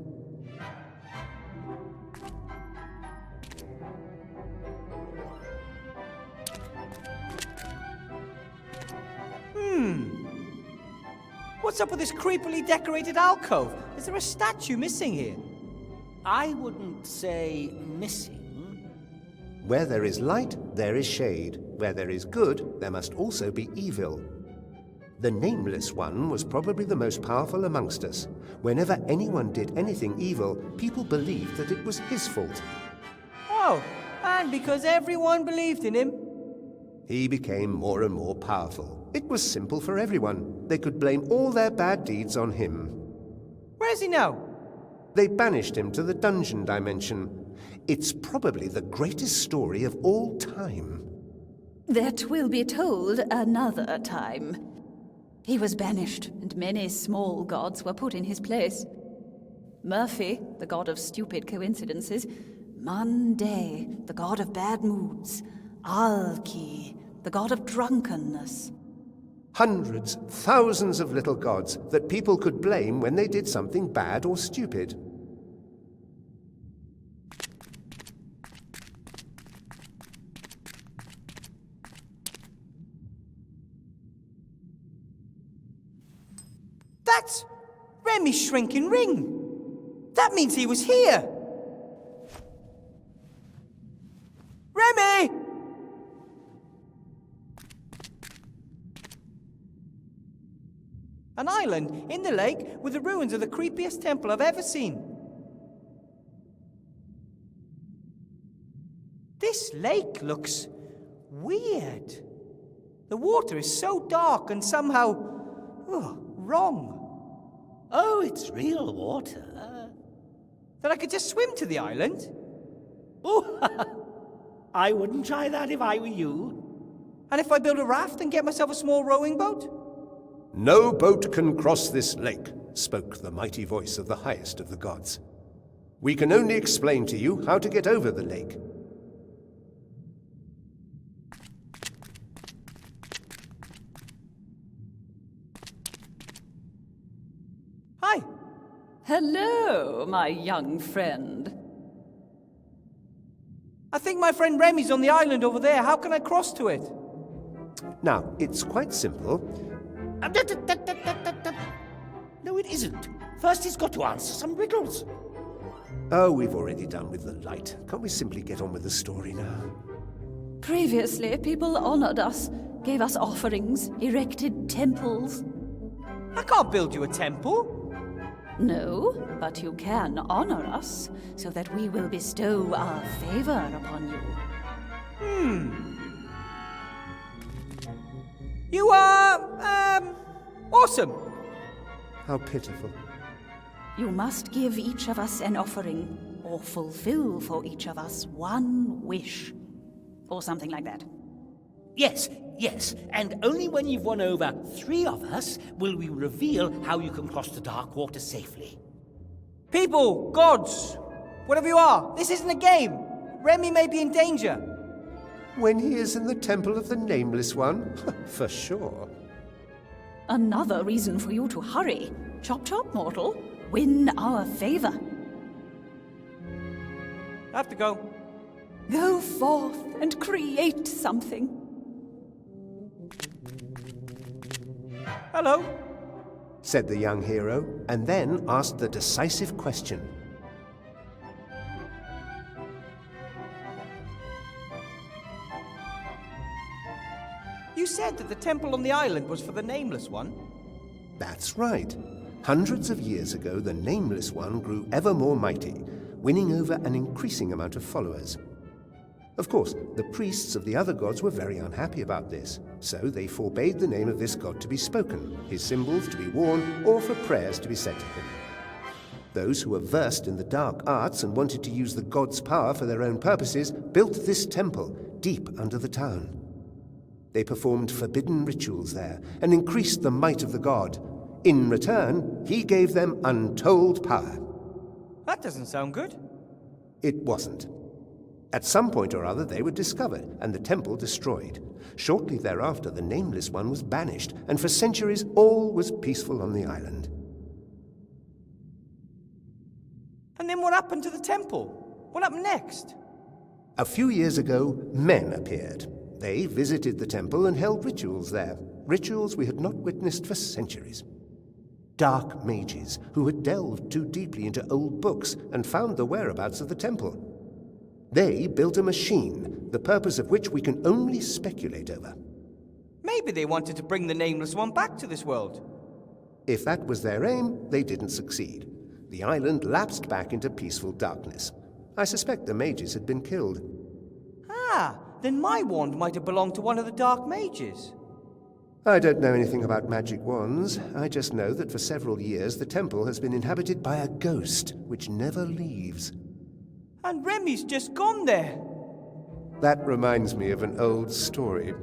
What's up with this creepily decorated alcove? Is there a statue missing here? I wouldn't say missing. Where there is light, there is shade. Where there is good, there must also be evil. The Nameless One was probably the most powerful amongst us. Whenever anyone did anything evil, people believed that it was his fault. Oh, and because everyone believed in him? He became more and more powerful. It was simple for everyone. They could blame all their bad deeds on him. Where is he now? They banished him to the dungeon dimension. It's probably the greatest story of all time. That will be told another time. He was banished, and many small gods were put in his place. Murphy, the god of stupid coincidences. Monday, the god of bad moods. Alki, the god of drunkenness. Hundreds, thousands of little gods that people could blame when they did something bad or stupid. That's Remy's shrinking ring. That means he was here. Remy! An island in the lake with the ruins of the creepiest temple I've ever seen. This lake looks weird. The water is so dark and somehow wrong. Oh, it's real water. That I could just swim to the island? Oh, I wouldn't try that if I were you. And if I build a raft and get myself a small rowing boat? No boat can cross this lake, spoke the mighty voice of the highest of the gods. We can only explain to you how to get over the lake. Hi. Hello, my young friend. I think my friend Remy's on the island over there. How can I cross to it? Now, it's quite simple. No, it isn't. First, he's got to answer some riddles. Oh, we've already done with the light. Can't we simply get on with the story now? Previously, people honored us, gave us offerings, erected temples. I can't build you a temple. No, but you can honor us, so that we will bestow our favor upon you. You are, awesome. How pitiful. You must give each of us an offering, or fulfill for each of us one wish. Or something like that. Yes, and only when you've won over 3 of us will we reveal how you can cross the dark water safely. People, gods, whatever you are, this isn't a game. Remy may be in danger. When he is in the temple of the Nameless One? For sure. Another reason for you to hurry. Chop chop, mortal. Win our favor. I have to go. Go forth and create something. Hello, said the young hero, and then asked the decisive question. You said that the temple on the island was for the Nameless One? That's right. Hundreds of years ago, the Nameless One grew ever more mighty, winning over an increasing amount of followers. Of course, the priests of the other gods were very unhappy about this, so they forbade the name of this god to be spoken, his symbols to be worn, or for prayers to be said to him. Those who were versed in the dark arts and wanted to use the god's power for their own purposes built this temple deep under the town. They performed forbidden rituals there and increased the might of the god. In return, he gave them untold power. That doesn't sound good. It wasn't. At some point or other, they were discovered and the temple destroyed. Shortly thereafter, the Nameless One was banished, and for centuries all was peaceful on the island. And then what happened to the temple? What happened next? A few years ago, men appeared. They visited the temple and held rituals there, rituals we had not witnessed for centuries. Dark mages who had delved too deeply into old books and found the whereabouts of the temple. They built a machine, the purpose of which we can only speculate over. Maybe they wanted to bring the Nameless One back to this world. If that was their aim, they didn't succeed. The island lapsed back into peaceful darkness. I suspect the mages had been killed. Ah, then my wand might have belonged to one of the dark mages. I don't know anything about magic wands. I just know that for several years the temple has been inhabited by a ghost which never leaves. And Remy's just gone there. That reminds me of an old story.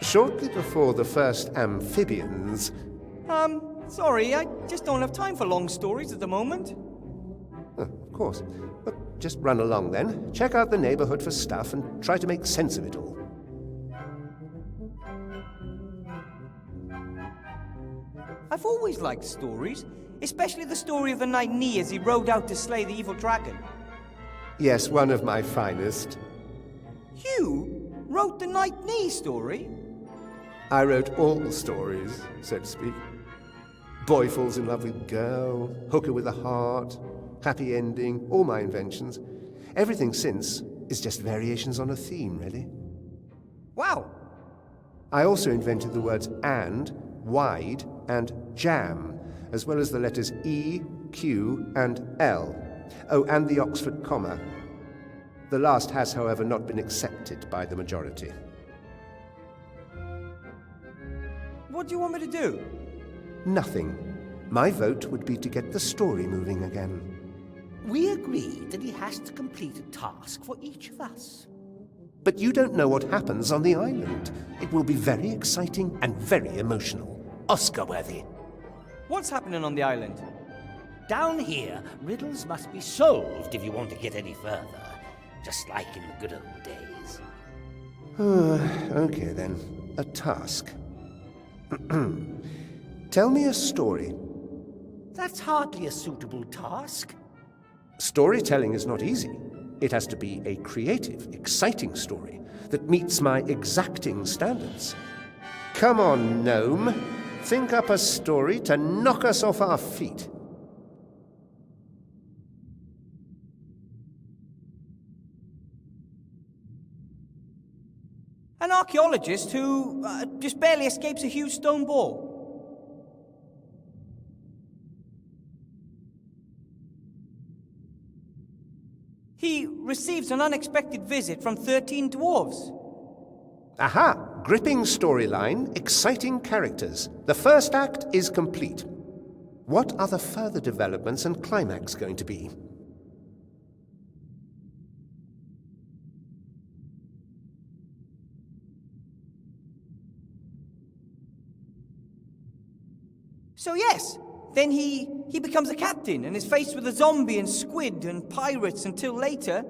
Shortly before the first amphibians... Sorry, I just don't have time for long stories at the moment. Of course. But just run along then. Check out the neighborhood for stuff and try to make sense of it all. I've always liked stories, especially the story of the Knight Ni as he rode out to slay the evil dragon. Yes, one of my finest. You wrote the Knight Ni story? I wrote all stories, so to speak. Boy falls in love with girl, hooker with a heart, happy ending, all my inventions. Everything since is just variations on a theme, really. Wow! I also invented the words and, wide, and jam, as well as the letters E, Q, and L. Oh, and the Oxford comma. The last has, however, not been accepted by the majority. What do you want me to do? Nothing. My vote would be to get the story moving again. We agreed that he has to complete a task for each of us. But you don't know what happens on the island. It will be very exciting and very emotional. Oscar-worthy. What's happening on the island? Down here, riddles must be solved if you want to get any further. Just like in the good old days. Okay then. A task. Tell me a story. That's hardly a suitable task. Storytelling is not easy. It has to be a creative, exciting story that meets my exacting standards. Come on, gnome. Think up a story to knock us off our feet. An archaeologist who just barely escapes a huge stone ball. He receives an unexpected visit from 13 dwarves. Aha! Gripping storyline, exciting characters. The first act is complete. What are the further developments and climax going to be? So yes, then he becomes a captain and is faced with a zombie and squid and pirates until later.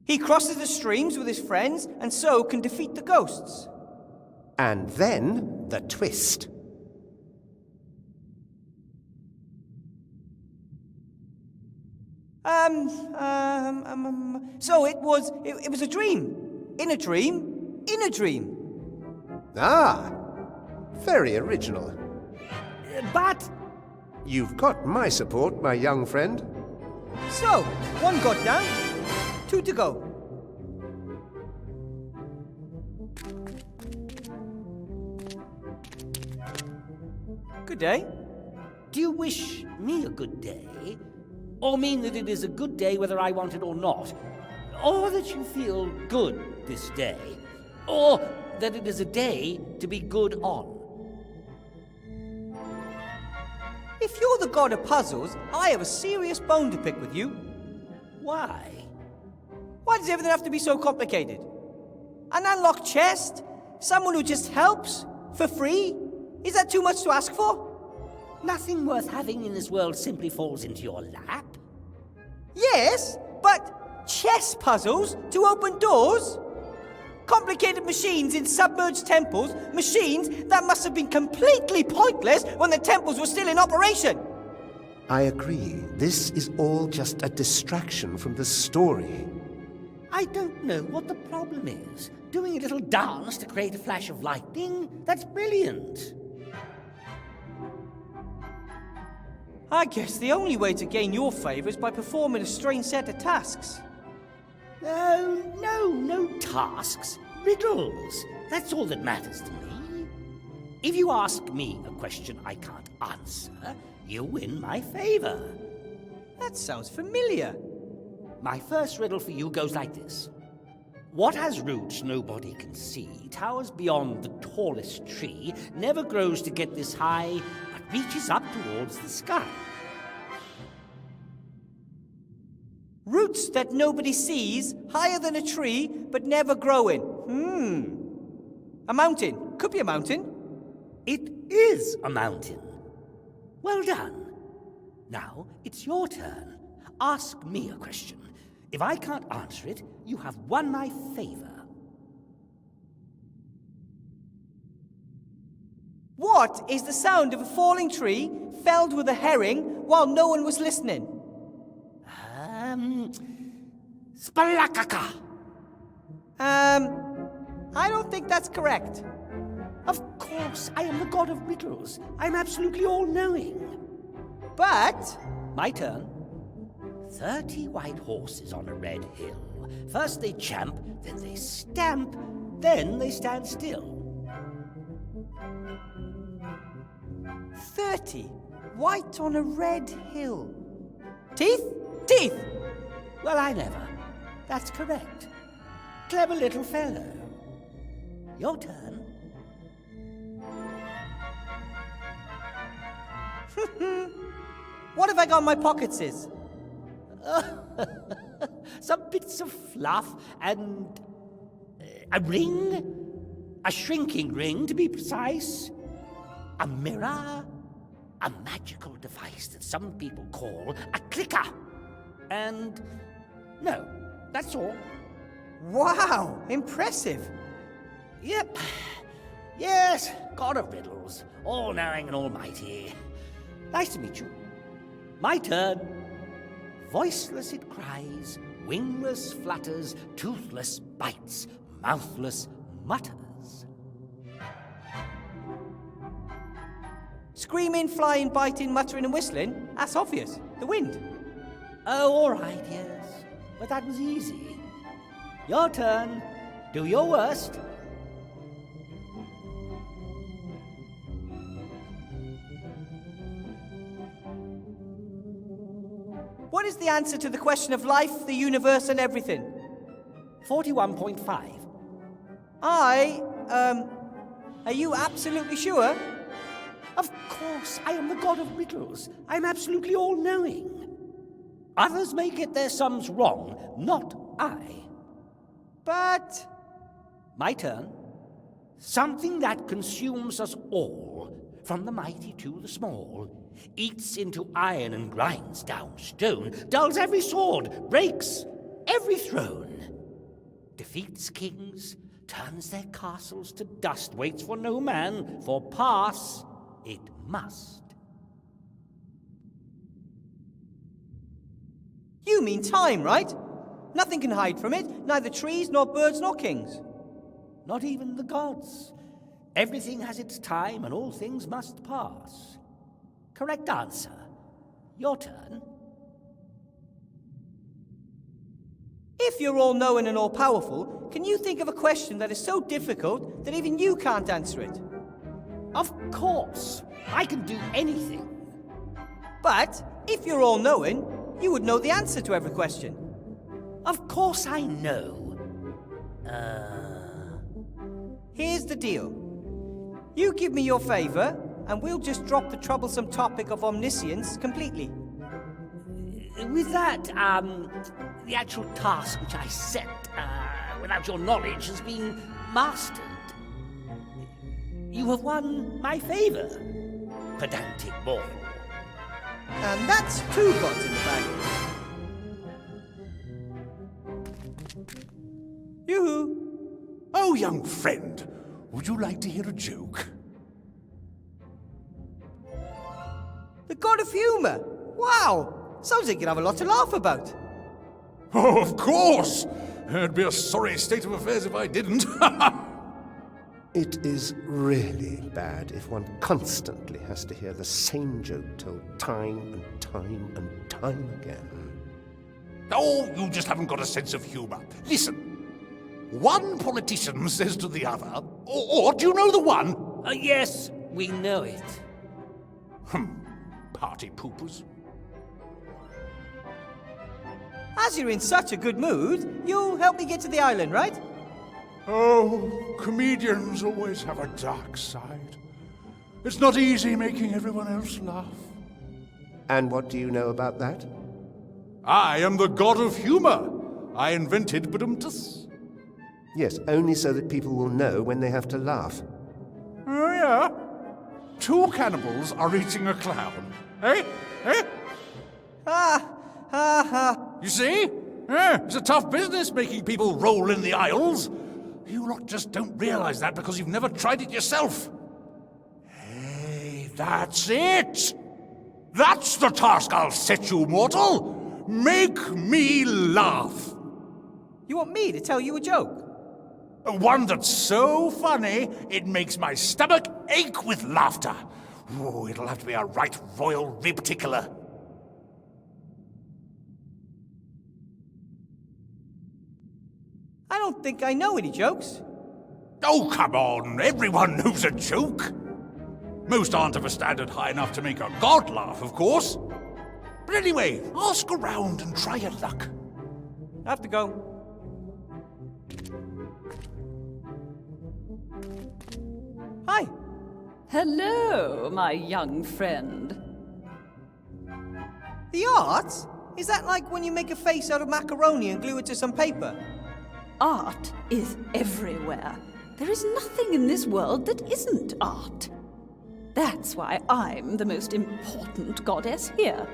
He crosses the streams with his friends and so can defeat the ghosts. And then the twist. So it was a dream. In a dream. In a dream. Ah! Very original. But... You've got my support, my young friend. So, one got down, 2 to go. Good day. Do you wish me a good day? Or mean that it is a good day whether I want it or not? Or that you feel good this day? Or that it is a day to be good on. If you're the god of puzzles, I have a serious bone to pick with you. Why? Why does everything have to be so complicated? An unlocked chest? Someone who just helps? For free? Is that too much to ask for? Nothing worth having in this world simply falls into your lap. Yes, but chess puzzles to open doors? Complicated machines in submerged temples, machines that must have been completely pointless when the temples were still in operation. I agree. This is all just a distraction from the story. I don't know what the problem is. Doing a little dance to create a flash of lightning? That's brilliant. I guess the only way to gain your favour is by performing a strange set of tasks. No tasks. Riddles. That's all that matters to me. If you ask me a question I can't answer, you win my favour. That sounds familiar. My first riddle for you goes like this. What has roots nobody can see, towers beyond the tallest tree, never grows to get this high, but reaches up towards the sky? Roots that nobody sees, higher than a tree, but never growing. A mountain. Could be a mountain. It is a mountain. Well done. Now it's your turn. Ask me a question. If I can't answer it, you have won my favor. What is the sound of a falling tree felled with a herring while no one was listening? Spalakaka. I don't think that's correct. Of course, I am the god of riddles. I'm absolutely all-knowing. But... My turn. 30 white horses on a red hill. First they champ, then they stamp, then they stand still. 30 white on a red hill. Teeth? Teeth! Well, I never. That's correct. Clever little fellow. Your turn. What have I got in my pockets is? Some bits of fluff and a ring, a shrinking ring to be precise, a mirror, a magical device that some people call a clicker, and no, that's all. Wow, impressive. Yep. Yes, god of riddles, all-knowing and almighty. Nice to meet you. My turn. Voiceless it cries, wingless flutters, toothless bites, mouthless mutters. Screaming, flying, biting, muttering and whistling? That's obvious. The wind. Oh, all right, yes. But that was easy. Your turn. Do your worst. What is the answer to the question of life, the universe, and everything? 41.5. Are you absolutely sure? Of course, I am the god of riddles. I'm absolutely all-knowing. Others may get their sums wrong, not I. But... My turn. Something that consumes us all, from the mighty to the small, eats into iron and grinds down stone, dulls every sword, breaks every throne, defeats kings, turns their castles to dust, waits for no man, for pass it must. You mean time, right? Nothing can hide from it, neither trees, nor birds, nor kings. Not even the gods. Everything has its time, and all things must pass. Correct answer. Your turn. If you're all-knowing and all-powerful, can you think of a question that is so difficult that even you can't answer it? Of course. I can do anything. But if you're all-knowing, you would know the answer to every question. Of course I know. Here's the deal. You give me your favour, and we'll just drop the troublesome topic of omniscience completely. With that, the actual task which I set, without your knowledge, has been mastered. You have won my favour, pedantic mortal. And that's 2 gods in the bag. Yoo-hoo! Oh, young friend, would you like to hear a joke? The god of humour! Wow! Sounds like you'd have a lot to laugh about. Oh, of course! It'd be a sorry state of affairs if I didn't. It is really bad if one constantly has to hear the same joke told time and time and time again. Oh, you just haven't got a sense of humour. Listen. One politician says to the other, or do you know the one? Yes, we know it. Party poopers. As you're in such a good mood, you'll help me get to the island, right? Oh, comedians always have a dark side. It's not easy making everyone else laugh. And what do you know about that? I am the god of humour. I invented badumtus. Yes, only so that people will know when they have to laugh. Oh, yeah? 2 cannibals are eating a clown. Eh? Ha! Ha ha! You see? It's a tough business making people roll in the aisles. You lot just don't realise that because you've never tried it yourself. Hey, that's it! That's the task I'll set you, mortal! Make me laugh! You want me to tell you a joke? One that's so funny, it makes my stomach ache with laughter. Oh, it'll have to be a right royal rib tickler. I don't think I know any jokes. Oh, come on. Everyone knows a joke. Most aren't of a standard high enough to make a god laugh, of course. But anyway, ask around and try your luck. I have to go. Hi. Hello, my young friend. The arts? Is that like when you make a face out of macaroni and glue it to some paper? Art is everywhere. There is nothing in this world that isn't art. That's why I'm the most important goddess here.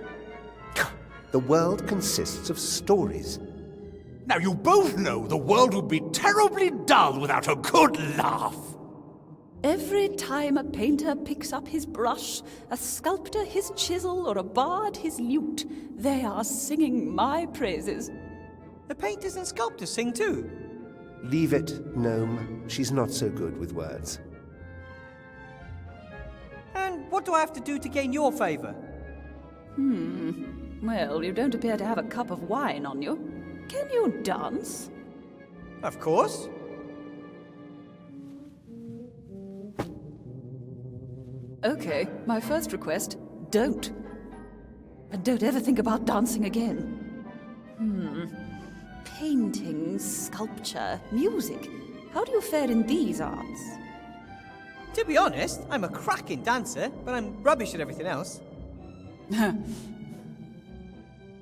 The world consists of stories. Now you both know the world would be terribly dull without a good laugh. Every time a painter picks up his brush, a sculptor his chisel, or a bard his lute, they are singing my praises. The painters and sculptors sing too. Leave it, Gnome. She's not so good with words. And what do I have to do to gain your favour? Well, you don't appear to have a cup of wine on you. Can you dance? Of course. Okay, my first request, don't. And don't ever think about dancing again. Painting, sculpture, music. How do you fare in these arts? To be honest, I'm a cracking dancer, but I'm rubbish at everything else.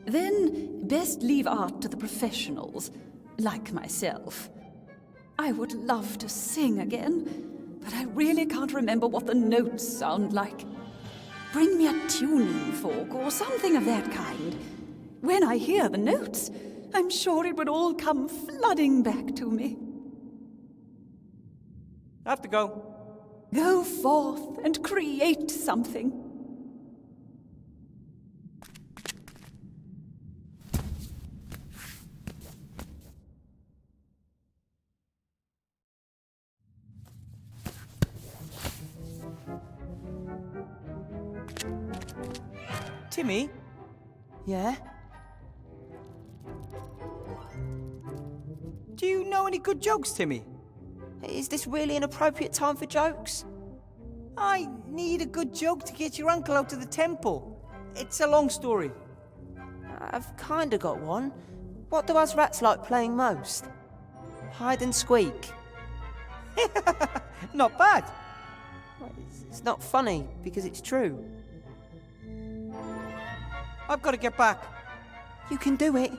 Then best leave art to the professionals, like myself. I would love to sing again, but I really can't remember what the notes sound like. Bring me a tuning fork or something of that kind. When I hear the notes, I'm sure it would all come flooding back to me. I have to go. Go forth and create something. Timmy? Yeah? Do you know any good jokes, Timmy? Is this really an appropriate time for jokes? I need a good joke to get your uncle out of the temple. It's a long story. I've kinda got one. What do us rats like playing most? Hide and squeak. Not bad. It's not funny, because it's true. I've got to get back. You can do it.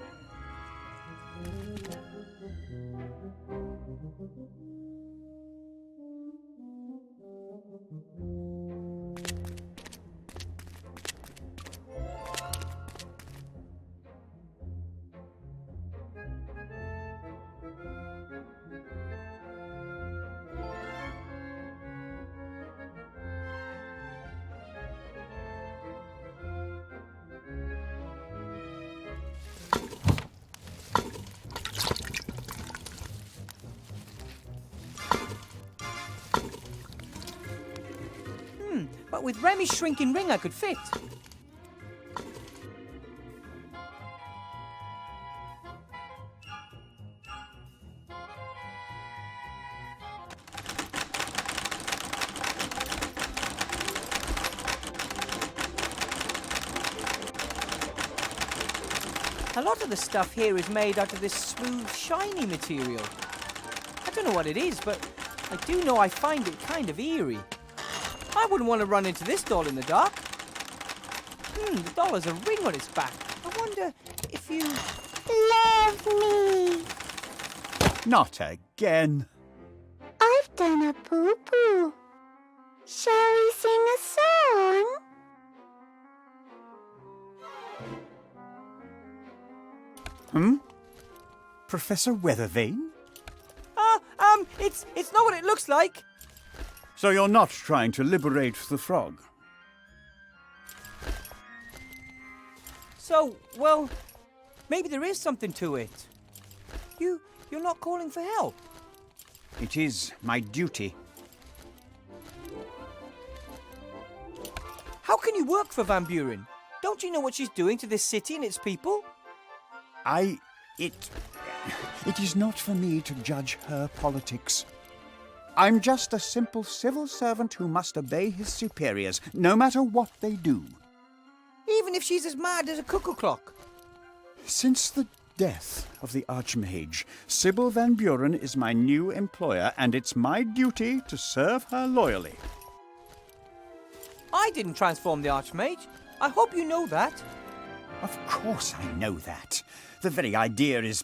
But with Remy's shrinking ring, I could fit. A lot of the stuff here is made out of this smooth, shiny material. I don't know what it is, but I do know I find it kind of eerie. I wouldn't want to run into this doll in the dark. The doll has a ring on its back. I wonder if you... Love me. Not again. I've done a poo-poo. Shall we sing a song? Professor Weathervane? It's not what it looks like. So you're not trying to liberate the frog? So, well, maybe there is something to it. You're not calling for help. It is my duty. How can you work for Van Buren? Don't you know what she's doing to this city and its people? It is not for me to judge her politics. I'm just a simple civil servant who must obey his superiors, no matter what they do. Even if she's as mad as a cuckoo clock. Since the death of the Archmage, Sybil Van Buren is my new employer, and it's my duty to serve her loyally. I didn't transform the Archmage. I hope you know that. Of course I know that. The very idea is...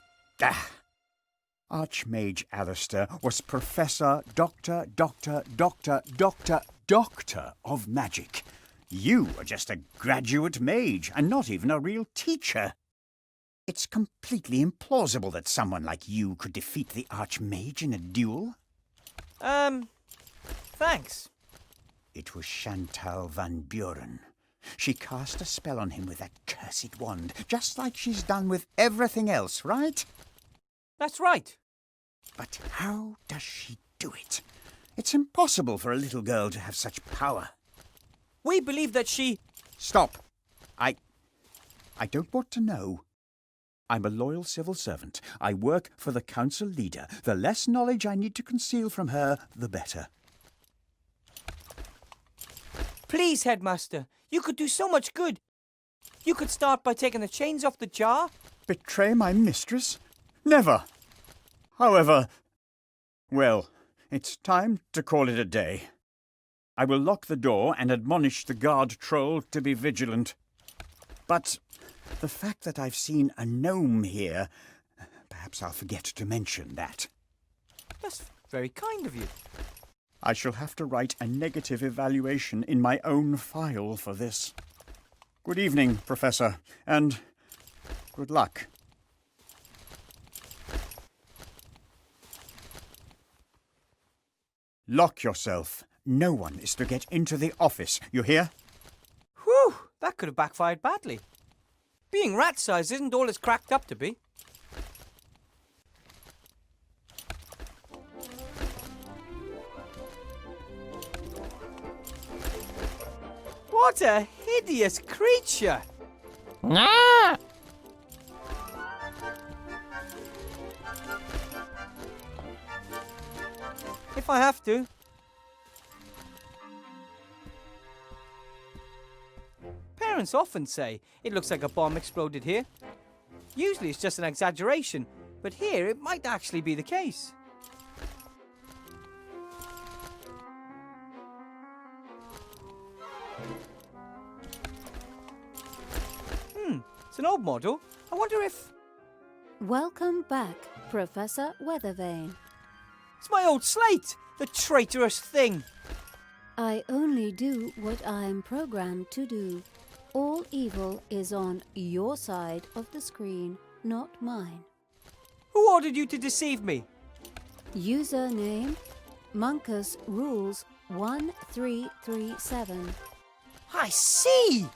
Archmage Alistair was Professor, Doctor of Magic. You are just a graduate mage, and not even a real teacher. It's completely implausible that someone like you could defeat the Archmage in a duel. Thanks. It was Chantal Van Buren. She cast a spell on him with that cursed wand, just like she's done with everything else, right? That's right. But how does she do it? It's impossible for a little girl to have such power. We believe that she... Stop. I don't want to know. I'm a loyal civil servant. I work for the council leader. The less knowledge I need to conceal from her, the better. Please, Headmaster. You could do so much good. You could start by taking the chains off the jar. Betray my mistress? Never. However, well, it's time to call it a day. I will lock the door and admonish the guard troll to be vigilant. But the fact that I've seen a gnome here, perhaps I'll forget to mention that. That's very kind of you. I shall have to write a negative evaluation in my own file for this. Good evening, Professor, and good luck. Lock yourself. No one is to get into the office, you hear? Whew, that could have backfired badly. Being rat-sized isn't all it's cracked up to be. What a hideous creature! Ah! If I have to. Parents often say it looks like a bomb exploded here. Usually it's just an exaggeration, but here it might actually be the case. It's an old model. I wonder if... Welcome back, Professor Weathervane. It's my old slate! The traitorous thing! I only do what I am programmed to do. All evil is on your side of the screen, not mine. Who ordered you to deceive me? Username, Monkus Rules 1337. I see!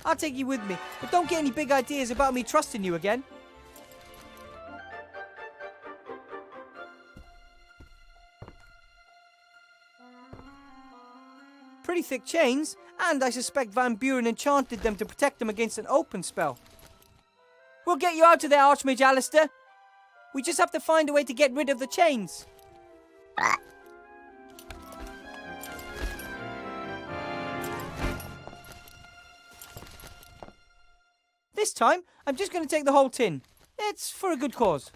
I'll take you with me, but don't get any big ideas about me trusting you again. Pretty thick chains, and I suspect Van Buren enchanted them to protect them against an open spell. We'll get you out of there, Archmage Alistair. We just have to find a way to get rid of the chains. This time, I'm just going to take the whole tin. It's for a good cause.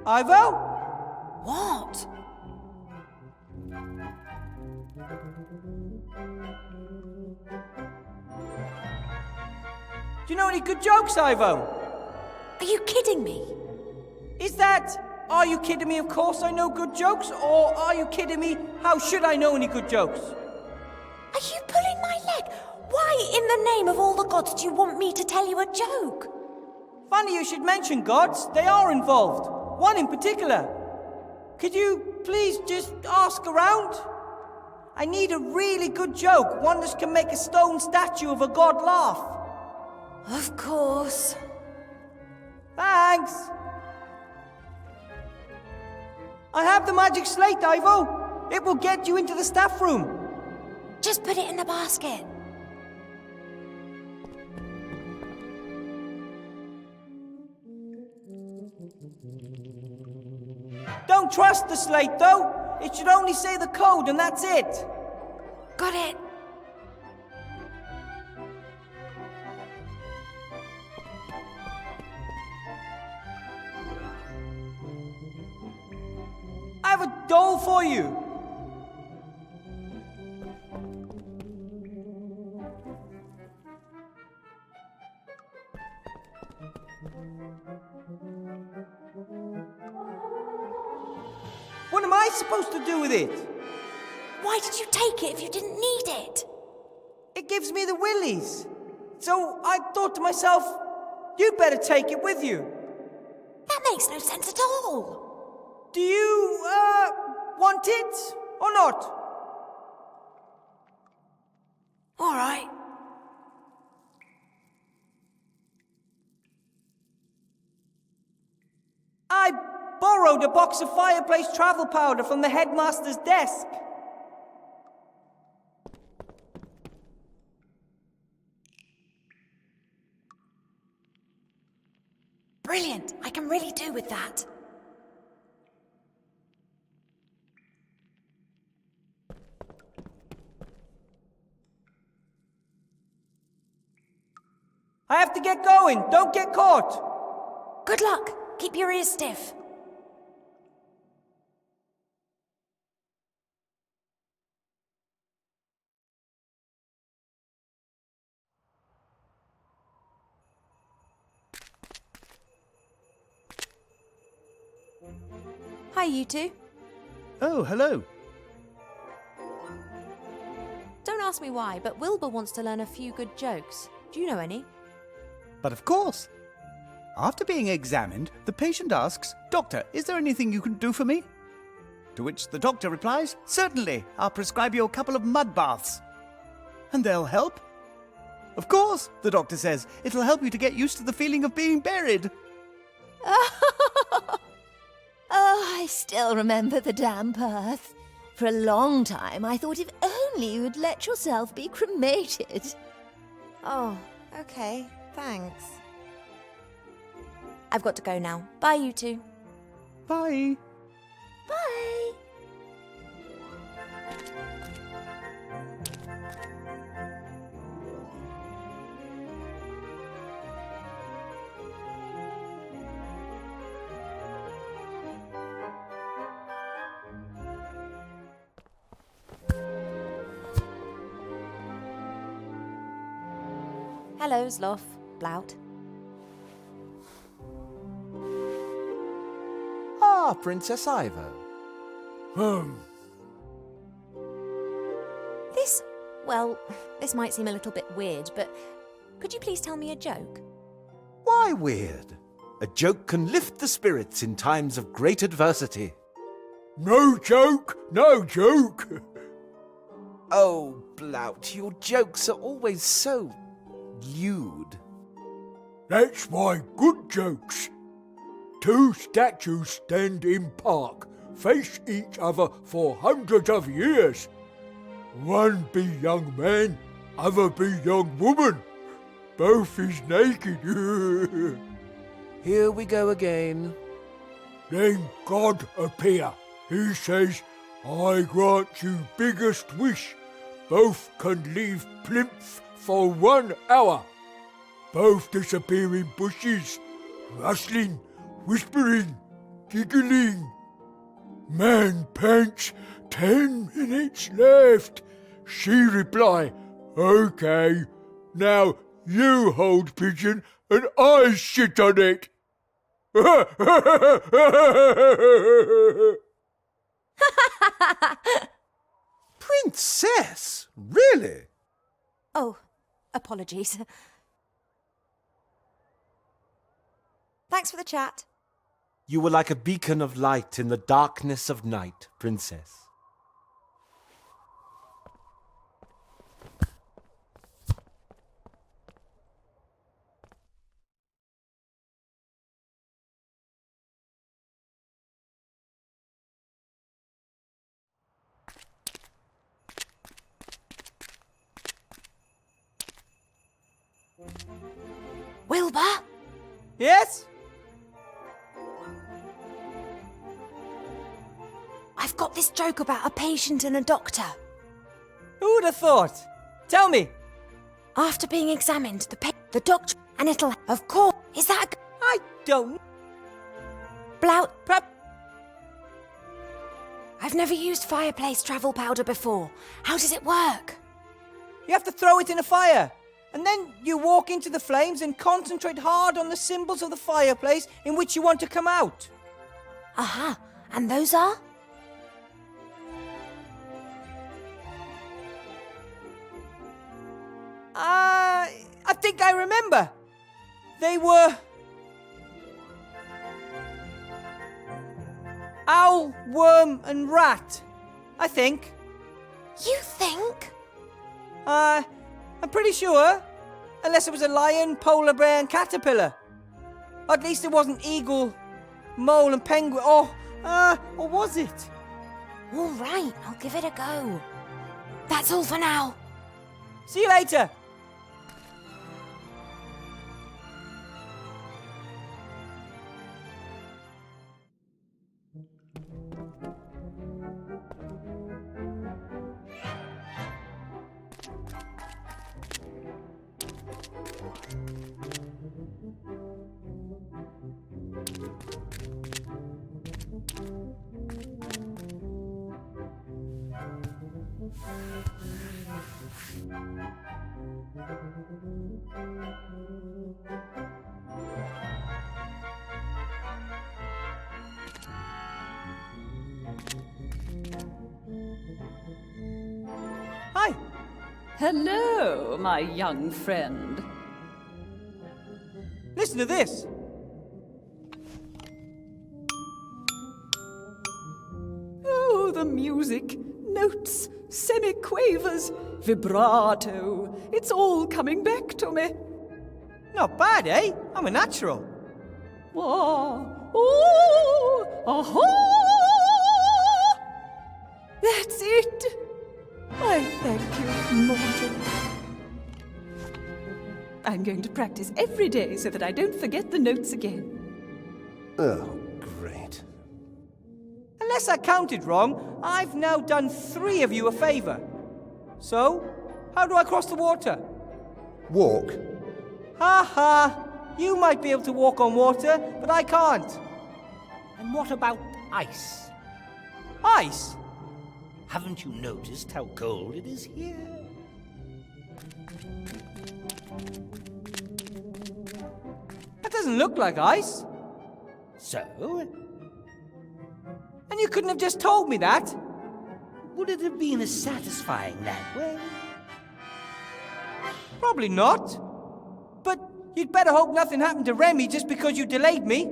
Ivo? What? Do you know any good jokes, Ivo? Are you kidding me? Is that, are you kidding me, of course I know good jokes, or are you kidding me, how should I know any good jokes? Are you pulling my leg? Why, in the name of all the gods, do you want me to tell you a joke? Funny you should mention gods. They are involved. One in particular. Could you please just ask around? I need a really good joke, one that can make a stone statue of a god laugh. Of course. Thanks. I have the magic slate, Ivo. It will get you into the staff room. Just put it in the basket. Don't trust the slate, though. It should only say the code, and that's it. Got it. I have a doll for you. What am I supposed to do with it? Why did you take it if you didn't need it? It gives me the willies. So I thought to myself, you'd better take it with you. That makes no sense at all. Do you, want it or not? All right. I borrowed a box of fireplace travel powder from the headmaster's desk. Brilliant. I can really do with that. I have to get going. Don't get caught. Good luck. Keep your ears stiff. Hi, you two. Oh, hello. Don't ask me why, but Wilbur wants to learn a few good jokes. Do you know any? But of course. After being examined, the patient asks, "Doctor, is there anything you can do for me?" To which the doctor replies, "Certainly, I'll prescribe you a couple of mud baths." And they'll help. Of course, the doctor says. It'll help you to get used to the feeling of being buried. Oh, I still remember the damp earth. For a long time, I thought if only you'd let yourself be cremated. Oh, okay. Thanks. I've got to go now. Bye, you two. Bye. Bye. Hello, Sloth. Blout. Ah, Princess Ivo. This might seem a little bit weird, but could you please tell me a joke? Why weird? A joke can lift the spirits in times of great adversity. No joke, no joke. Oh, Blout, your jokes are always so lewd. That's why good jokes. Two statues stand in park, face each other for hundreds of years. One be young man, other be young woman. Both is naked. Here we go again. Then God appear. He says, I grant you biggest wish. Both can leave plinth for 1 hour. Both disappear in bushes, rustling, whispering, giggling. Man pants, 10 minutes left. She reply, okay, now you hold pigeon and I sit on it. Princess? Really? Oh, apologies. Thanks for the chat. You were like a beacon of light in the darkness of night, Princess. Wilbur? Yes? I've got this joke about a patient and a doctor. Who would have thought? Tell me. After being examined, the doctor, and it'll, of course, is that I don't... Blout. I've never used fireplace travel powder before. How does it work? You have to throw it in a fire. And then you walk into the flames and concentrate hard on the symbols of the fireplace in which you want to come out. Aha. And those are? I think I remember. They were... owl, worm, and rat. I think. You think? I'm pretty sure. Unless it was a lion, polar bear, and caterpillar. At least it wasn't eagle, mole, and penguin. Or was it? All right, I'll give it a go. That's all for now. See you later. Hi. Hello, my young friend. Listen to this. Oh, the music. Notes, semi-quavers, vibrato. It's all coming back to me. Not bad, eh? I'm a natural. Oh, oh, aha! That's it. I thank you, mortal. I'm going to practice every day so that I don't forget the notes again. Oh, great. Unless I counted wrong, I've now done 3 of you a favour. So, how do I cross the water? Walk. Ha ha! You might be able to walk on water, but I can't. And what about ice? Ice? Haven't you noticed how cold it is here? That doesn't look like ice. So? And you couldn't have just told me that? Would it have been as satisfying that way? Probably not. But you'd better hope nothing happened to Remy just because you delayed me.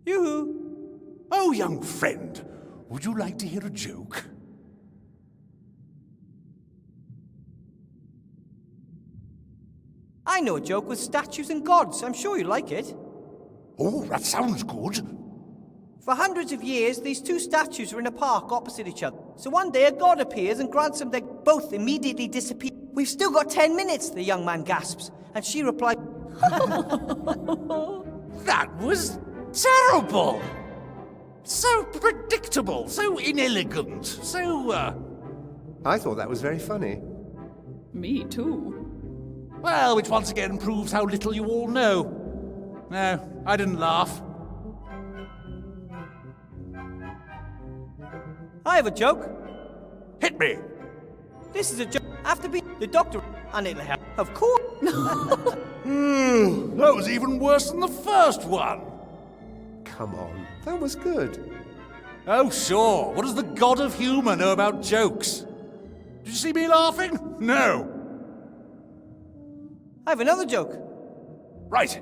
Yoo-hoo. Oh, young friend, would you like to hear a joke? I know a joke with statues and gods. I'm sure you like it. Oh, that sounds good. For hundreds of years, these 2 statues are in a park opposite each other. So one day a god appears and grants them they both immediately disappear. We've still got 10 minutes, the young man gasps. And she replied, That was terrible! So predictable, so inelegant, so, I thought that was very funny. Me too. Well, which once again proves how little you all know. No, I didn't laugh. I have a joke. Hit me! This is a joke. After being the doctor, and it'll help. Of course. That was even worse than the first one. Come on, that was good. Oh, sure. What does the god of humour know about jokes? Did you see me laughing? No. I have another joke. Right.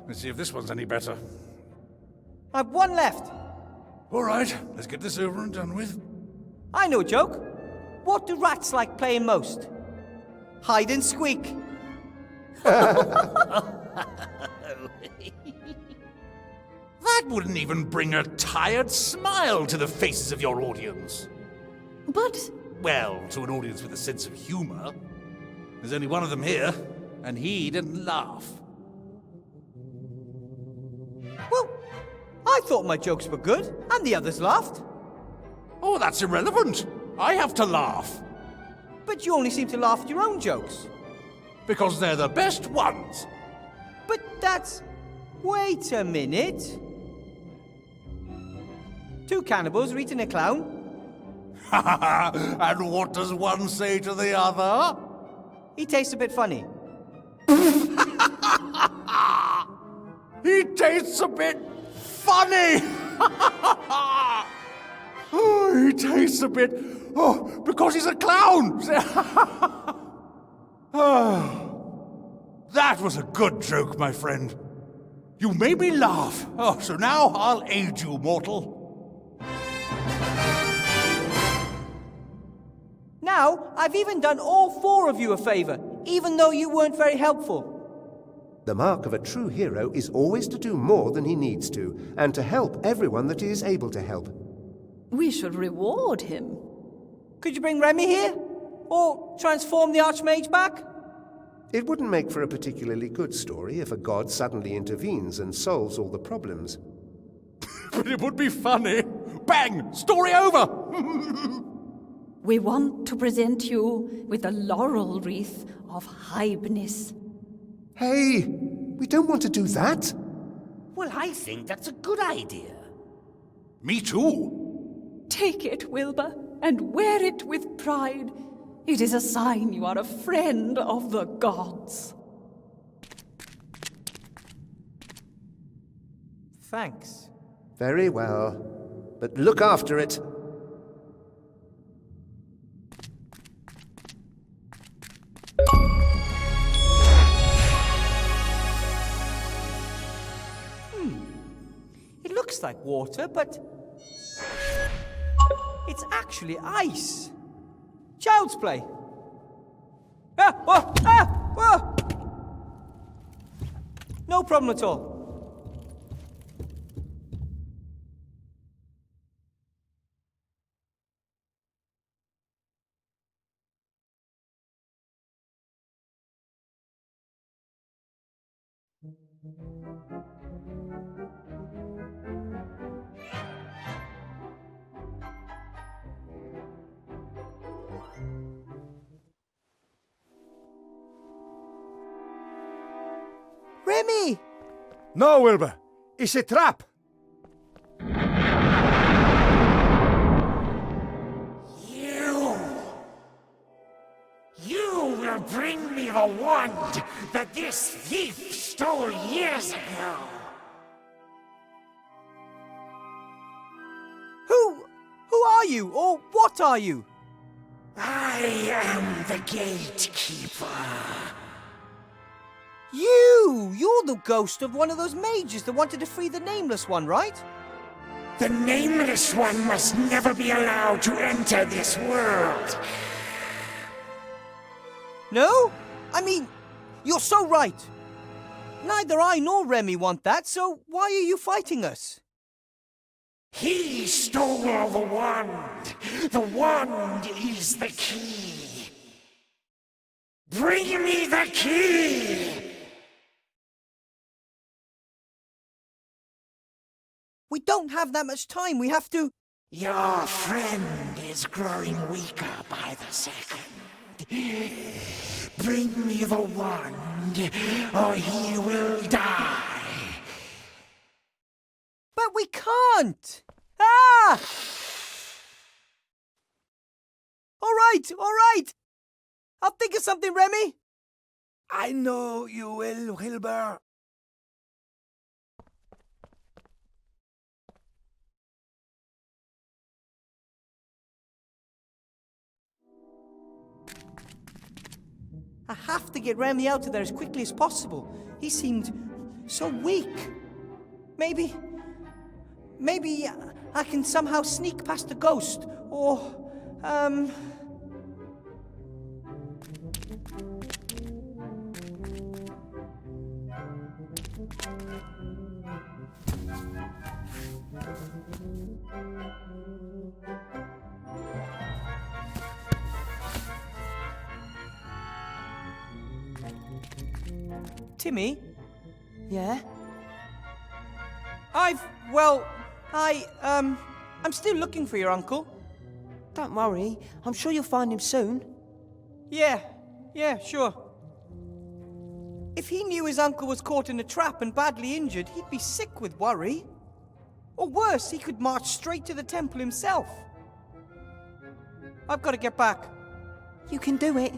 Let's see if this one's any better. I have 1 left. All right, let's get this over and done with. I know a joke. What do rats like playing most? Hide and squeak. That wouldn't even bring a tired smile to the faces of your audience. But... Well, to an audience with a sense of humour. There's only one of them here, and he didn't laugh. Well, I thought my jokes were good, and the others laughed. Oh, that's irrelevant. I have to laugh. But you only seem to laugh at your own jokes. Because they're the best ones. But that's... Wait a minute. 2 cannibals are eating a clown. And what does one say to the other? He tastes a bit funny. He tastes a bit funny. Oh, he tastes a bit... Oh, because he's a clown. That was a good joke, my friend. You made me laugh. Oh, so now I'll aid you, mortal. Now, I've even done all 4 of you a favour, even though you weren't very helpful. The mark of a true hero is always to do more than he needs to, and to help everyone that he is able to help. We should reward him. Could you bring Remy here? Or transform the Archmage back? It wouldn't make for a particularly good story if a god suddenly intervenes and solves all the problems. But it would be funny. Bang! Story over! We want to present you with a laurel wreath of Hybnis. Hey, we don't want to do that. Well, I think that's a good idea. Me too. Take it, Wilbur, and wear it with pride. It is a sign you are a friend of the gods. Thanks. Very well, but look after it. looks like water, but it's actually ice. Child's play. Ah! Whoa! Ah! Whoa! No problem at all. Remy! No, Wilbur. It's a trap. You will bring me the wand that this thief stole years ago. Who are you, or what are you? I am the gatekeeper. You're the ghost of one of those mages that wanted to free the Nameless One, right? The Nameless One must never be allowed to enter this world. No? I mean, you're so right. Neither I nor Remy want that, so why are you fighting us? He stole the wand. The wand is the key. Bring me the key! We don't have that much time. We have to... Your friend is growing weaker by the second. Bring me the wand, or he will die. But we can't! Ah! All right! I'll think of something, Remy. I know you will, Wilbur. I have to get Remy out of there as quickly as possible. He seemed so weak. Maybe I can somehow sneak past the ghost, or, Timmy? Yeah? I'm still looking for your uncle. Don't worry, I'm sure you'll find him soon. Yeah, sure. If he knew his uncle was caught in a trap and badly injured, he'd be sick with worry. Or worse, he could march straight to the temple himself. I've got to get back. You can do it.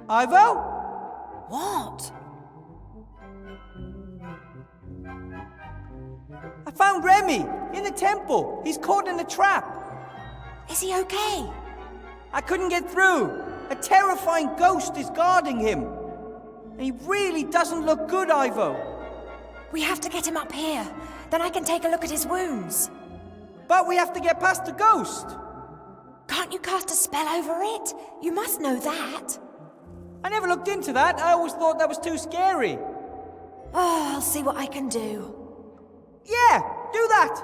Ivo? What? I found Remy in the temple. He's caught in a trap. Is he okay? I couldn't get through. A terrifying ghost is guarding him. And he really doesn't look good, Ivo. We have to get him up here. Then I can take a look at his wounds. But we have to get past the ghost. Can't you cast a spell over it? You must know that. I never looked into that. I always thought that was too scary. Oh, I'll see what I can do. Yeah, do that.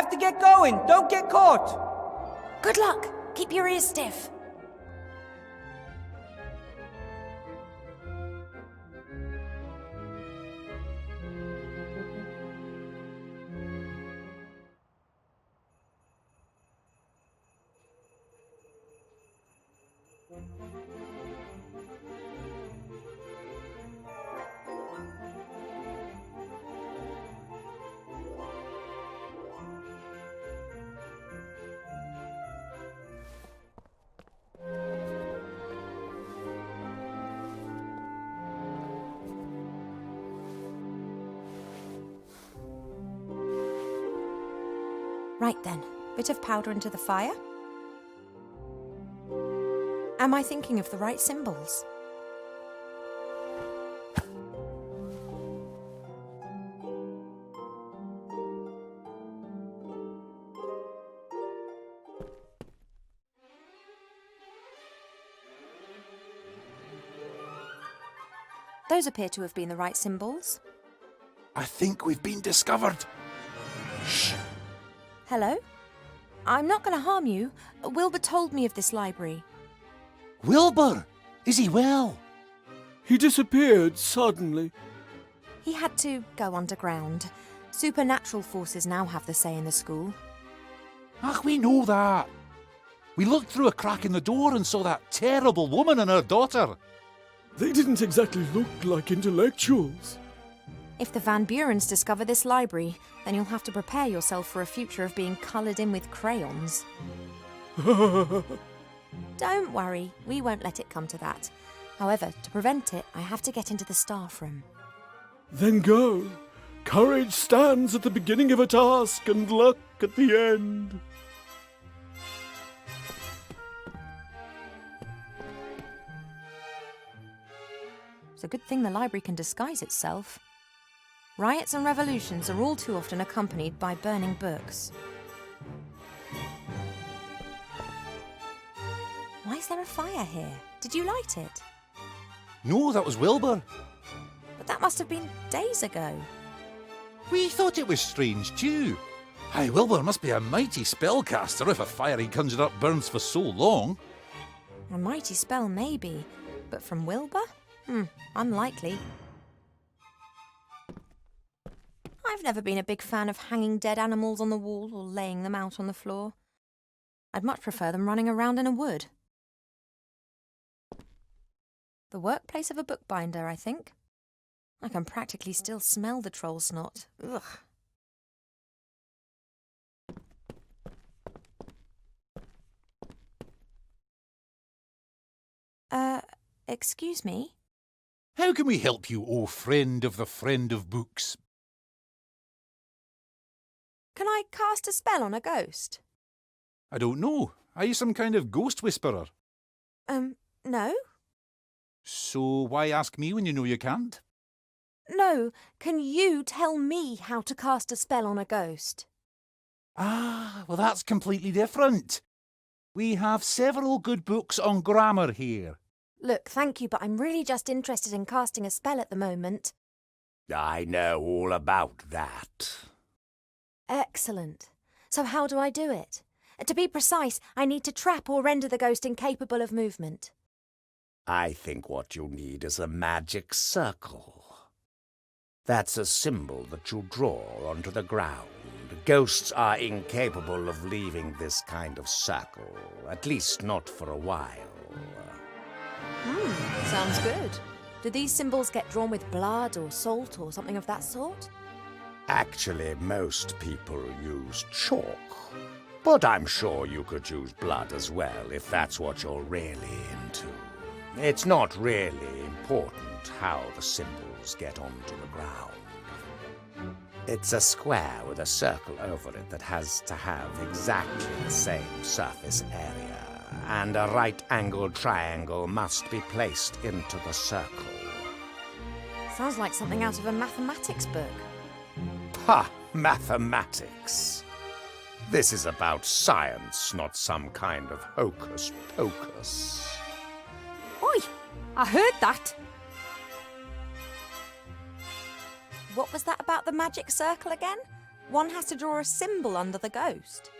have to get going. Don't get caught. Good luck. Keep your ears stiff. Right then, bit of powder into the fire. Am I thinking of the right symbols? Those appear to have been the right symbols. I think we've been discovered. Shh. Hello? I'm not going to harm you. Wilbur told me of this library. Wilbur? Is he well? He disappeared suddenly. He had to go underground. Supernatural forces now have the say in the school. Ach, we know that. We looked through a crack in the door and saw that terrible woman and her daughter. They didn't exactly look like intellectuals. If the Van Burens discover this library, then you'll have to prepare yourself for a future of being coloured in with crayons. Don't worry, we won't let it come to that. However, to prevent it, I have to get into the staff room. Then go. Courage stands at the beginning of a task and luck at the end. It's a good thing the library can disguise itself. Riots and revolutions are all too often accompanied by burning books. Why is there a fire here? Did you light it? No, that was Wilbur. But that must have been days ago. We thought it was strange too. Aye, Wilbur must be a mighty spellcaster if a fire he conjured up burns for so long. A mighty spell, maybe. But from Wilbur? Unlikely. I've never been a big fan of hanging dead animals on the wall or laying them out on the floor. I'd much prefer them running around in a wood. The workplace of a bookbinder, I think. I can practically still smell the troll snot. Ugh. Excuse me? How can we help you, O friend of the friend of books? Can I cast a spell on a ghost? I don't know. Are you some kind of ghost whisperer? No. So why ask me when you know you can't? No, can you tell me how to cast a spell on a ghost? Ah, well that's completely different. We have several good books on grammar here. Look, thank you, but I'm really just interested in casting a spell at the moment. I know all about that. Excellent. So how do I do it? To be precise, I need to trap or render the ghost incapable of movement. I think what you need is a magic circle. That's a symbol that you draw onto the ground. Ghosts are incapable of leaving this kind of circle, at least not for a while. Sounds good. Do these symbols get drawn with blood or salt or something of that sort? Actually, most people use chalk. But I'm sure you could use blood as well if that's what you're really into. It's not really important how the symbols get onto the ground. It's a square with a circle over it that has to have exactly the same surface area, and a right-angled triangle must be placed into the circle. Sounds like something out of a mathematics book. Ha! Mathematics. This is about science, not some kind of hocus-pocus. Oi! I heard that! What was that about the magic circle again? One has to draw a symbol under the ghost.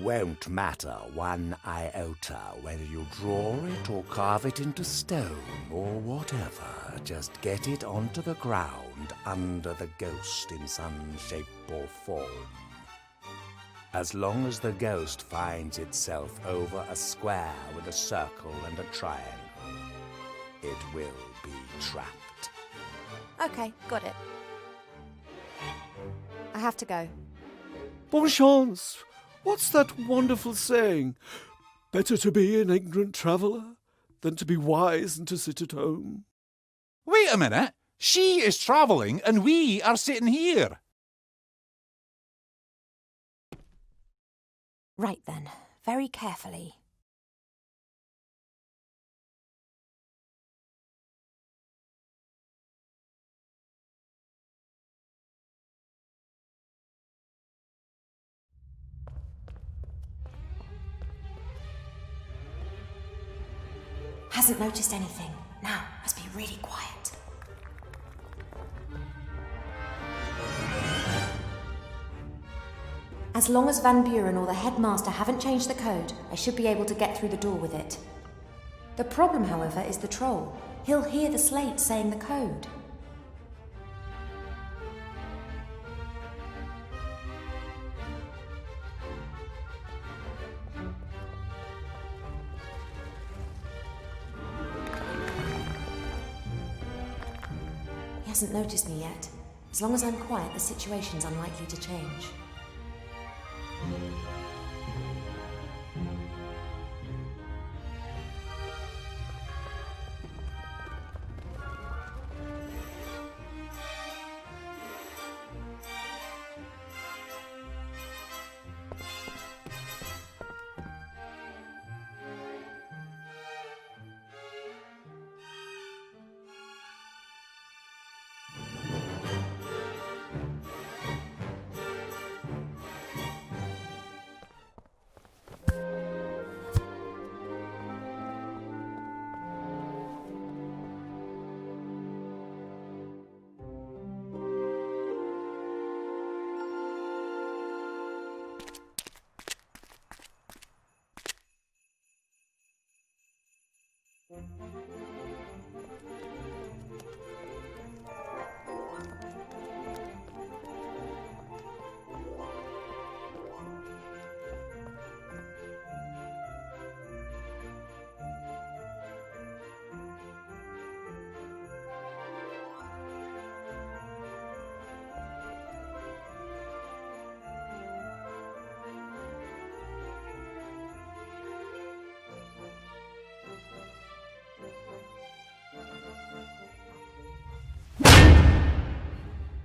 Won't matter one iota whether you draw it or carve it into stone or whatever. Just get it onto the ground under the ghost in some shape or form. As long as the ghost finds itself over a square with a circle and a triangle, it will be trapped. Okay, got it. I have to go. Bonne chance! What's that wonderful saying? Better to be an ignorant traveller than to be wise and to sit at home. Wait a minute. She is travelling and we are sitting here. Right then, very carefully. Hasn't noticed anything. Now, must be really quiet. As long as Van Buren or the headmaster haven't changed the code, I should be able to get through the door with it. The problem, however, is the troll. He'll hear the slate saying the code. He hasn't noticed me yet. As long as I'm quiet, the situation's unlikely to change.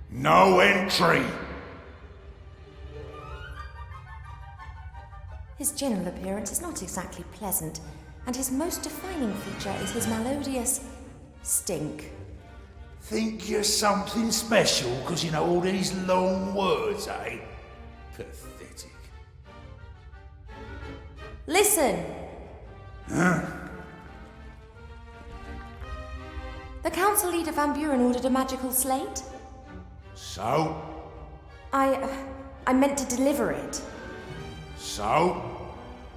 No entry! His general appearance is not exactly pleasant, and his most defining feature is his melodious stink. Think you're something special because you know all these long words, eh? Pathetic. Listen! Huh? The council leader Van Buren ordered a magical slate. So? I meant to deliver it. So?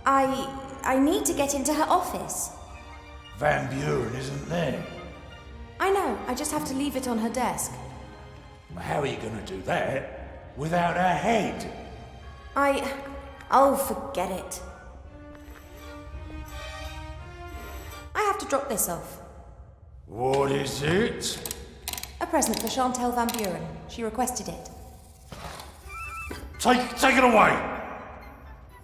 I need to get into her office. Van Buren isn't there. I know, I just have to leave it on her desk. Well, how are you going to do that without her head? Oh, forget it. I have to drop this off. What is it? A present for Chantal Van Buren. She requested it. Take it away!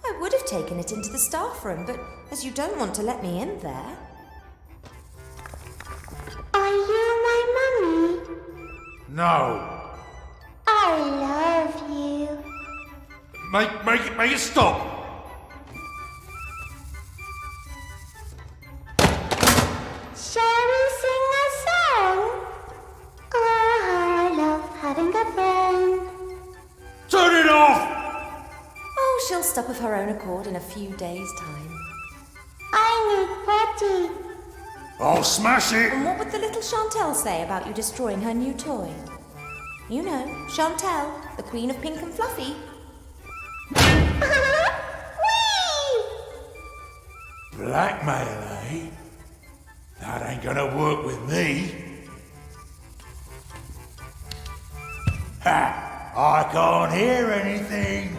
I would have taken it into the staff room, but as you don't want to let me in there... Are you my mummy? No. I love you. Make it stop! Shall we sing a song? Oh, how I love having a friend. Turn it off! Oh, she'll stop of her own accord in a few days' time. I need potty. I'll smash it! And what would the little Chantal say about you destroying her new toy? You know, Chantal. the Queen of Pink and Fluffy. Blackmail, eh? That ain't gonna work with me. Ha! I can't hear anything.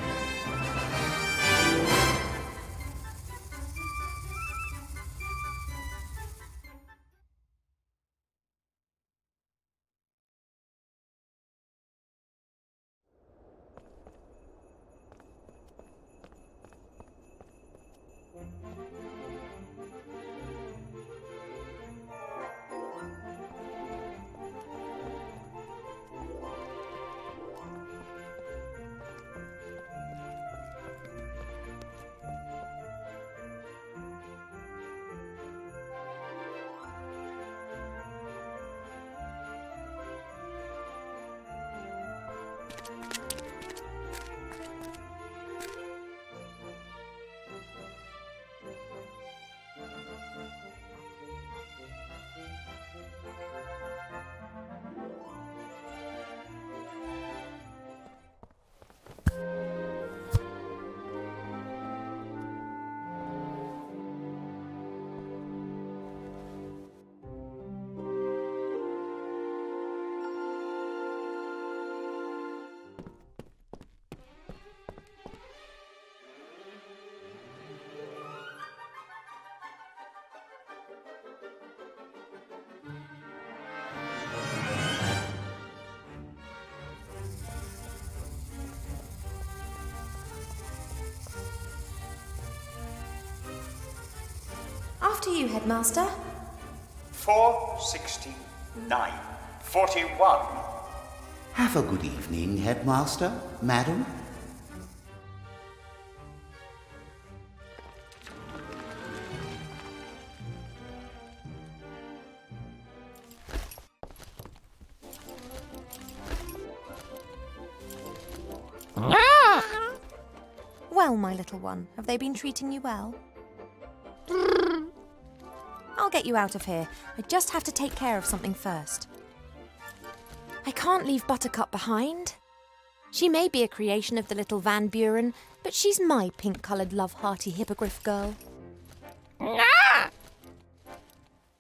After you, Headmaster. 469. 41. Have a good evening, Headmaster, Madam. Well, my little one, have they been treating you well? I'll get you out of here. I just have to take care of something first. I can't leave Buttercup behind. She may be a creation of the little Van Buren, but she's my pink-coloured love-hearty hippogriff girl.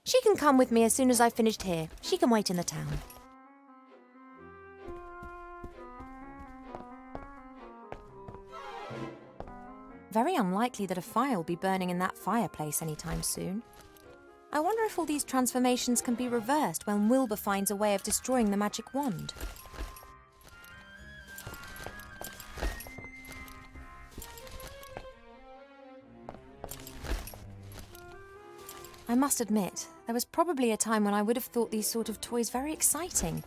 She can come with me as soon as I've finished here. She can wait in the town. Very unlikely that a fire will be burning in that fireplace anytime soon. I wonder if all these transformations can be reversed when Wilbur finds a way of destroying the magic wand. I must admit, there was probably a time when I would have thought these sort of toys very exciting.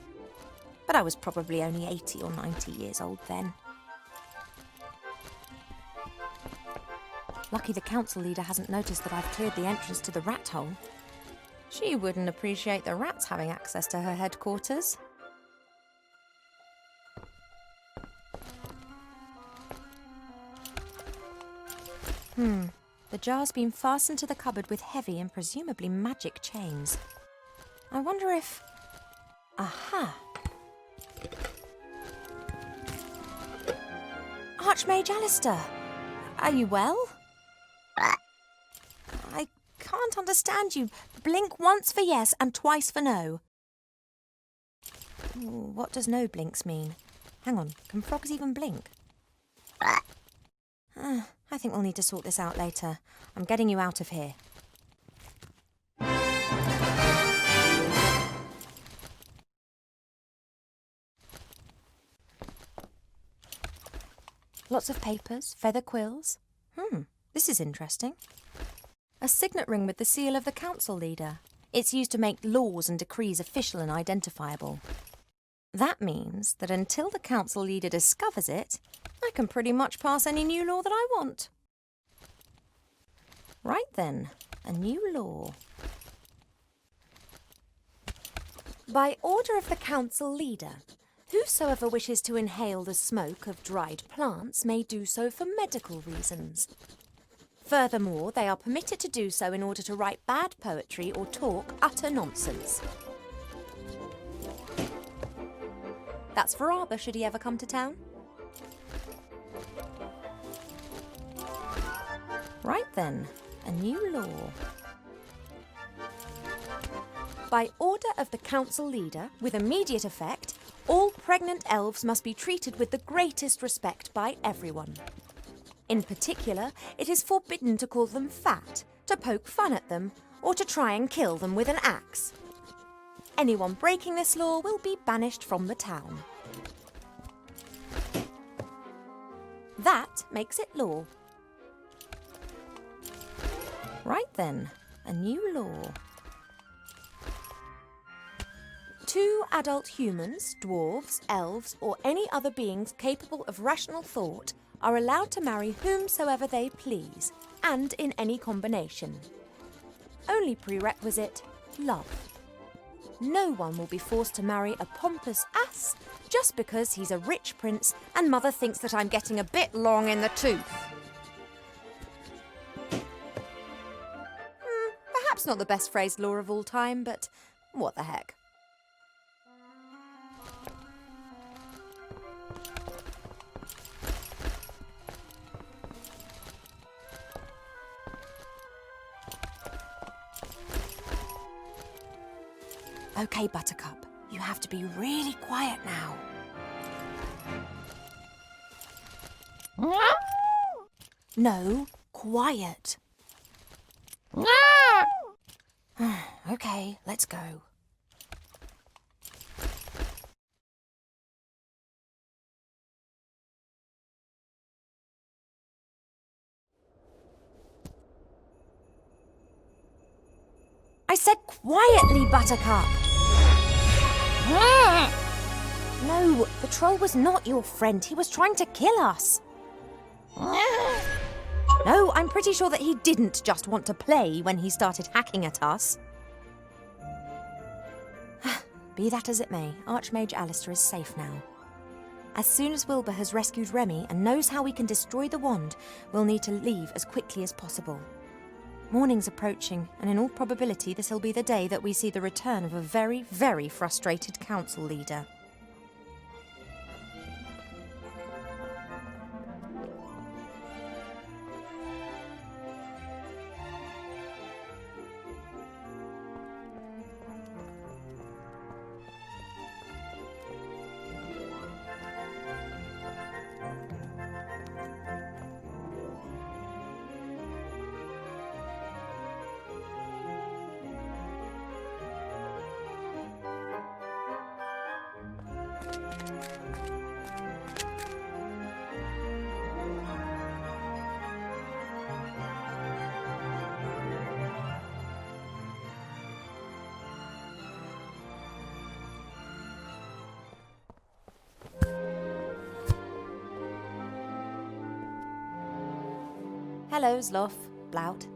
But I was probably only 80 or 90 years old then. Lucky the council leader hasn't noticed that I've cleared the entrance to the rat hole. She wouldn't appreciate the rats having access to her headquarters. The jar's been fastened to the cupboard with heavy and presumably magic chains. I wonder if... Aha! Archmage Alistair! Are you well? I can't understand you. Blink once for yes and twice for no. What does no blinks mean? Hang on, can frogs even blink? I think we'll need to sort this out later. I'm getting you out of here. Lots of papers, feather quills. This is interesting. A signet ring with the seal of the council leader. It's used to make laws and decrees official and identifiable. That means that until the council leader discovers it, I can pretty much pass any new law that I want. Right then, a new law. By order of the council leader, whosoever wishes to inhale the smoke of dried plants may do so for medical reasons. Furthermore, they are permitted to do so in order to write bad poetry or talk utter nonsense. That's for Arbor should he ever come to town. Right then, a new law. By order of the council leader, with immediate effect, all pregnant elves must be treated with the greatest respect by everyone. In particular, it is forbidden to call them fat, to poke fun at them, or to try and kill them with an axe. Anyone breaking this law will be banished from the town. That makes it law. Right then, a new law. 2 adult humans, dwarves, elves, or any other beings capable of rational thought are allowed to marry whomsoever they please, and in any combination. Only prerequisite, love. No one will be forced to marry a pompous ass just because he's a rich prince and mother thinks that I'm getting a bit long in the tooth. Perhaps not the best phrased law of all time, but what the heck. Okay, Buttercup, you have to be really quiet now. No, quiet. Okay, let's go. I said quietly, Buttercup. No, the troll was not your friend. He was trying to kill us. No, I'm pretty sure that he didn't just want to play when he started hacking at us. Be that as it may, Archmage Alistair is safe now. As soon as Wilbur has rescued Remy and knows how we can destroy the wand, we'll need to leave as quickly as possible. Morning's approaching, and in all probability this will be the day that we see the return of a very, very frustrated council leader. Hello, Zloff, Blout.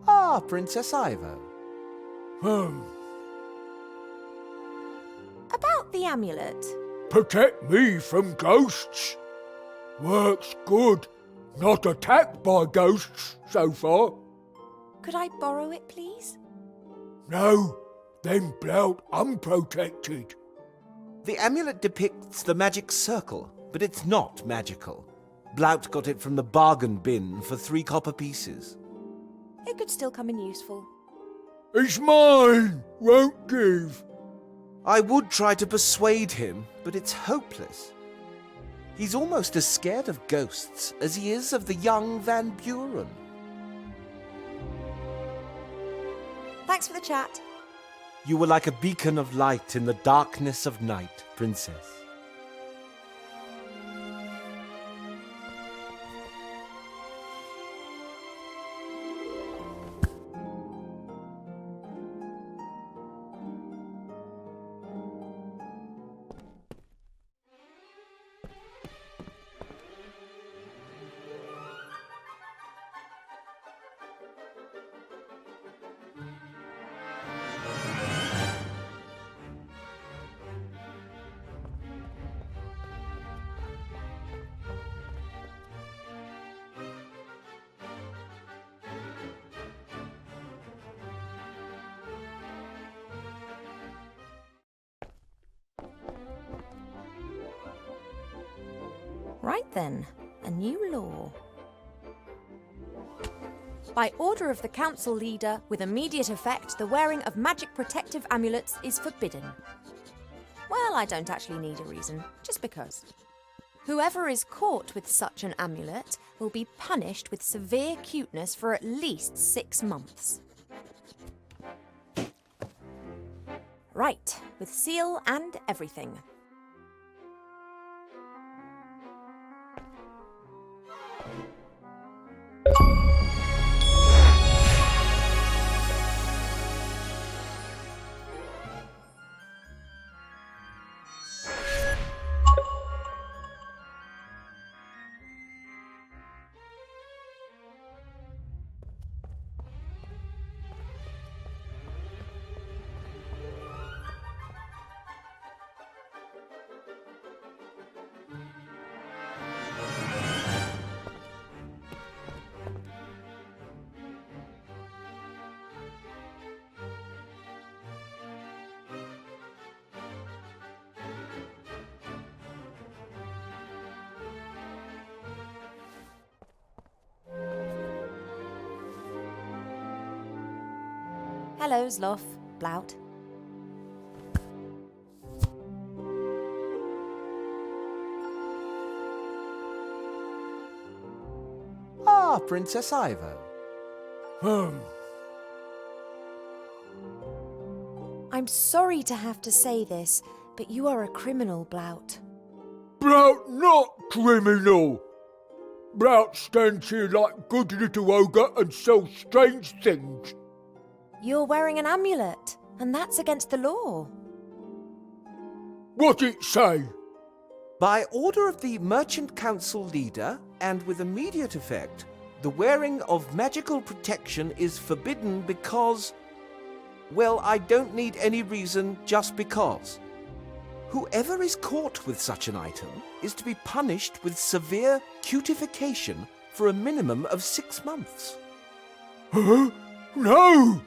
Ah, Princess Ivo. About the amulet. Protect me from ghosts. Works good. Not attacked by ghosts so far. Could I borrow it, please? No, then Blout unprotected. The amulet depicts the magic circle, but it's not magical. Blout got it from the bargain bin for 3 copper pieces. It could still come in useful. It's mine! Won't give. I would try to persuade him, but it's hopeless. He's almost as scared of ghosts as he is of the young Van Buren. Thanks for the chat. You were like a beacon of light in the darkness of night, Princess. Right then, a new law. By order of the council leader, with immediate effect, the wearing of magic protective amulets is forbidden. Well, I don't actually need a reason, just because. Whoever is caught with such an amulet will be punished with severe cuteness for at least 6 months. Right, with seal and everything. Hello, Zloff, Blout. Ah, Princess Ivo. I'm sorry to have to say this, but you are a criminal, Blout. Blout not criminal. Blout stands here like good little ogre and sells strange things. You're wearing an amulet, and that's against the law. What it say? By order of the Merchant Council leader, and with immediate effect, the wearing of magical protection is forbidden because... well, I don't need any reason, just because. Whoever is caught with such an item is to be punished with severe cutification for a minimum of 6 months. Huh? No!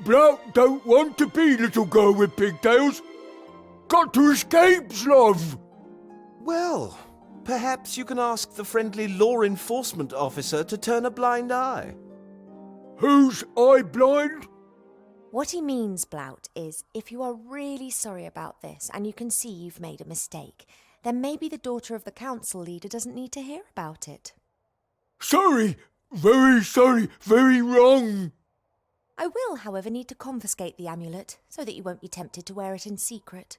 Blout don't want to be little girl with pigtails. Got to escape, love. Well, perhaps you can ask the friendly law enforcement officer to turn a blind eye. Who's eye blind? What he means, Blout, is if you are really sorry about this and you can see you've made a mistake, then maybe the daughter of the council leader doesn't need to hear about it. Sorry, very wrong. I will, however, need to confiscate the amulet so that you won't be tempted to wear it in secret.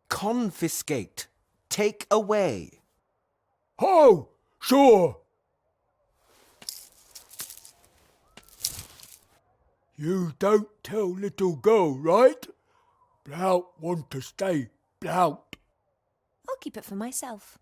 Confiscate. Take away. Oh, sure. You don't tell little girl, right? Blout want to stay, Blout. I'll keep it for myself.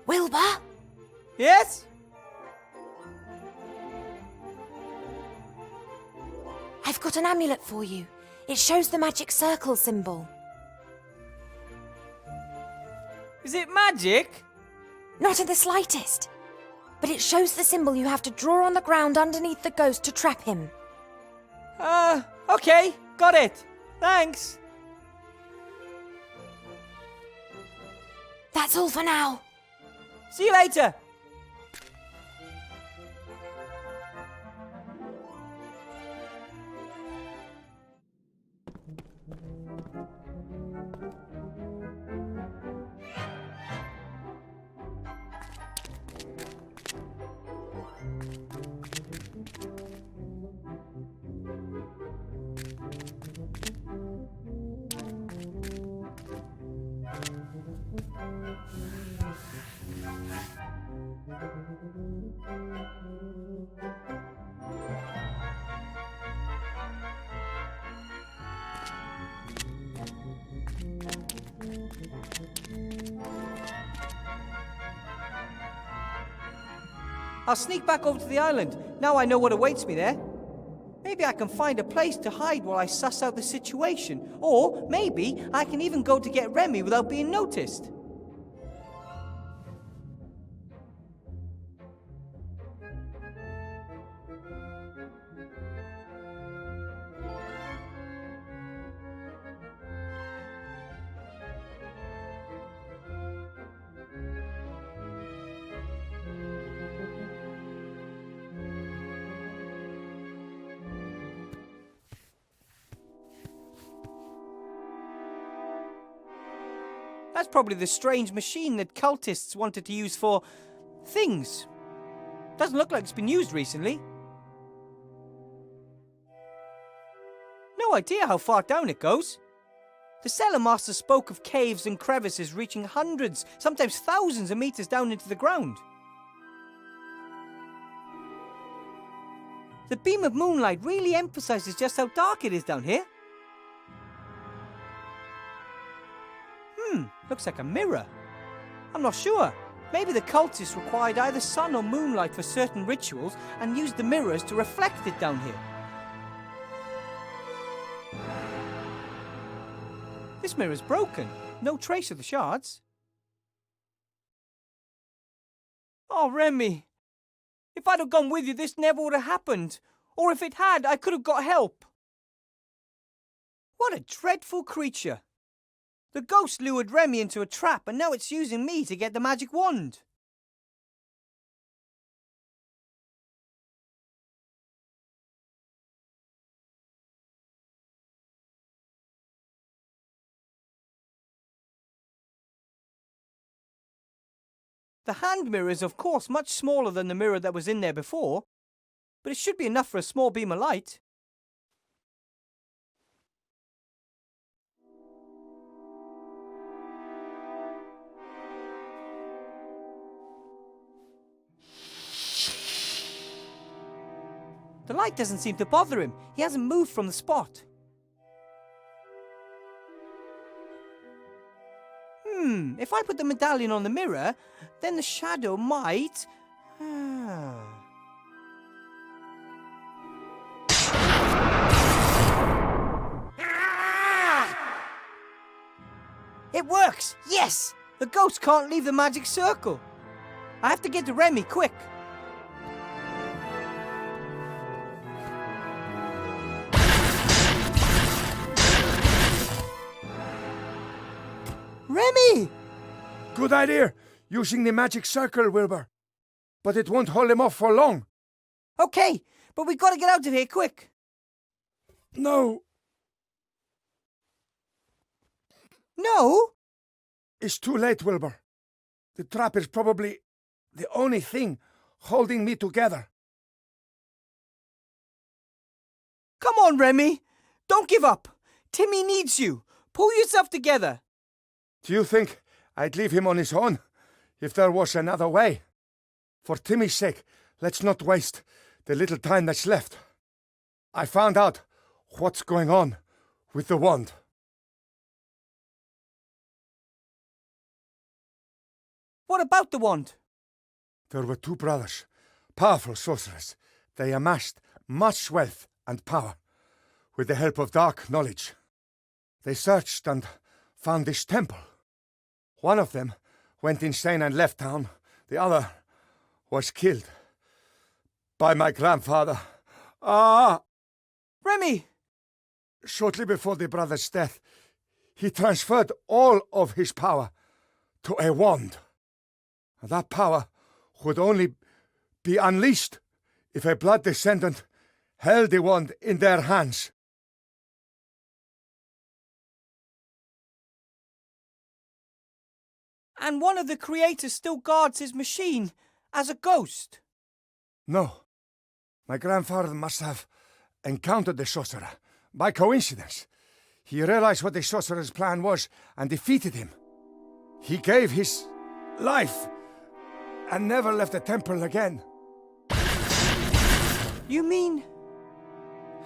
Wilbur? Yes? I've got an amulet for you. It shows the magic circle symbol. Is it magic? Not in the slightest. But it shows the symbol you have to draw on the ground underneath the ghost to trap him. Okay, got it. Thanks. That's all for now. See you later. I'll sneak back over to the island. Now I know what awaits me there. Maybe I can find a place to hide while I suss out the situation. Or maybe I can even go to get Remy without being noticed. That's probably the strange machine that cultists wanted to use for things. Doesn't look like it's been used recently. No idea how far down it goes. The cellar master spoke of caves and crevices reaching hundreds, sometimes thousands of meters down into the ground. The beam of moonlight really emphasizes just how dark it is down here. Looks like a mirror. I'm not sure. Maybe the cultists required either sun or moonlight for certain rituals and used the mirrors to reflect it down here. This mirror's broken. No trace of the shards. Oh, Remy. If I'd have gone with you, this never would have happened. Or if it had, I could have got help. What a dreadful creature. The ghost lured Remy into a trap, and now it's using me to get the magic wand. The hand mirror is, of course, much smaller than the mirror that was in there before, but it should be enough for a small beam of light. The light doesn't seem to bother him. He hasn't moved from the spot. If I put the medallion on the mirror, then the shadow might... It works! Yes! The ghost can't leave the magic circle. I have to get to Remy, quick. Remy! Good idea, using the magic circle, Wilbur. But it won't hold him off for long. Okay, but we gotta get out of here quick. No. No? It's too late, Wilbur. The trap is probably the only thing holding me together. Come on, Remy. Don't give up. Timmy needs you. Pull yourself together. Do you think I'd leave him on his own if there was another way? For Timmy's sake, let's not waste the little time that's left. I found out what's going on with the wand. What about the wand? There were two brothers, powerful sorcerers. They amassed much wealth and power with the help of dark knowledge. They searched and found this temple. One of them went insane and left town. The other was killed by my grandfather. Remy! Shortly before the brother's death, he transferred all of his power to a wand. That power would only be unleashed if a blood descendant held the wand in their hands. And one of the creators still guards his machine as a ghost? No. My grandfather must have encountered the sorcerer by coincidence. He realized what the sorcerer's plan was and defeated him. He gave his life and never left the temple again. You mean?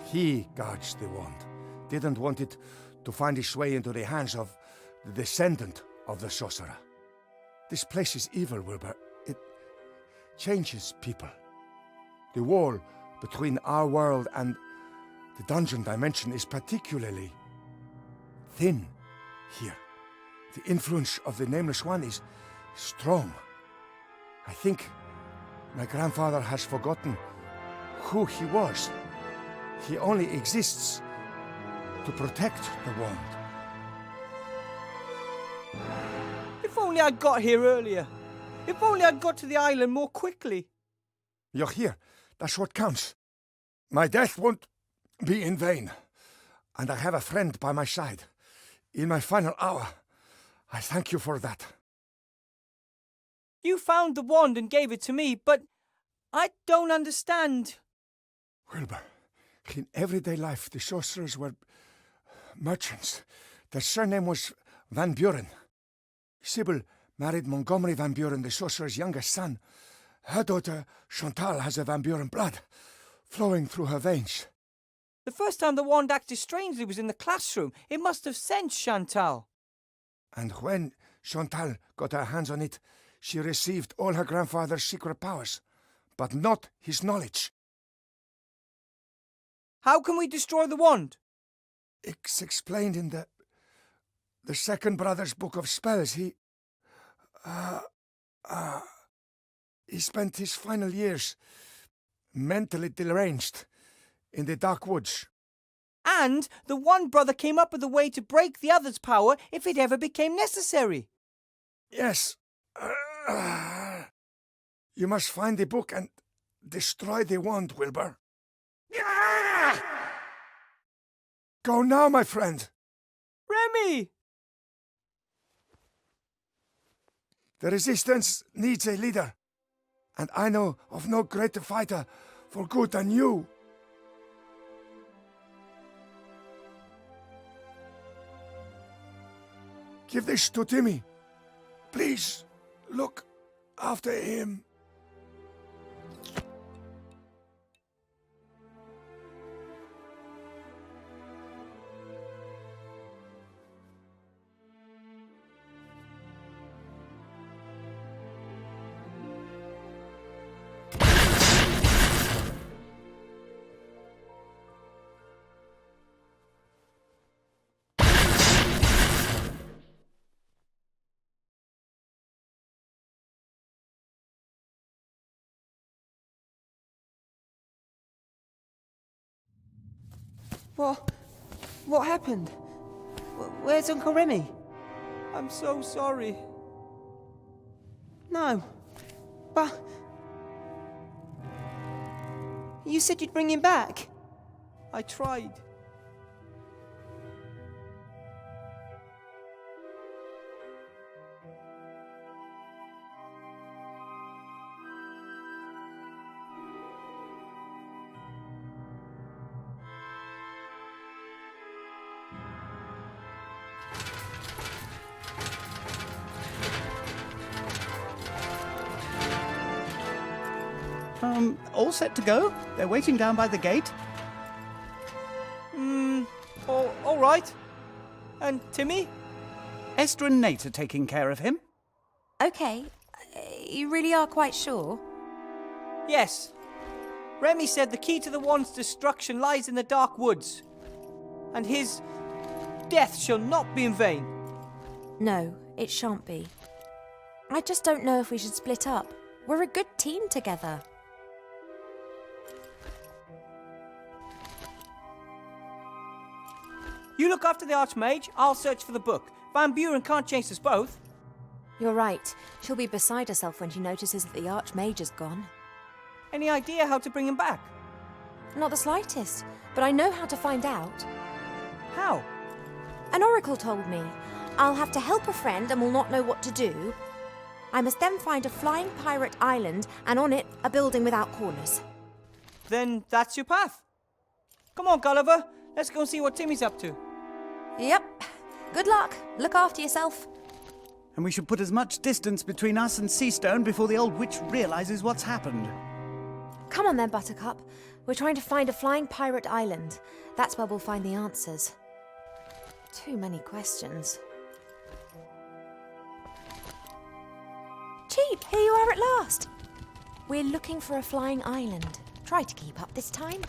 He guards the wand. Didn't want it to find its way into the hands of the descendant of the sorcerer. This place is evil, Wilbur. It changes people. The wall between our world and The dungeon dimension is particularly thin here. The influence of the Nameless One is strong. I think my grandfather has forgotten who he was. He only exists to protect the wand. If only I'd got here earlier. If only I'd got to the island more quickly. You're here. That's what counts. My death won't be in vain. And I have a friend by my side. In my final hour, I thank you for that. You found the wand and gave it to me, but I don't understand. Wilbur, in everyday life, the sorcerers were merchants. Their surname was Van Buren. Sybil married Montgomery Van Buren, the sorcerer's youngest son. Her daughter, Chantal, has a Van Buren blood flowing through her veins. The first time the wand acted strangely was in the classroom. It must have sensed Chantal. And when Chantal got her hands on it, she received all her grandfather's secret powers, but not his knowledge. How can we destroy the wand? It's explained in the second brother's book of spells. He spent his final years mentally deranged in the dark woods. And the one brother came up with a way to break the other's power if it ever became necessary. Yes. You must find the book and destroy the wand, Wilbur. Go now, my friend. Remy! The resistance needs a leader, and I know of no greater fighter for good than you. Give this to Timmy. Please, look after him. What happened? Where's Uncle Remy? I'm so sorry. No, but you said you'd bring him back. I tried. All set to go? They're waiting down by the gate? All right. And Timmy? Esther and Nate are taking care of him. Okay. You really are quite sure? Yes. Remy said the key to the wand's destruction lies in the dark woods. And his death shall not be in vain. No, it shan't be. I just don't know if we should split up. We're a good team together. You look after the Archmage, I'll search for the book. Van Buren can't chase us both. You're right. She'll be beside herself when she notices that the Archmage is gone. Any idea how to bring him back? Not the slightest, but I know how to find out. How? An oracle told me. I'll have to help a friend and will not know what to do. I must then find a flying pirate island and on it a building without corners. Then that's your path. Come on, Gulliver. Let's go and see what Timmy's up to. Yep. Good luck. Look after yourself. And we should put as much distance between us and Seastone before the old witch realizes what's happened. Come on then, Buttercup. We're trying to find a flying pirate island. That's where we'll find the answers. Too many questions. Cheap, here you are at last. We're looking for a flying island. Try to keep up this time.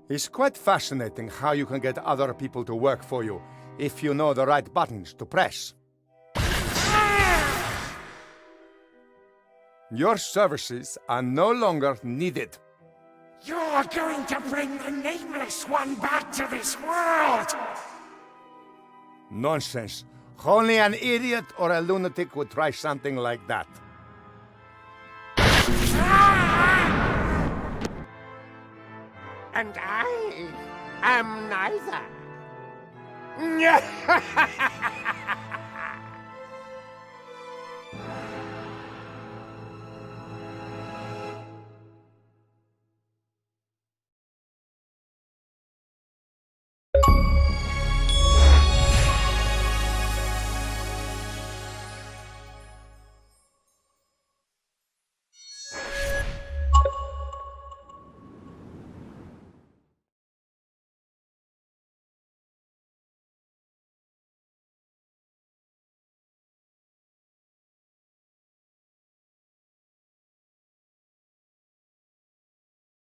It's quite fascinating how you can get other people to work for you if you know the right buttons to press. Your services are no longer needed. You're going to bring the Nameless One back to this world! Nonsense. Only an idiot or a lunatic would try something like that. And I am neither.